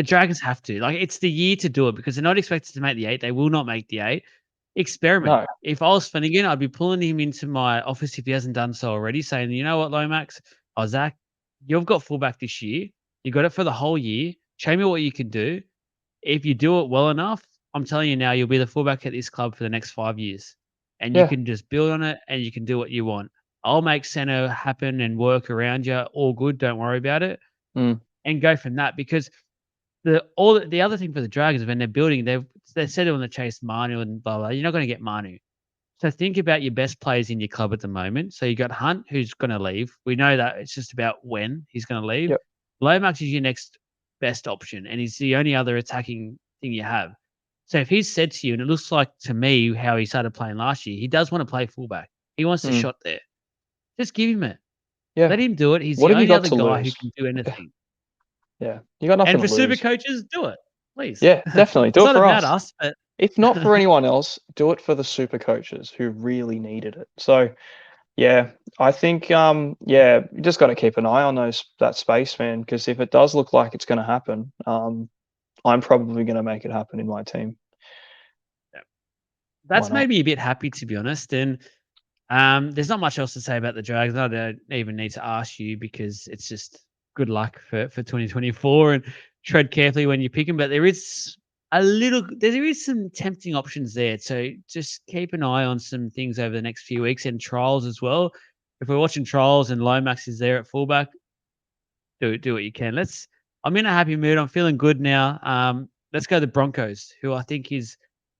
A: Dragons have to. Like, it's the year to do it because they're not expected to make the 8. They will not make the 8. Experiment. No. If I was Flanagan, I'd be pulling him into my office if he hasn't done so already, saying, you know what, Lomax, Zach, you've got fullback this year. You got it for the whole year. Show me what you can do. If you do it well enough, I'm telling you now, you'll be the fullback at this club for the next 5 years, and you
B: Yeah.
A: can just build on it, and you can do what you want. I'll make centre happen and work around you. All good. Don't worry about it,
B: Mm.
A: and go from that because the other thing for the Dragons when they're building, they said they want to chase Manu and blah blah. You're not going to get Manu. So think about your best players in your club at the moment. So you got Hunt, who's going to leave. We know that it's just about when he's going to leave.
B: Yep.
A: Lomax is your next best option, and he's the only other attacking thing you have. So if he's said to you, and it looks like to me how he started playing last year, he does want to play fullback. He wants the
B: Mm.
A: shot there. Just give him it.
B: Yeah.
A: Let him do it. He's
B: What
A: the
B: have you
A: only
B: got
A: other
B: to
A: guy who
B: lose?
A: can do anything.
B: Yeah. You got
A: And
B: nothing
A: for
B: to
A: super
B: lose.
A: coaches, do it, please.
B: Yeah, definitely. Do
A: It's
B: it
A: not
B: for
A: about
B: us.
A: us, but
B: If not for anyone else, do it for the super coaches who really needed it. So yeah, I think yeah, you just got to keep an eye on that space, man, because if it does look like it's going to happen, I'm probably going to make it happen in my team. Why
A: that's
B: not?
A: made me a bit happy, to be honest. And there's not much else to say about the Dragons. I don't even need to ask you because it's just good luck for 2024 and tread carefully when you pick them. But there is there is some tempting options there. So just keep an eye on some things over the next few weeks and trials as well. If we're watching trials and Lomax is there at fullback, do what you can. I'm in a happy mood. I'm feeling good now. Let's go to the Broncos, who I think is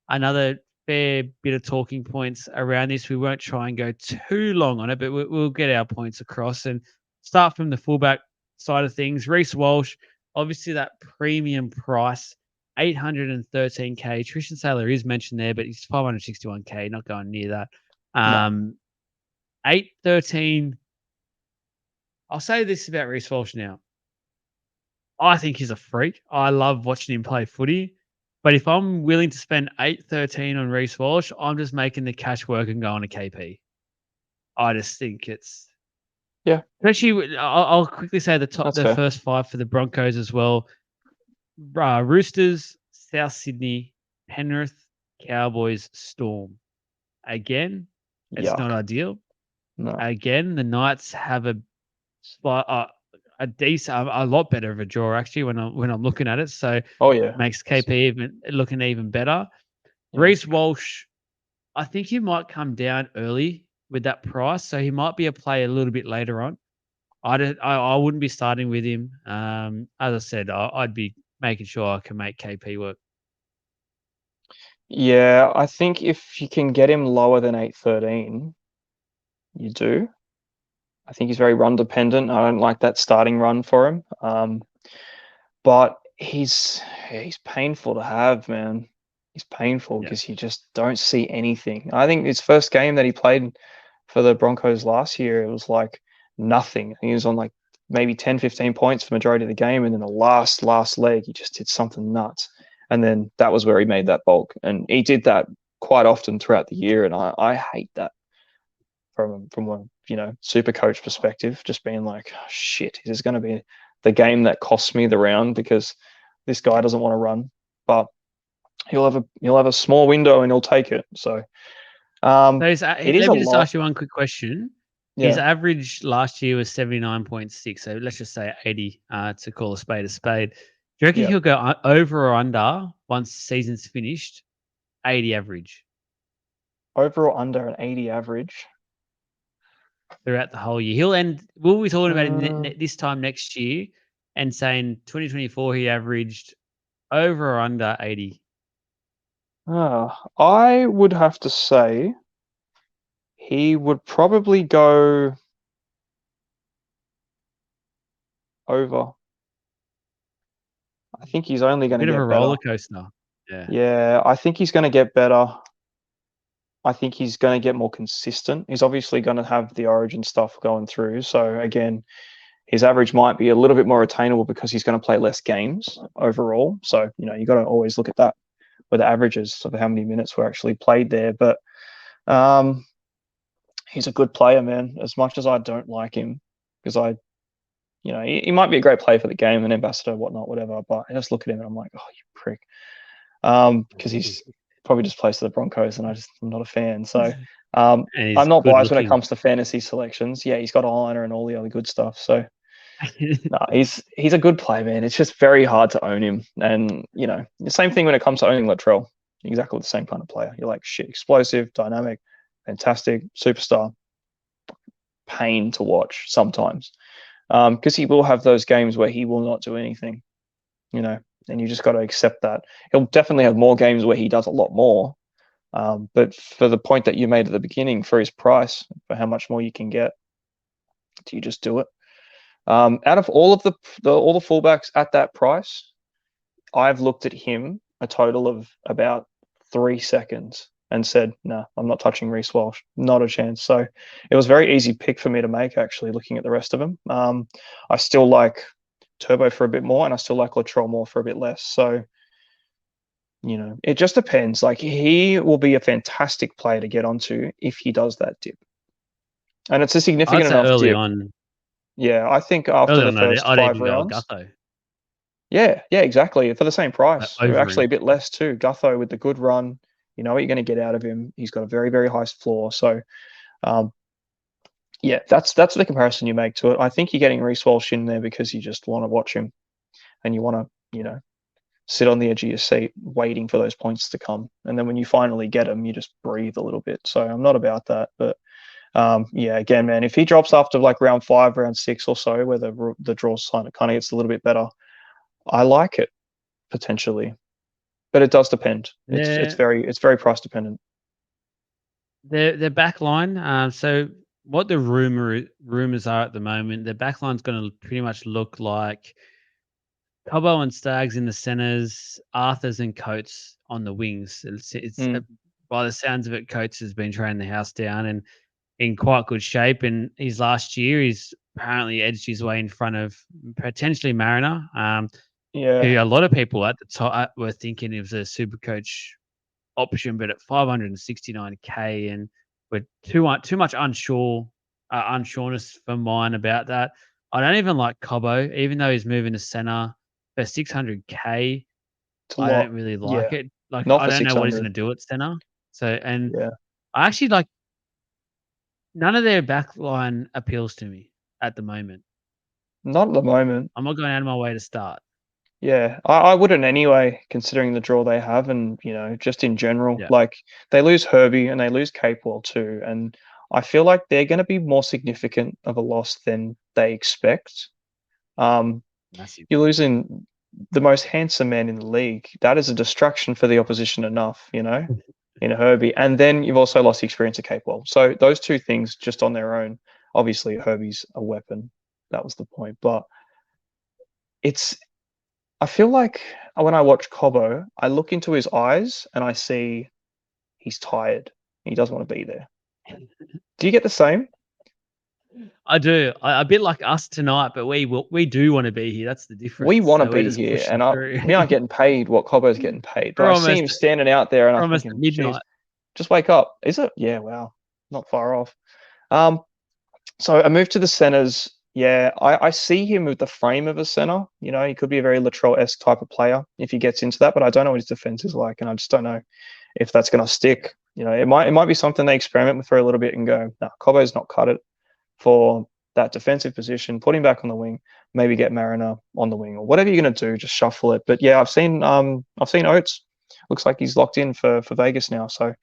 A: another fair bit of talking points around this. We won't try and go too long on it, but we'll get our points across and start from the fullback side of things. Reece Walsh, obviously that premium price, 813K. Tristan Sailor is mentioned there, but he's 561K, not going near that.
B: No.
A: 813. I'll say this about Reece Walsh now. I think he's a freak. I love watching him play footy. But if I'm willing to spend 813 on Reece Walsh, I'm just making the cash work and going to KP. I just think it's
B: Yeah,
A: especially. I'll quickly say
B: that's
A: the
B: fair.
A: first five for the Broncos as well. Roosters, South Sydney, Penrith, Cowboys, Storm. Again, it's not
B: Yuck.
A: ideal.
B: No.
A: Again, the Knights have a decent, a lot better of a draw actually when I'm looking at it. So
B: Oh yeah.
A: makes KP even looking even better.
B: Yeah.
A: Reece Walsh, I think he might come down early with that price, so he might be a play a little bit later on. I wouldn't be starting with him. As I said, I'd be making sure I can make KP work.
B: Yeah, I think if you can get him lower than 813, you do. I think he's very run dependent. I don't like that starting run for him. But he's painful to have, man. He's painful
A: Yeah.
B: because you just don't see anything. I think his first game that he played for the Broncos last year, it was like nothing. He was on like maybe 10, 15 points for the majority of the game, and then the last leg, he just did something nuts. And then that was where he made that bulk. And he did that quite often throughout the year, and I hate that from a super coach perspective, just being like, oh, shit, this is going to be the game that costs me the round because this guy doesn't want to run, but he'll have a small window and he'll take it. So
A: So
B: it is
A: let
B: a
A: me just
B: lot.
A: ask you one quick question. His
B: Yeah.
A: average last year was 79.6. So let's just say 80 to call a spade a spade. Do you reckon
B: Yeah.
A: he'll go over or under once the season's finished? 80 average
B: Over or under an 80 average?
A: throughout the whole year. We'll be talking about
B: Uh,
A: it this time next year and saying 2024 he averaged over or under 80.
B: I would have to say he would probably go over. I think he's only going to
A: Bit of a
B: get better.
A: roller coaster. Yeah.
B: Yeah, I think he's going to get better. I think he's going to get more consistent. He's obviously going to have the origin stuff going through. So again, his average might be a little bit more attainable because he's going to play less games overall. So, you got to always look at that with the averages of how many minutes were actually played there. But he's a good player, man, as much as I don't like him because he might be a great player for the game, an ambassador, whatnot, whatever. But I just look at him and I'm like, oh, you prick. Because he's probably just plays for the Broncos and I'm not a fan. So
A: And he's
B: I'm not
A: good
B: biased when it
A: looking.
B: comes to fantasy selections. Yeah, he's got eyeliner and all the other good stuff. So no, he's a good player, man. It's just very hard to own him. And the same thing when it comes to owning Latrell. exactly the same kind of player. You're like, shit, explosive, dynamic, fantastic, superstar. Pain to watch sometimes, because he will have those games where he will not do anything, and you just got to accept that. He'll definitely have more games where he does a lot more. But for the point that you made at the beginning, for his price, for how much more you can get, do you just do it? Out of all of the fullbacks at that price, I've looked at him a total of about 3 seconds and said, no, I'm not touching Reece Walsh. Not a chance. So it was a very easy pick for me to make, actually, looking at the rest of them. I still like Turbo for a bit more, and I still like Latrell more for a bit less. So, it just depends. Like, he will be a fantastic player to get onto if he does that dip. And it's a
A: I'd
B: significant
A: say
B: enough
A: early
B: dip.
A: on.
B: Yeah, I think after
A: Early
B: the
A: on,
B: first
A: I'd
B: 5
A: even go with
B: rounds.
A: Gutho
B: Yeah, exactly. For the same price.
A: over
B: Actually, a
A: him.
B: bit less too. Gutho with the good run, you know what you're going to get out of him. He's got a very, very high floor. So, yeah, that's the comparison you make to it. I think you're getting Reece Walsh in there because you just want to watch him and you want to, sit on the edge of your seat waiting for those points to come. And then when you finally get them, you just breathe a little bit. So I'm not about that. But yeah, again, man, if he drops after like round 5, round 6 or so, where the draw kind of gets a little bit better, I like it potentially. But it does depend. It's very price dependent.
A: Their back line. So what the rumors are at the moment, their back line's going to pretty much look like Cobbo and Staggs in the centers, Arthurs and Coates on the wings. By the sounds of it, Coates has been training the house down and in quite good shape. And his last year, he's apparently edged his way in front of potentially Mariner. Who
B: Yeah,
A: a lot of people at the top were thinking it was a Supercoach option, but at 569K and with too much unsureness for mine about that. I don't even like Cobbo, even though he's moving to center for 600K.
B: it's a
A: I
B: lot.
A: don't really like
B: Yeah,
A: it. Like
B: not
A: I
B: for
A: don't know what he's
B: 600.
A: going to do at center. So and
B: Yeah,
A: I actually like none of their back line appeals to me at the moment.
B: not at the moment.
A: I'm not going out of my way to start.
B: Yeah, I wouldn't anyway, considering the draw they have, and just in general,
A: Yeah,
B: like they lose Herbie and they lose Capewell too, and I feel like they're going to be more significant of a loss than they expect. Um,
A: massive.
B: you're losing the most handsome man in the league. That is a distraction for the opposition enough, in Herbie, and then you've also lost the experience of Capewell. So those two things just on their own, obviously Herbie's a weapon. That was the point, but it's I feel like when I watch Cobbo, I look into his eyes and I see he's tired. He doesn't want to be there. Do you get the same?
A: I do. A bit like us tonight, but we do want to be here. That's the
B: We
A: difference.
B: want to
A: So we're
B: be
A: just
B: here,
A: pushing
B: and
A: through.
B: we aren't getting paid what Cobbo's getting paid. But
A: we're
B: I see
A: almost
B: him standing out there, and
A: we're
B: I'm
A: almost at
B: thinking, geez,
A: midnight.
B: just wake up. Is it? Yeah, wow, not far off. Um, so I moved to the centers. Yeah, I see him with the frame of a center. He could be a very Latrell-esque type of player if he gets into that, but I don't know what his defense is like, and I just don't know if that's going to stick. It might be something they experiment with for a little bit and go, no, Cobbo's not cut it for that defensive position. Put him back on the wing, maybe get Mariner on the wing or whatever you're going to do. Just shuffle it. But yeah, I've seen Oates. Looks like he's locked in for Vegas now. So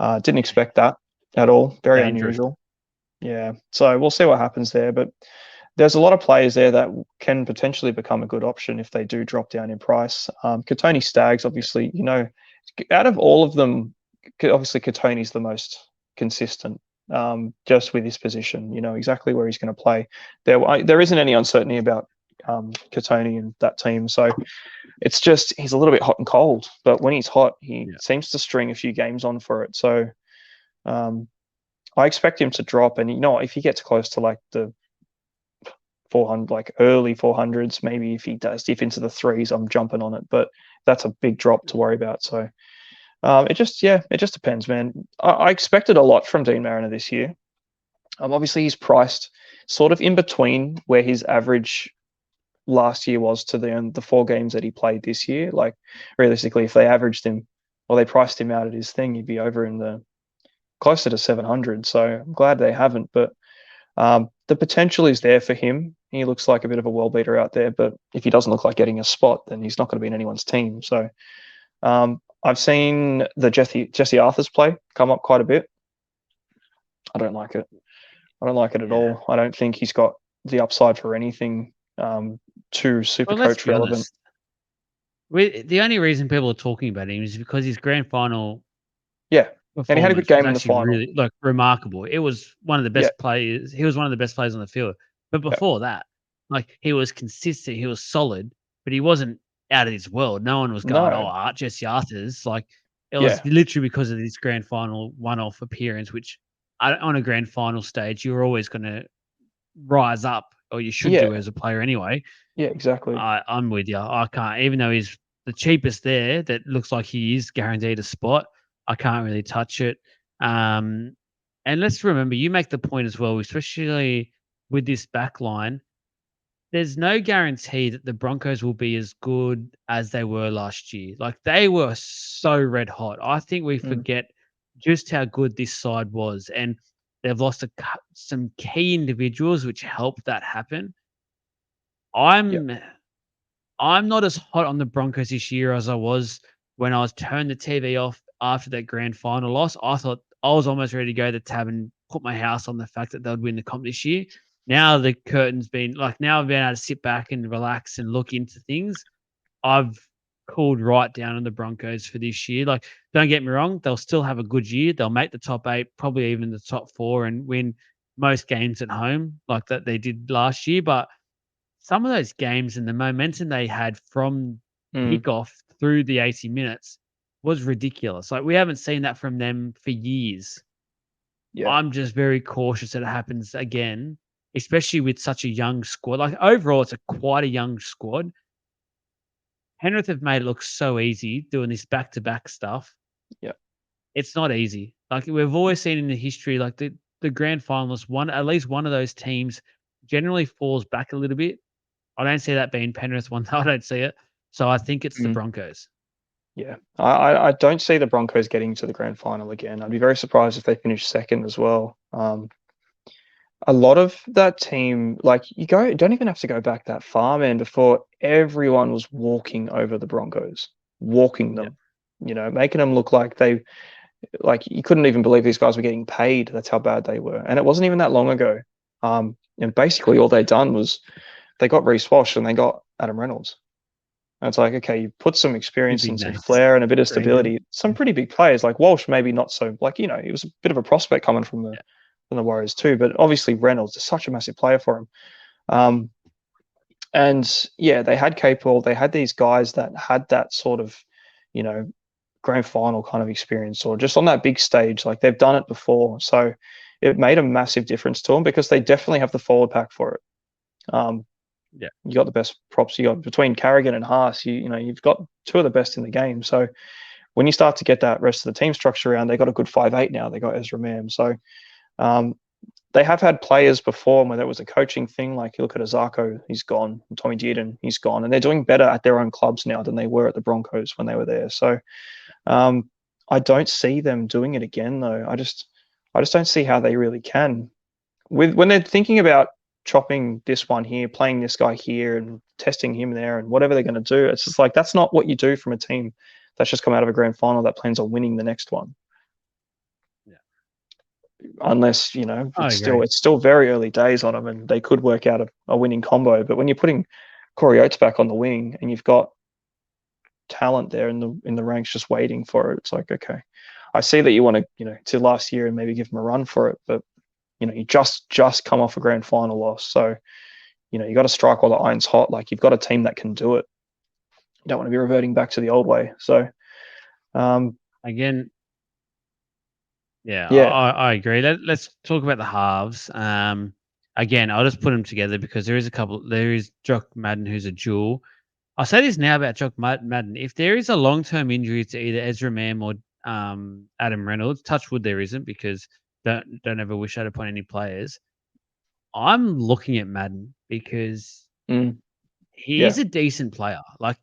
B: didn't expect that at all. Very
A: Dangerous.
B: unusual. Yeah. So we'll see what happens there. But there's a lot of players there that can potentially become a good option if they do drop down in price. Katoni Staggs, obviously, out of all of them, obviously Katoni's the most consistent, just with his position. You know exactly where he's going to play. There isn't any uncertainty about Katoni and that team. So it's just he's a little bit hot and cold. But when he's hot, he seems to string a few games on for it. So I expect him to drop. And if he gets close to like the 400, like early 400s, maybe if he does dip into the threes, I'm jumping on it. But that's a big drop to worry about. So it just depends, man. I expected a lot from Dean Mariner this year. Obviously, he's priced sort of in between where his average last year was to the 4 games that he played this year. Like realistically, if they averaged him or they priced him out at his thing, he'd be over in the closer to 700. So I'm glad they haven't. But the potential is there for him. He looks like a bit of a well beater out there. But if he doesn't look like getting a spot, then he's not going to be in anyone's team. So I've seen the Jesse Arthur's play come up quite a bit. I don't like it. I don't like it at
A: Yeah.
B: all. I don't think he's got the upside for anything too
A: Well, let's
B: Supercoach
A: be
B: relevant.
A: honest. The only reason people are talking about him is because his grand final
B: Yeah, and he had a good
A: performance was
B: game in the
A: actually
B: final.
A: really, like, remarkable. It was one of the
B: Yeah,
A: best players. He was one of the best players on the field. But
B: yeah.
A: before that, like, he was consistent, he was solid, but he wasn't out of this world. No one was going, "Oh,
B: No,
A: Jesse Arthur's." Like, it was
B: yeah,
A: literally because of this grand final one-off appearance, which on a grand final stage, you're always gonna rise up, or you should
B: yeah,
A: do as a player anyway.
B: yeah, exactly.
A: I'm with you. I can't, even though he's the cheapest there, that looks like he is guaranteed a spot. I can't really touch it. Um, and let's remember, you make the point as well, especially with this back line. There's no guarantee that the Broncos will be as good as they were last year. Like, they were so red hot. I think we
B: Mm,
A: forget just how good this side was, and they've lost some key individuals which helped that happen.
B: yeah,
A: I'm I'm not as hot on the Broncos this year as I was when I was turned the TV off after that grand final loss. I thought I was almost ready to go to the tab and put my house on the fact that they'd win the comp this year. Now the curtain's been like, now I've been able to sit back and relax and look into things. I've cooled right down on the Broncos for this year. Like, don't get me wrong, they'll still have a good year. They'll make the top 8, probably even the top 4, and win most games at home like that they did last year. But some of those games and the momentum they had from
B: mm,
A: kickoff through the 80 minutes was ridiculous. Like, we haven't seen that from them for years.
B: yeah,
A: I'm just very cautious that it happens again, especially with such a young squad. Like, overall, it's quite a young squad. Penrith have made it look so easy doing this back-to-back stuff.
B: yeah.
A: It's not easy. Like, we've always seen in the history, like, the grand finalists, at least one of those teams generally falls back a little bit. I don't see that being Penrith one. I don't see it. So I think it's the
B: Mm.
A: Broncos.
B: Yeah, I don't see the Broncos getting to the grand final again. I'd be very surprised if they finish second as well. A lot of that team, like, don't even have to go back that far, man, before everyone was walking over the Broncos, walking
A: Yeah.
B: them, making them look like you couldn't even believe these guys were getting paid. That's how bad they were. And it wasn't even that long ago. And basically all they'd done was they got Reece Walsh and they got Adam Reynolds. And it's like, okay, you put some
A: 2
B: experience
A: big
B: and some
A: names.
B: flair and a bit of
A: Brandon.
B: stability. Some pretty big players, like Walsh, maybe not so, like, he was a bit of a prospect coming
A: Yeah.
B: from the Warriors too. But obviously Reynolds is such a massive player for him. Um, and yeah, they had Capel, they had these guys that had that sort of, you know, grand final kind of experience, or just on that big stage, like they've done it before. So it made a massive difference to them because they definitely have the forward pack for it.
A: Yeah.
B: You got the best props. You got between Carrigan and Haas. You've got two of the best in the game. So when you start to get that rest of the team structure around, they got a good 5'8" now. They got Ezra Mam. So um, they have had players before where there was a coaching thing. Like you look at Azarko, he's gone. Tommy Dearden, he's gone, and they're doing better at their own clubs now than they were at the Broncos when they were there. So I don't see them doing it again, though. I just don't see how they really can. When they're thinking about chopping this one here, playing this guy here, and testing him there, and whatever they're going to do, it's just like that's not what you do from a team that's just come out of a grand final that plans on winning the next one.
A: Yeah.
B: Unless
A: I
B: it's
A: agree.
B: still very early days on them, and they could work out a winning combo. But when you're putting Corey Oates back on the wing, and you've got talent there in the ranks just waiting for it, it's like, okay, I see that you want to last year and maybe give them a run for it, but you just come off a grand final loss, so you got to strike while the iron's hot. Like you've got a team that can do it. You don't want to be reverting back to the old way. So
A: Again, yeah,
B: yeah,
A: I agree. Let's talk about the halves. Again, I'll just put them together because there is Jock Madden, who's a jewel. I'll say this now about Jock Madden. If there is a long-term injury to either Ezra Mam or Adam Reynolds, touch wood there isn't, because don't ever wish that upon any players. I'm looking at Madden because
B: mm,
A: he
B: yeah,
A: is a decent player. Like,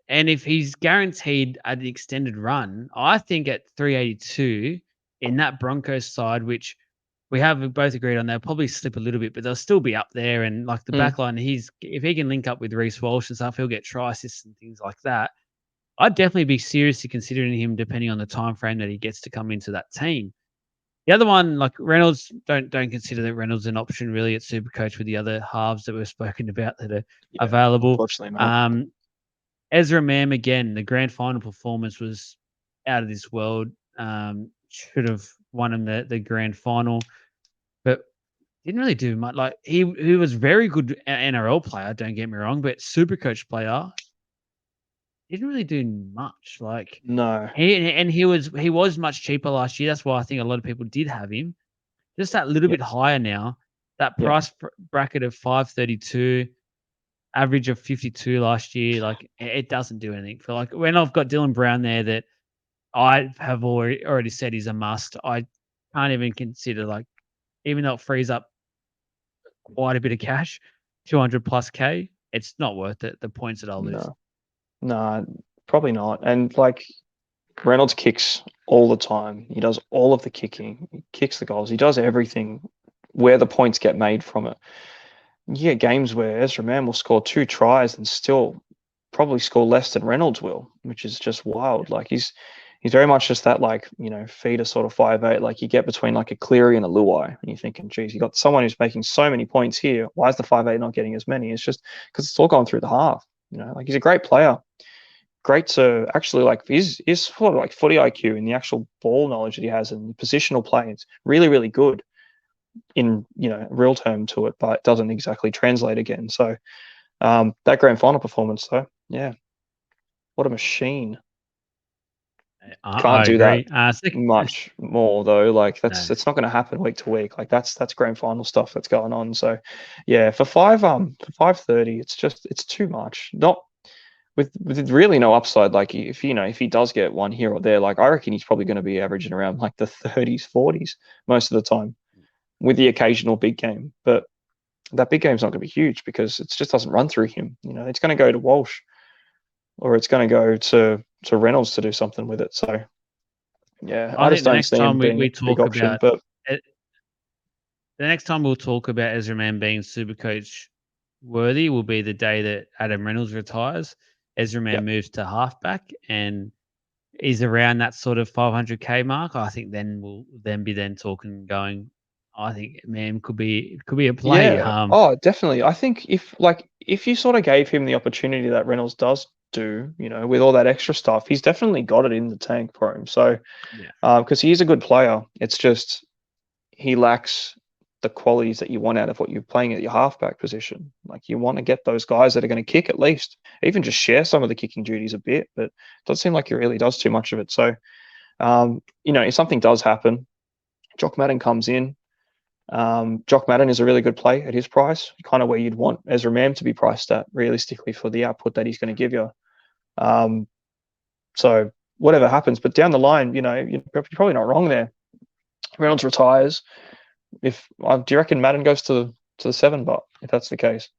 A: and if he's guaranteed an extended run, I think at 382 in that Broncos side, which we have both agreed on, they'll probably slip a little bit, but they'll still be up there. And like the
B: mm,
A: back line, if he can link up with Reece Walsh and stuff, he'll get try assists and things like that. I'd definitely be seriously considering him depending on the time frame that he gets to come into that team. The other one, like Reynolds, don't consider that Reynolds an option really at Supercoach with the other halves that we've spoken about that are available.
B: Unfortunately not.
A: Ezra Mam, again, the grand final performance was out of this world. Should have won him the grand final, but didn't really do much. Like he was very good NRL player, don't get me wrong, but Supercoach player didn't really do much. Like
B: No.
A: he was much cheaper last year. That's why I think a lot of people did have him. Just that little bit
B: Yes.
A: higher now. That
B: Yeah.
A: price bracket of 532, average of 52 last year. Like it doesn't do anything for like when I've got Dylan Brown there that I have already said he's a must. I can't even consider like even though it frees up quite a bit of cash, 200 plus K, it's not worth it. The points that I'll lose.
B: No, probably not. And like Reynolds kicks all the time. He does all of the kicking. He kicks the goals. He does everything where the points get made from it. You get games where Ezra Mann will score 2 tries and still probably score less than Reynolds will, which is just wild. Like he's very much just that like, feeder sort of 5'8", like you get between like a Cleary and a Luai, and you're thinking, geez, you got someone who's making so many points here. Why is the 5'8" not getting as many? It's just because it's all going through the half. Like he's a great player. Great to actually like his sort of like footy IQ and the actual ball knowledge that he has and positional play. It's really, really good in real term to it, but it doesn't exactly translate again. So that grand final performance though, yeah, what a machine. Can't
A: I
B: do that
A: agree.
B: much more though. Like
A: No.
B: it's not going to happen week to week. Like that's grand final stuff that's going on. So yeah, for 530, it's too much. Not with really no upside. Like if he does get one here or there, like I reckon he's probably going to be averaging around like the 30s, 40s most of the time, with the occasional big game. But that big game's not going to be huge because it just doesn't run through him. It's going to go to Walsh or it's going to go to Reynolds to do something with it. So yeah,
A: I
B: I
A: think
B: just
A: the
B: don't
A: next
B: see him
A: time
B: being a
A: we
B: big
A: talk
B: option.
A: about
B: But
A: it, the next time we'll talk about Ezra Mann being Supercoach worthy will be the day that Adam Reynolds retires. Ezra
B: yeah,
A: Mann moves to halfback and is around that sort of 500K mark. I think then we'll be talking going. I think man could be a play.
B: yeah, oh, definitely. I think if you sort of gave him the opportunity that Reynolds does do, with all that extra stuff, he's definitely got it in the tank for him. So
A: Yeah.
B: because he is a good player, it's just he lacks the qualities that you want out of what you're playing at your halfback position. Like you want to get those guys that are going to kick at least, even just share some of the kicking duties a bit, but it doesn't seem like he really does too much of it. So, if something does happen, Jock Madden comes in. Jock Madden is a really good play at his price, kind of where you'd want Ezra Mam to be priced at realistically for the output that he's going to give you. So whatever happens, but down the line, you're probably not wrong there. Reynolds retires. Do you reckon Madden goes to the 7 bot if that's the case?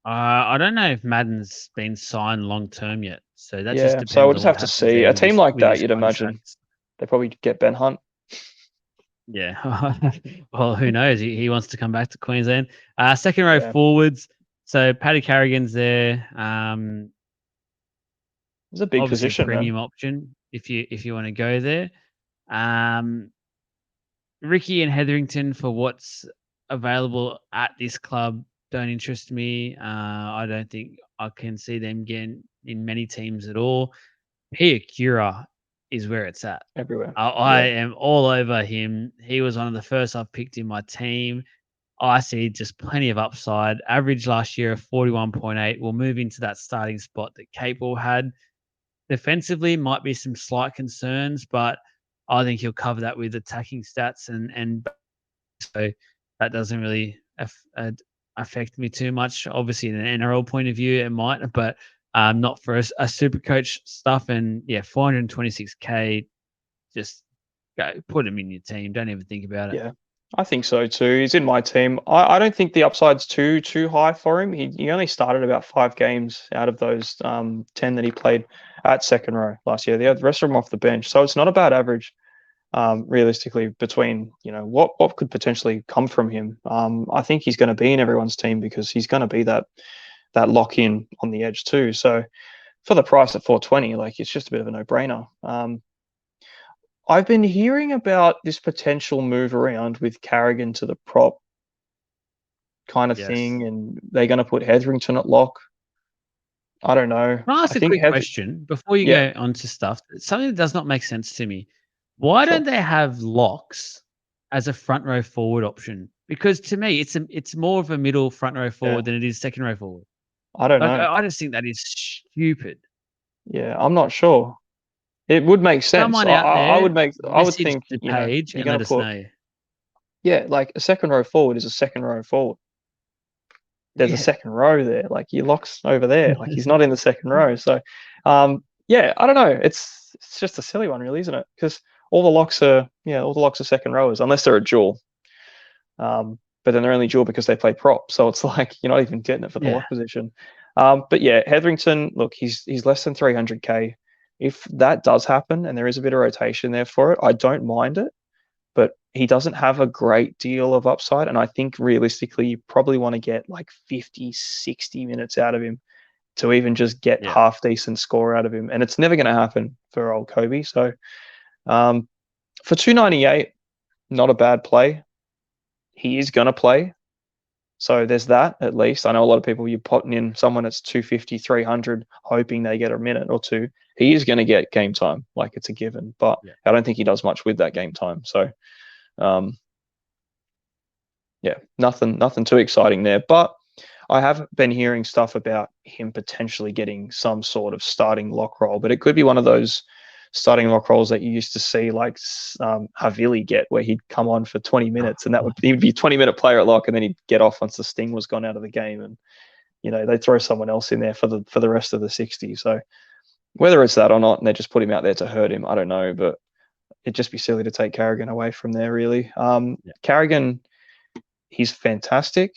A: I don't know if Madden's been signed long term yet, so that just
B: Yeah, so we'll
A: depends on
B: just
A: what
B: have to
A: happens
B: see.
A: there
B: A team like
A: with
B: that,
A: his
B: you'd imagine
A: contract.
B: they probably get Ben Hunt.
A: Yeah. Well, who knows? He wants to come back to Queensland. Second row
B: Yeah,
A: forwards. So Paddy Carrigan's there.
B: it's a big
A: Obviously a
B: position, man.
A: premium option if you want to go there. Um, Ricky and Hetherington for what's available at this club don't interest me. I don't think I can see them getting in many teams at all. Pia Cura is where it's at.
B: Everywhere.
A: I
B: Yeah,
A: am all over him. He was one of the first I've picked in my team. I see just plenty of upside. Average last year of 41.8. We'll move into that starting spot that Capel had. Defensively, might be some slight concerns, but I think he'll cover that with attacking stats and so that doesn't really affect me too much. Obviously, in an NRL point of view, it might, but not for a super coach stuff. And yeah, 426K, just go put him in your team. Don't even think about it.
B: yeah. I think so too. He's in my team. I don't think the upside's too high for him. He only started about 5 games out of those 10 that he played at second row last year. The rest of them off the bench, so it's not a bad average. Realistically, between what could potentially come from him, I think he's going to be in everyone's team because he's going to be that lock in on the edge too. So for the price at 420, like it's just a bit of a no-brainer. I've been hearing about this potential move around with Carrigan to the prop kind of
A: Yes.
B: thing, and they're going to put Hetherington at lock. I don't know.
A: Can I ask
B: I
A: a
B: think
A: quick question before you
B: yeah,
A: go on to stuff? Something that does not make sense to me. Why
B: sure.
A: don't they have locks as a front row forward option? Because to me, it's more of a middle front row
B: Yeah,
A: forward than it is second row forward.
B: I don't
A: Like
B: know.
A: I just think that is stupid.
B: Yeah, I'm not sure. It would make sense.
A: Someone out
B: I
A: there
B: would
A: message
B: think,
A: the
B: you know,
A: page
B: you're
A: and
B: going
A: let
B: to
A: us
B: put,
A: know.
B: yeah, like a second row forward is a second row forward. There's a
A: Yeah.
B: second row there. Like your lock's over there. Like he's not in the second row. So, yeah, I don't know. It's just a silly one, really, isn't it? Because all the locks are second rowers unless they're a dual. But then they're only dual because they play prop. So it's like you're not even getting it for the
A: Yeah.
B: lock position. But yeah, Hetherington, look, he's less than 300k. If that does happen and there is a bit of rotation there for it, I don't mind it. But he doesn't have a great deal of upside. And I think realistically, you probably want to get like 50, 60 minutes out of him to even just get
A: Yeah.
B: half decent score out of him. And it's never going to happen for old Kobe. So for 298, not a bad play. He is going to play. So there's that at least. I know a lot of people, you're putting in someone that's 250, 300, hoping they get a minute or two. He is going to get game time, like it's a given. But
A: Yeah.
B: I don't think he does much with that game time. So, yeah, nothing too exciting there. But I have been hearing stuff about him potentially getting some sort of starting lock role, but it could be one of those starting lock roles that you used to see like Havili get, where he'd come on for 20 minutes and he'd be a 20-minute player at lock, and then he'd get off once the sting was gone out of the game, and they'd throw someone else in there for the rest of the 60. So whether it's that or not, and they just put him out there to hurt him, I don't know, but it'd just be silly to take Carrigan away from there, really. Carrigan, he's fantastic.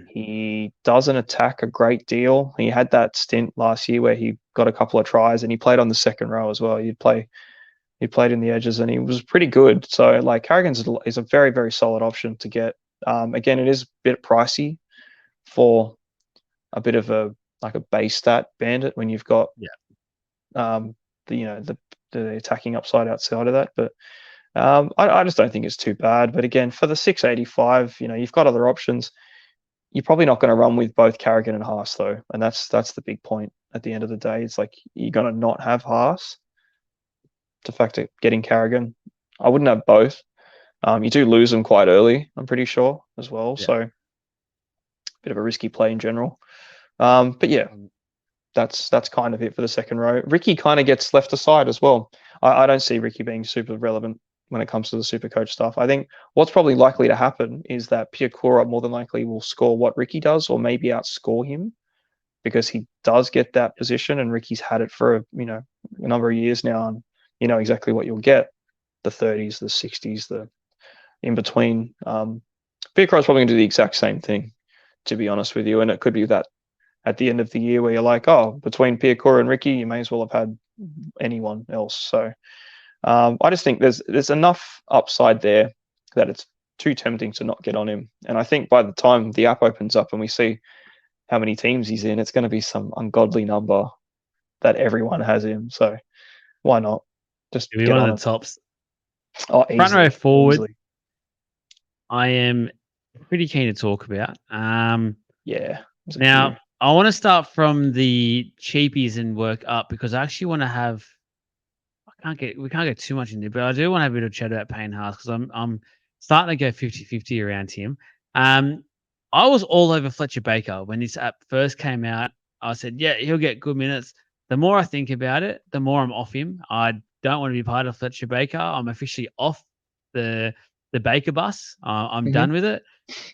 B: He doesn't attack a great deal. He had that stint last year where he got a couple of tries, and he played on the second row as well. He played in the edges, and he was pretty good. So like Carrigan's is a very, very solid option to get. Again, it is a bit pricey for a bit of a base stat bandit when you've got the attacking upside outside of that. But I just don't think it's too bad. But again, for the 685, you've got other options. You're probably not going to run with both Carrigan and Haas, though, and that's the big point. At the end of the day, it's like you're going to not have Haas. The fact of getting Carrigan, I wouldn't have both. You do lose them quite early, I'm pretty sure, as well.
A: Yeah.
B: So, a bit of a risky play in general. But yeah, that's kind of it for the second row. Ricky kind of gets left aside as well. I don't see Ricky being super relevant when it comes to the Supercoach stuff. I think what's probably likely to happen is that Piakura more than likely will score what Ricky does, or maybe outscore him, because he does get that position, and Ricky's had it for a number of years now, and you know exactly what you'll get: the 30s, the 60s, the in between. Piakura's probably going to do the exact same thing, to be honest with you, and it could be that at the end of the year where you're like, oh, between Piakura and Ricky, you may as well have had anyone else. So I just think there's enough upside there that it's too tempting to not get on him. And I think by the time the app opens up and we see how many teams he's in, it's going to be some ungodly number that everyone has him. So why not just
A: It'll be
B: get
A: one
B: on
A: of
B: it?
A: the tops.
B: Oh,
A: Front row
B: easily,
A: forward,
B: easily.
A: I am pretty keen to talk about.
B: Yeah, there's a few.
A: Now, I want to start from the cheapies and work up, because I actually want to have. We can't get too much into it, but I do want to have a bit of chat about Payne Haas, because I'm starting to go 50-50 around him. I was all over Fletcher Baker when this app first came out. I said, yeah, he'll get good minutes. The more I think about it, the more I'm off him. I don't want to be part of Fletcher Baker. I'm officially off the Baker bus. I'm done with it.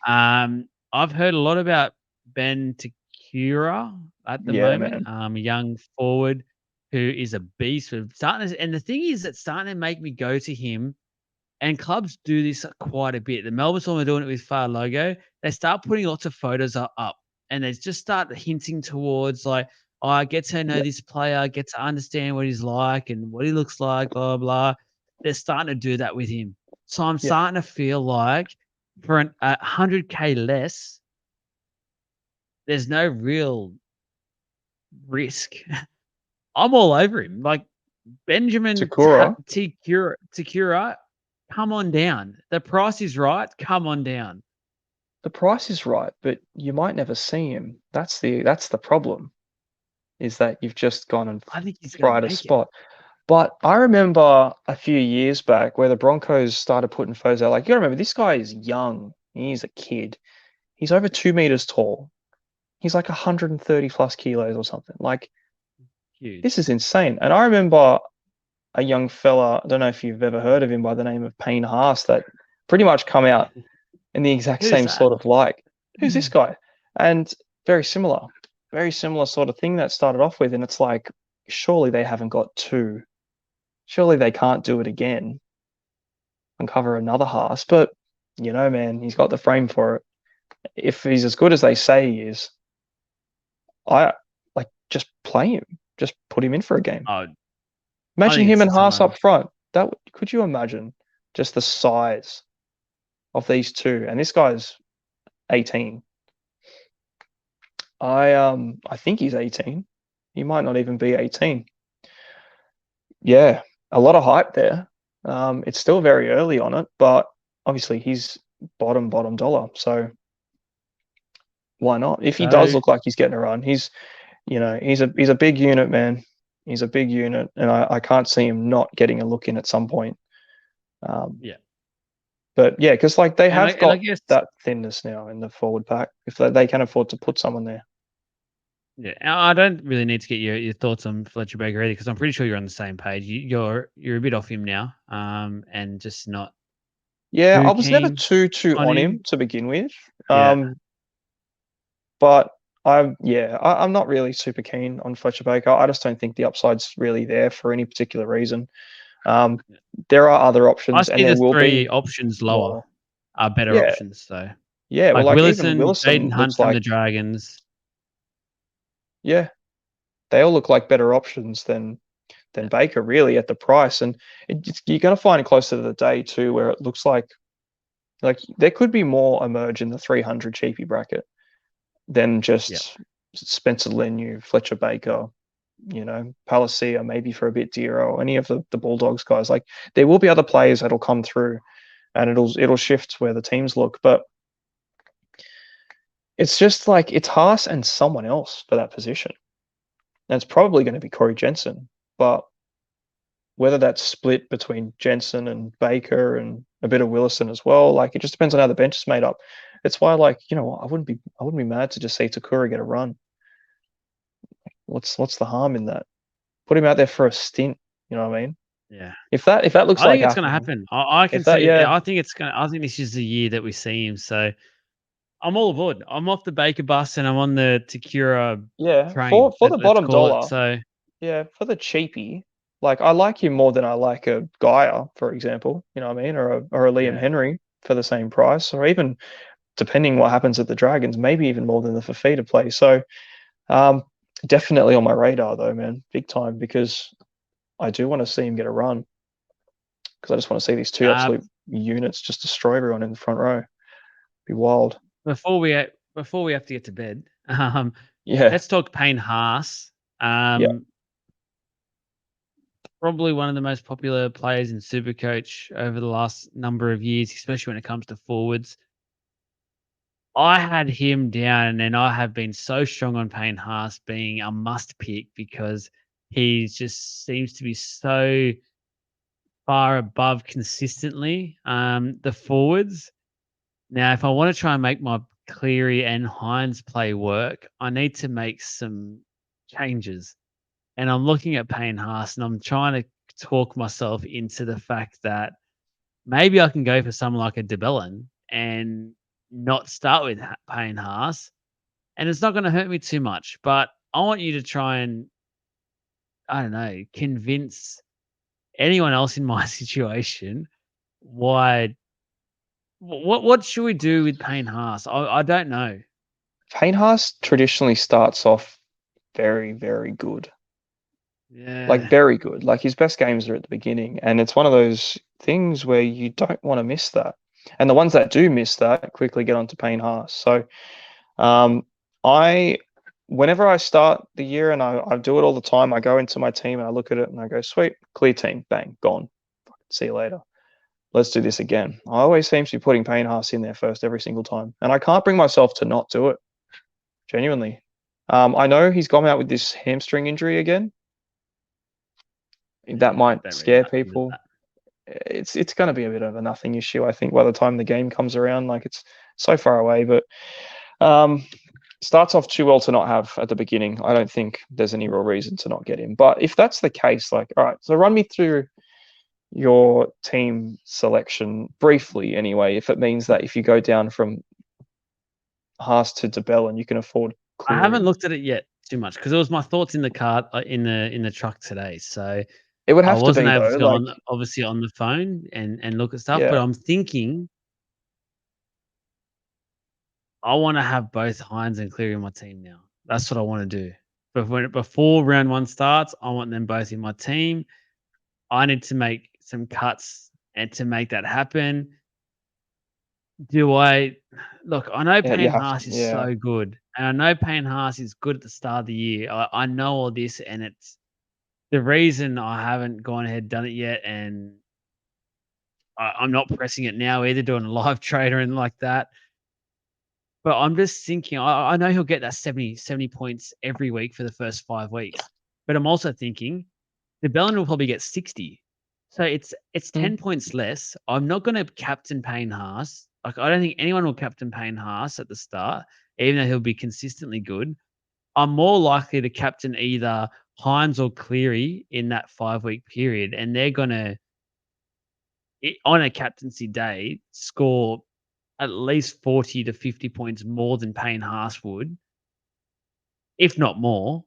A: I've heard a lot about Ben Takura at the
B: Yeah,
A: moment,
B: man.
A: a young forward who is a beast. And the thing is, that's starting to make me go to him. And clubs do this quite a bit. The Melbourne Storm are doing it with Far Logo. They start putting lots of photos up, and they just start hinting towards like, oh, I get to know
B: Yeah,
A: this player, get to understand what he's like and what he looks like, blah, blah. They're starting to do that with him. So I'm
B: yeah,
A: starting to feel like for an 100K less, there's no real risk I'm all over him. Like Benjamin
B: Takura.
A: Takura, come on down. The price is right. Come on down.
B: The price is right, but you might never see him. That's the problem, is that you've just gone and
A: I think he's going to
B: fried a
A: make it.
B: spot. But I remember a few years back where the Broncos started putting photos out. Like, you gotta remember, this guy is young. He's a kid. He's over 2 meters tall. He's like 130 plus kilos or something. Like,
A: Huge.
B: this is insane. And I remember a young fella, I don't know if you've ever heard of him, by the name of Payne Haas, that pretty much come out in the exact
A: Who's
B: same
A: that?
B: sort of like, who's this guy? And very similar sort of thing that started off with. And it's like, surely they haven't got two. Surely they can't do it again, uncover another Haas. But, man, he's got the frame for it. If he's as good as they say he is, I like, just play him. Just put him in for a game.
A: Oh,
B: Imagine
A: think
B: him
A: it's
B: and
A: the
B: Haas
A: time.
B: up front. Could you imagine just the size of these two? And this guy's 18. I think he's 18. He might not even be 18. Yeah, a lot of hype there. It's still very early on it, but obviously he's bottom dollar. So why not? If he does
A: So
B: look like he's getting a run, he's a big unit, man. He's a big unit, and I can't see him not getting a look in at some point.
A: yeah.
B: But yeah, because like they
A: And
B: have
A: I
B: got
A: guess
B: that thinness now in the forward pack, if they can afford to put someone there.
A: yeah. I don't really need to get your thoughts on Fletcher Baker either because I'm pretty sure you're on the same page. You're a bit off him now, and just not
B: Yeah,
A: too
B: I was never
A: keen
B: too
A: on
B: on
A: him.
B: him to begin with.
A: Yeah.
B: But I'm not really super keen on Fletcher Baker. I just don't think the upside's really there for any particular reason. Um, there are other
A: I
B: options, and
A: see
B: there
A: the
B: will
A: three
B: be
A: options lower
B: more.
A: are better
B: Yeah,
A: options. So
B: yeah. Well,
A: like
B: like even
A: Willison,
B: Willison
A: Jaden Hunt
B: looks
A: from
B: like,
A: the Dragons.
B: yeah, they all look like better options than
A: Yeah.
B: Baker, really, at the price. And you're going to find it closer to the day too, where it looks like there could be more emerge in the 300 cheapie bracket than
A: Yeah.
B: just Spencer Leniu, Fletcher Baker, Palacia, maybe for a bit dearer, or any of the Bulldogs guys. Like, there will be other players that'll come through, and it'll shift where the teams look. But it's just like, it's Haas and someone else for that position. And it's probably going to be Corey Jensen, but whether that's split between Jensen and Baker and a bit of Willison as well, like, it just depends on how the bench is made up. It's why, like, I wouldn't be mad to just see Takura get a run. What's the harm in that? Put him out there for a stint. You know what I mean?
A: Yeah.
B: If that looks
A: I
B: like
A: think it's going to
B: happening,
A: happen. I can
B: if that,
A: see it.
B: yeah,
A: I think it's going to, I think this is the year that we see him. So I'm all aboard. I'm off the Baker bus and I'm on the Takura
B: yeah,
A: train.
B: for the
A: Let's
B: bottom
A: call it.
B: dollar,
A: So
B: yeah, for the cheapie, like, I like him more than I like a Gaia, for example. You know what I mean? Or a Liam
A: yeah.
B: Henry for the same price, or even, depending what happens at the Dragons, maybe even more than the Fafita play. So, definitely on my radar though, man, big time, because I do want to see him get a run, because I just want to see these two
A: Uh,
B: absolute units just destroy everyone in the front row. Be wild.
A: before we have to get to bed,
B: Yeah,
A: let's talk Payne Haas.
B: yeah.
A: Probably one of the most popular players in Supercoach over the last number of years, especially when it comes to forwards. I had him down, and I have been so strong on Payne Haas being a must pick because he just seems to be so far above consistently the forwards. Now, if I want to try and make my Cleary and Hines play work, I need to make some changes. And I'm looking at Payne Haas and I'm trying to talk myself into the fact that maybe I can go for someone like a DeBellin and not start with Payne Haas. And it's not going to hurt me too much. But I want you to try and, I don't know, convince anyone else in my situation why. What should we do with Payne Haas? I don't know.
B: Payne Haas traditionally starts off very, very good. Like,
A: Yeah.
B: very good. Like, his best games are at the beginning, and it's one of those things where you don't want to miss that. And the ones that do miss that quickly get onto Payne Haas. So, I whenever I start the year, and I do it all the time, I go into my team and I look at it and I go, sweet, clear team, bang, gone. See you later. Let's do this again. I always seem to be putting Payne Haas in there first every single time, and I can't bring myself to not do it. Genuinely. I know he's gone out with this hamstring injury again. That might
A: don't really
B: scare
A: know about
B: people.
A: that.
B: It's going to be a bit of a nothing issue, I think, by the time the game comes around. Like, it's so far away, but starts off too well to not have at the beginning. I don't think there's any real reason to not get him. But if that's the case, like, all right, so run me through your team selection briefly anyway, if it means that if you go down from Haas to DeBell and you can afford
A: I
B: Cleary.
A: haven't looked at it yet too much because it was my thoughts in the car in the truck today. So
B: It would
A: I
B: have to
A: wasn't
B: be,
A: able
B: though,
A: to go
B: like,
A: on obviously on the phone and look at stuff, but
B: yeah.
A: I'm thinking I want to have both Hines and Cleary in my team now. That's what I want to do. But before round one starts, I want them both in my team. I need to make some cuts and to make that happen. Do I look? I know
B: Yeah, you
A: Payne
B: have to,
A: Haas is
B: yeah.
A: so good, and I know Payne Haas is good at the start of the year. I know all this, and it's the reason I haven't gone ahead and done it yet, and I'm not pressing it now either, doing a live trade or anything like that. But I'm just thinking, I know he'll get that 70 points every week for the first 5 weeks. But I'm also thinking the Bellin will probably get 60. So it's
B: Mm.
A: 10 points less. I'm not going to captain Payne Haas. Like, I don't think anyone will captain Payne Haas at the start, even though he'll be consistently good. I'm more likely to captain either Hines or Cleary in that 5-week period, and they're going to, on a captaincy day, score at least 40 to 50 points more than Payne Haas would, if not more.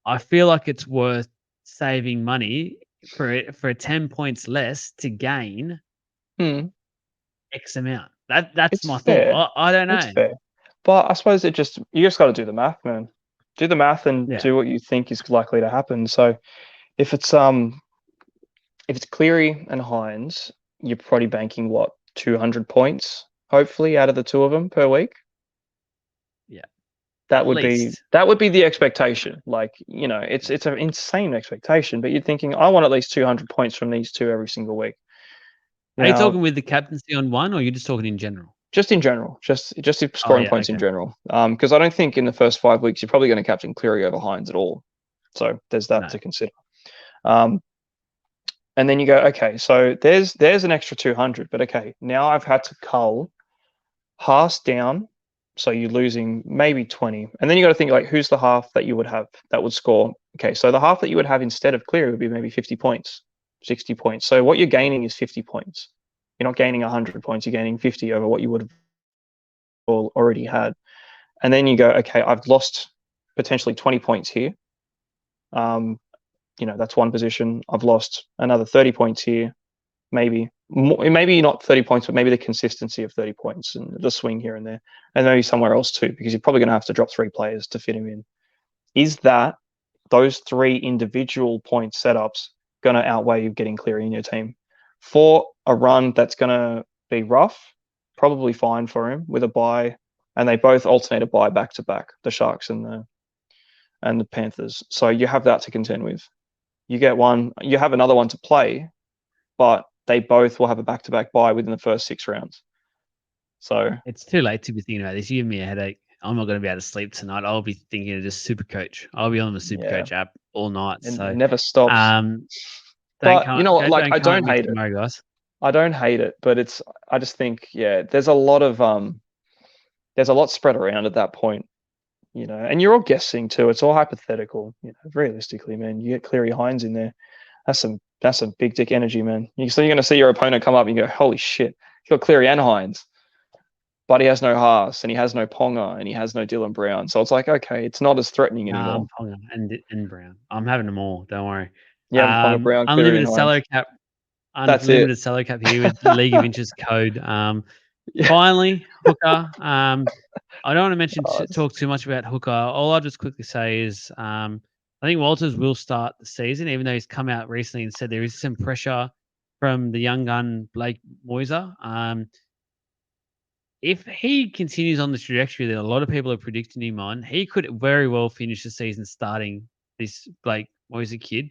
A: I feel like it's worth saving money for 10 points less to gain
B: Mm.
A: X amount. That's
B: It's
A: my thought.
B: fair.
A: I don't
B: It's
A: know.
B: fair. But I suppose you just got to do the math, man. Do the math and
A: Yeah.
B: do what you think is likely to happen. So if it's Cleary and Hines, you're probably banking what, 200 points, hopefully, out of the two of them per week.
A: Yeah.
B: That
A: At
B: would be
A: least.
B: the expectation. Like, it's an insane expectation, but you're thinking, I want at least 200 points from these two every single week.
A: Are you
B: Now,
A: talking with the captaincy on one, or are you just talking in general?
B: just in general, just
A: Oh,
B: scoring
A: yeah.
B: points in
A: Okay.
B: general. Because I don't think in the first 5 weeks you're probably going to captain Cleary over Hines at all. So there's that
A: No.
B: to consider. And then you go, okay, so there's an extra 200, but okay, now I've had to cull Haas down, so you're losing maybe 20, and then you got to think, like, who's the half that you would have that would score? Okay, so the half that you would have instead of Cleary would be maybe 50 points, 60 points. So what you're gaining is 50 points. You're not gaining 100 points. You're gaining 50 over what you would have already had. And then you go, okay, I've lost potentially 20 points here. That's one position. I've lost another 30 points here. Maybe not 30 points, but maybe the consistency of 30 points and the swing here and there, and maybe somewhere else too, because you're probably going to have to drop 3 players to fit him in. Is those 3 individual point setups going to outweigh you getting Cleary in your team for a run that's going to be rough? Probably fine for him with a bye, and they both alternate a bye back to back, the Sharks and the Panthers. So you have that to contend with. You get one, you have another one to play, but they both will have a back-to-back bye within the first 6 rounds. So
A: It's too late to be thinking about this. You give me a headache. I'm not going to be able to sleep tonight. I'll be thinking of just Supercoach. I'll be on the
B: yeah,
A: Supercoach app all night.
B: and it
A: So,
B: never stops.
A: don't
B: But
A: come,
B: like,
A: don't
B: I
A: come at
B: don't
A: me
B: hate it.
A: tomorrow, guys.
B: I don't hate it, but I just think, yeah, there's a lot spread around at that point, and you're all guessing too. It's all hypothetical, realistically, man. You get Cleary Hines in there. That's some big dick energy, man. So you're going to see your opponent come up and you go, holy shit, you got Cleary and Hines, but he has no Haas and he has no Ponga and he has no Dylan Brown. So it's like, okay, it's not as threatening anymore.
A: Ponga and Brown. I'm having them all. Don't worry.
B: You have Ponga, Brown, Cleary, and
A: Unlimited
B: Hines.
A: salary cap.
B: That's it.
A: Unlimited salary cap here with League of Inches code.
B: Yeah.
A: Finally, Hooker. I don't want to
B: Oh,
A: talk too much about Hooker. All I'll just quickly say is I think Walters will start the season, even though he's come out recently and said there is some pressure from the young gun Blake Moiser. if he continues on the trajectory that a lot of people are predicting him on, he could very well finish the season starting this Blake Moise kid.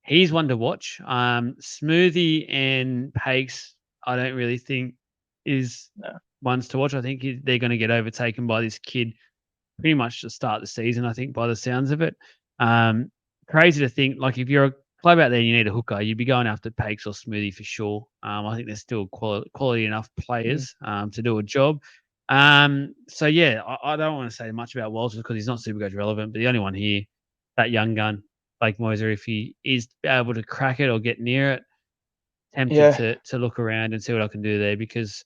A: He's one to watch. Smoothie and Pakes, I don't really think is
B: No.
A: ones to watch. I think they're going to get overtaken by this kid pretty much to start the season, I think, by the sounds of it. Crazy to think, like, if you're a club out there and you need a hooker, you'd be going after Pakes or Smoothie for sure. I think they're still quality enough players to do a job. So, yeah, I don't want to say much about Walters because he's not Supercoach relevant, but the only one here, that young gun, Blake Moiser, if he is able to crack it or get near it, tempted
B: Yeah,
A: to look around and see what I can do there because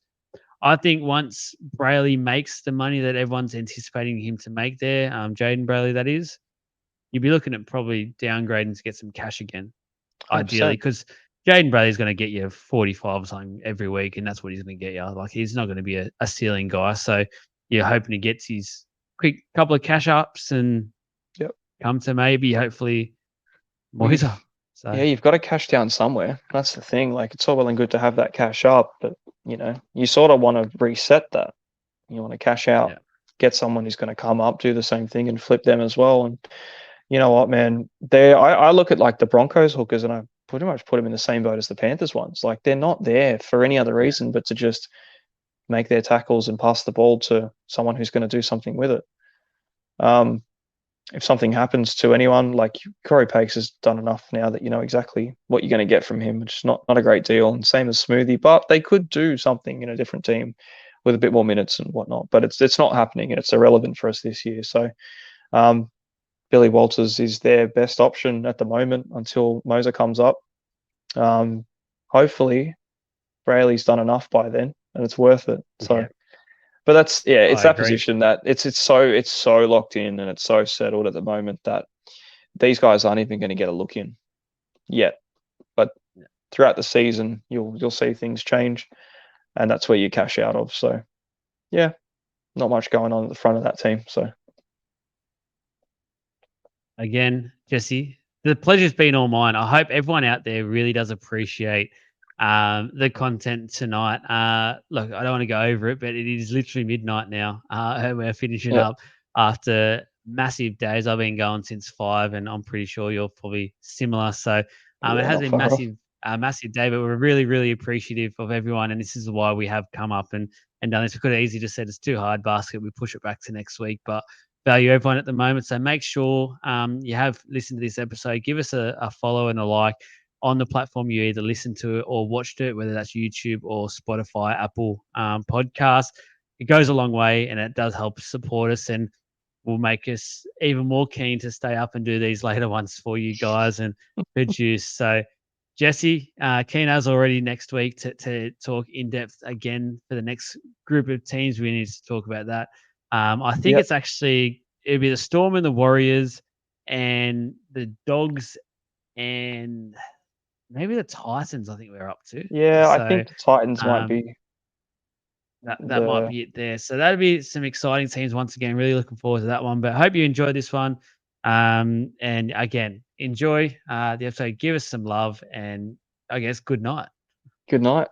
A: I think once Brayley makes the money that everyone's anticipating him to make there, Jaden Brayley, that is, you'd be looking at probably downgrading to get some cash again, ideally,
B: 100%.
A: because Jaden Brayley's going to get you 45 or something every week, and that's what he's going to get you. Like, he's not going to be a ceiling guy. So you're hoping he gets his quick couple of cash ups and
B: Yep.
A: come to maybe, hopefully,
B: Well,
A: Moisa. So
B: yeah, you've got to cash down somewhere. That's the thing. Like, it's all well and good to have that cash up, but you sort of want to reset that. You want to cash out,
A: yeah,
B: get someone who's going to come up, do the same thing, and flip them as well. And you know what, man? I look at like the Broncos hookers, and I pretty much put them in the same boat as the Panthers ones. Like, they're not there for any other
A: yeah,
B: reason but to just make their tackles and pass the ball to someone who's going to do something with it. If something happens to anyone, like Corey Pakes has done enough now that you know exactly what you're going to get from him, which is not a great deal. And same as Smoothie, but they could do something in a different team with a bit more minutes and whatnot. But it's not happening, and it's irrelevant for us this year. So Billy Walters is their best option at the moment until Moser comes up. Hopefully, Brayley's done enough by then, and it's worth it. So.
A: yeah.
B: But it's
A: I
B: that
A: agree.
B: position that it's so locked in and it's so settled at the moment that these guys aren't even going to get a look in yet. But throughout the season, you'll see things change, and that's where you cash out of. So, yeah, not much going on at the front of that team. So,
A: Again, Jesse, the pleasure's been all mine. I hope everyone out there really does appreciate the content tonight. Look, I don't want to go over it, but it is literally midnight now. And we're finishing
B: yeah,
A: up after massive days. I've been going since 5, and I'm pretty sure you're probably similar. So it
B: yeah,
A: has
B: not
A: been
B: far off.
A: massive day, but we're really, really appreciative of everyone. And this is why we have come up and done this. We could have easily just said it's too hard basket. We push it back to next week, but value everyone at the moment. So make sure you have listened to this episode. Give us a follow and a like on the platform you either listened to it or watched it, whether that's YouTube or Spotify, Apple podcast. It goes a long way and it does help support us and will make us even more keen to stay up and do these later ones for you guys and produce. So, Jesse, keen as already next week to talk in depth again for the next group of teams. We need to talk about that. I think
B: Yep.
A: it's actually it'll be the Storm and the Warriors and the Dogs and maybe the Titans. I think we're up to.
B: Yeah, I
A: So
B: think the Titans might
A: um,
B: be
A: that might
B: the
A: be it there. So that'll be some exciting teams once again. Really looking forward to that one. But I hope you enjoyed this one. And again, enjoy the episode. Give us some love, and I guess good night.
B: good night.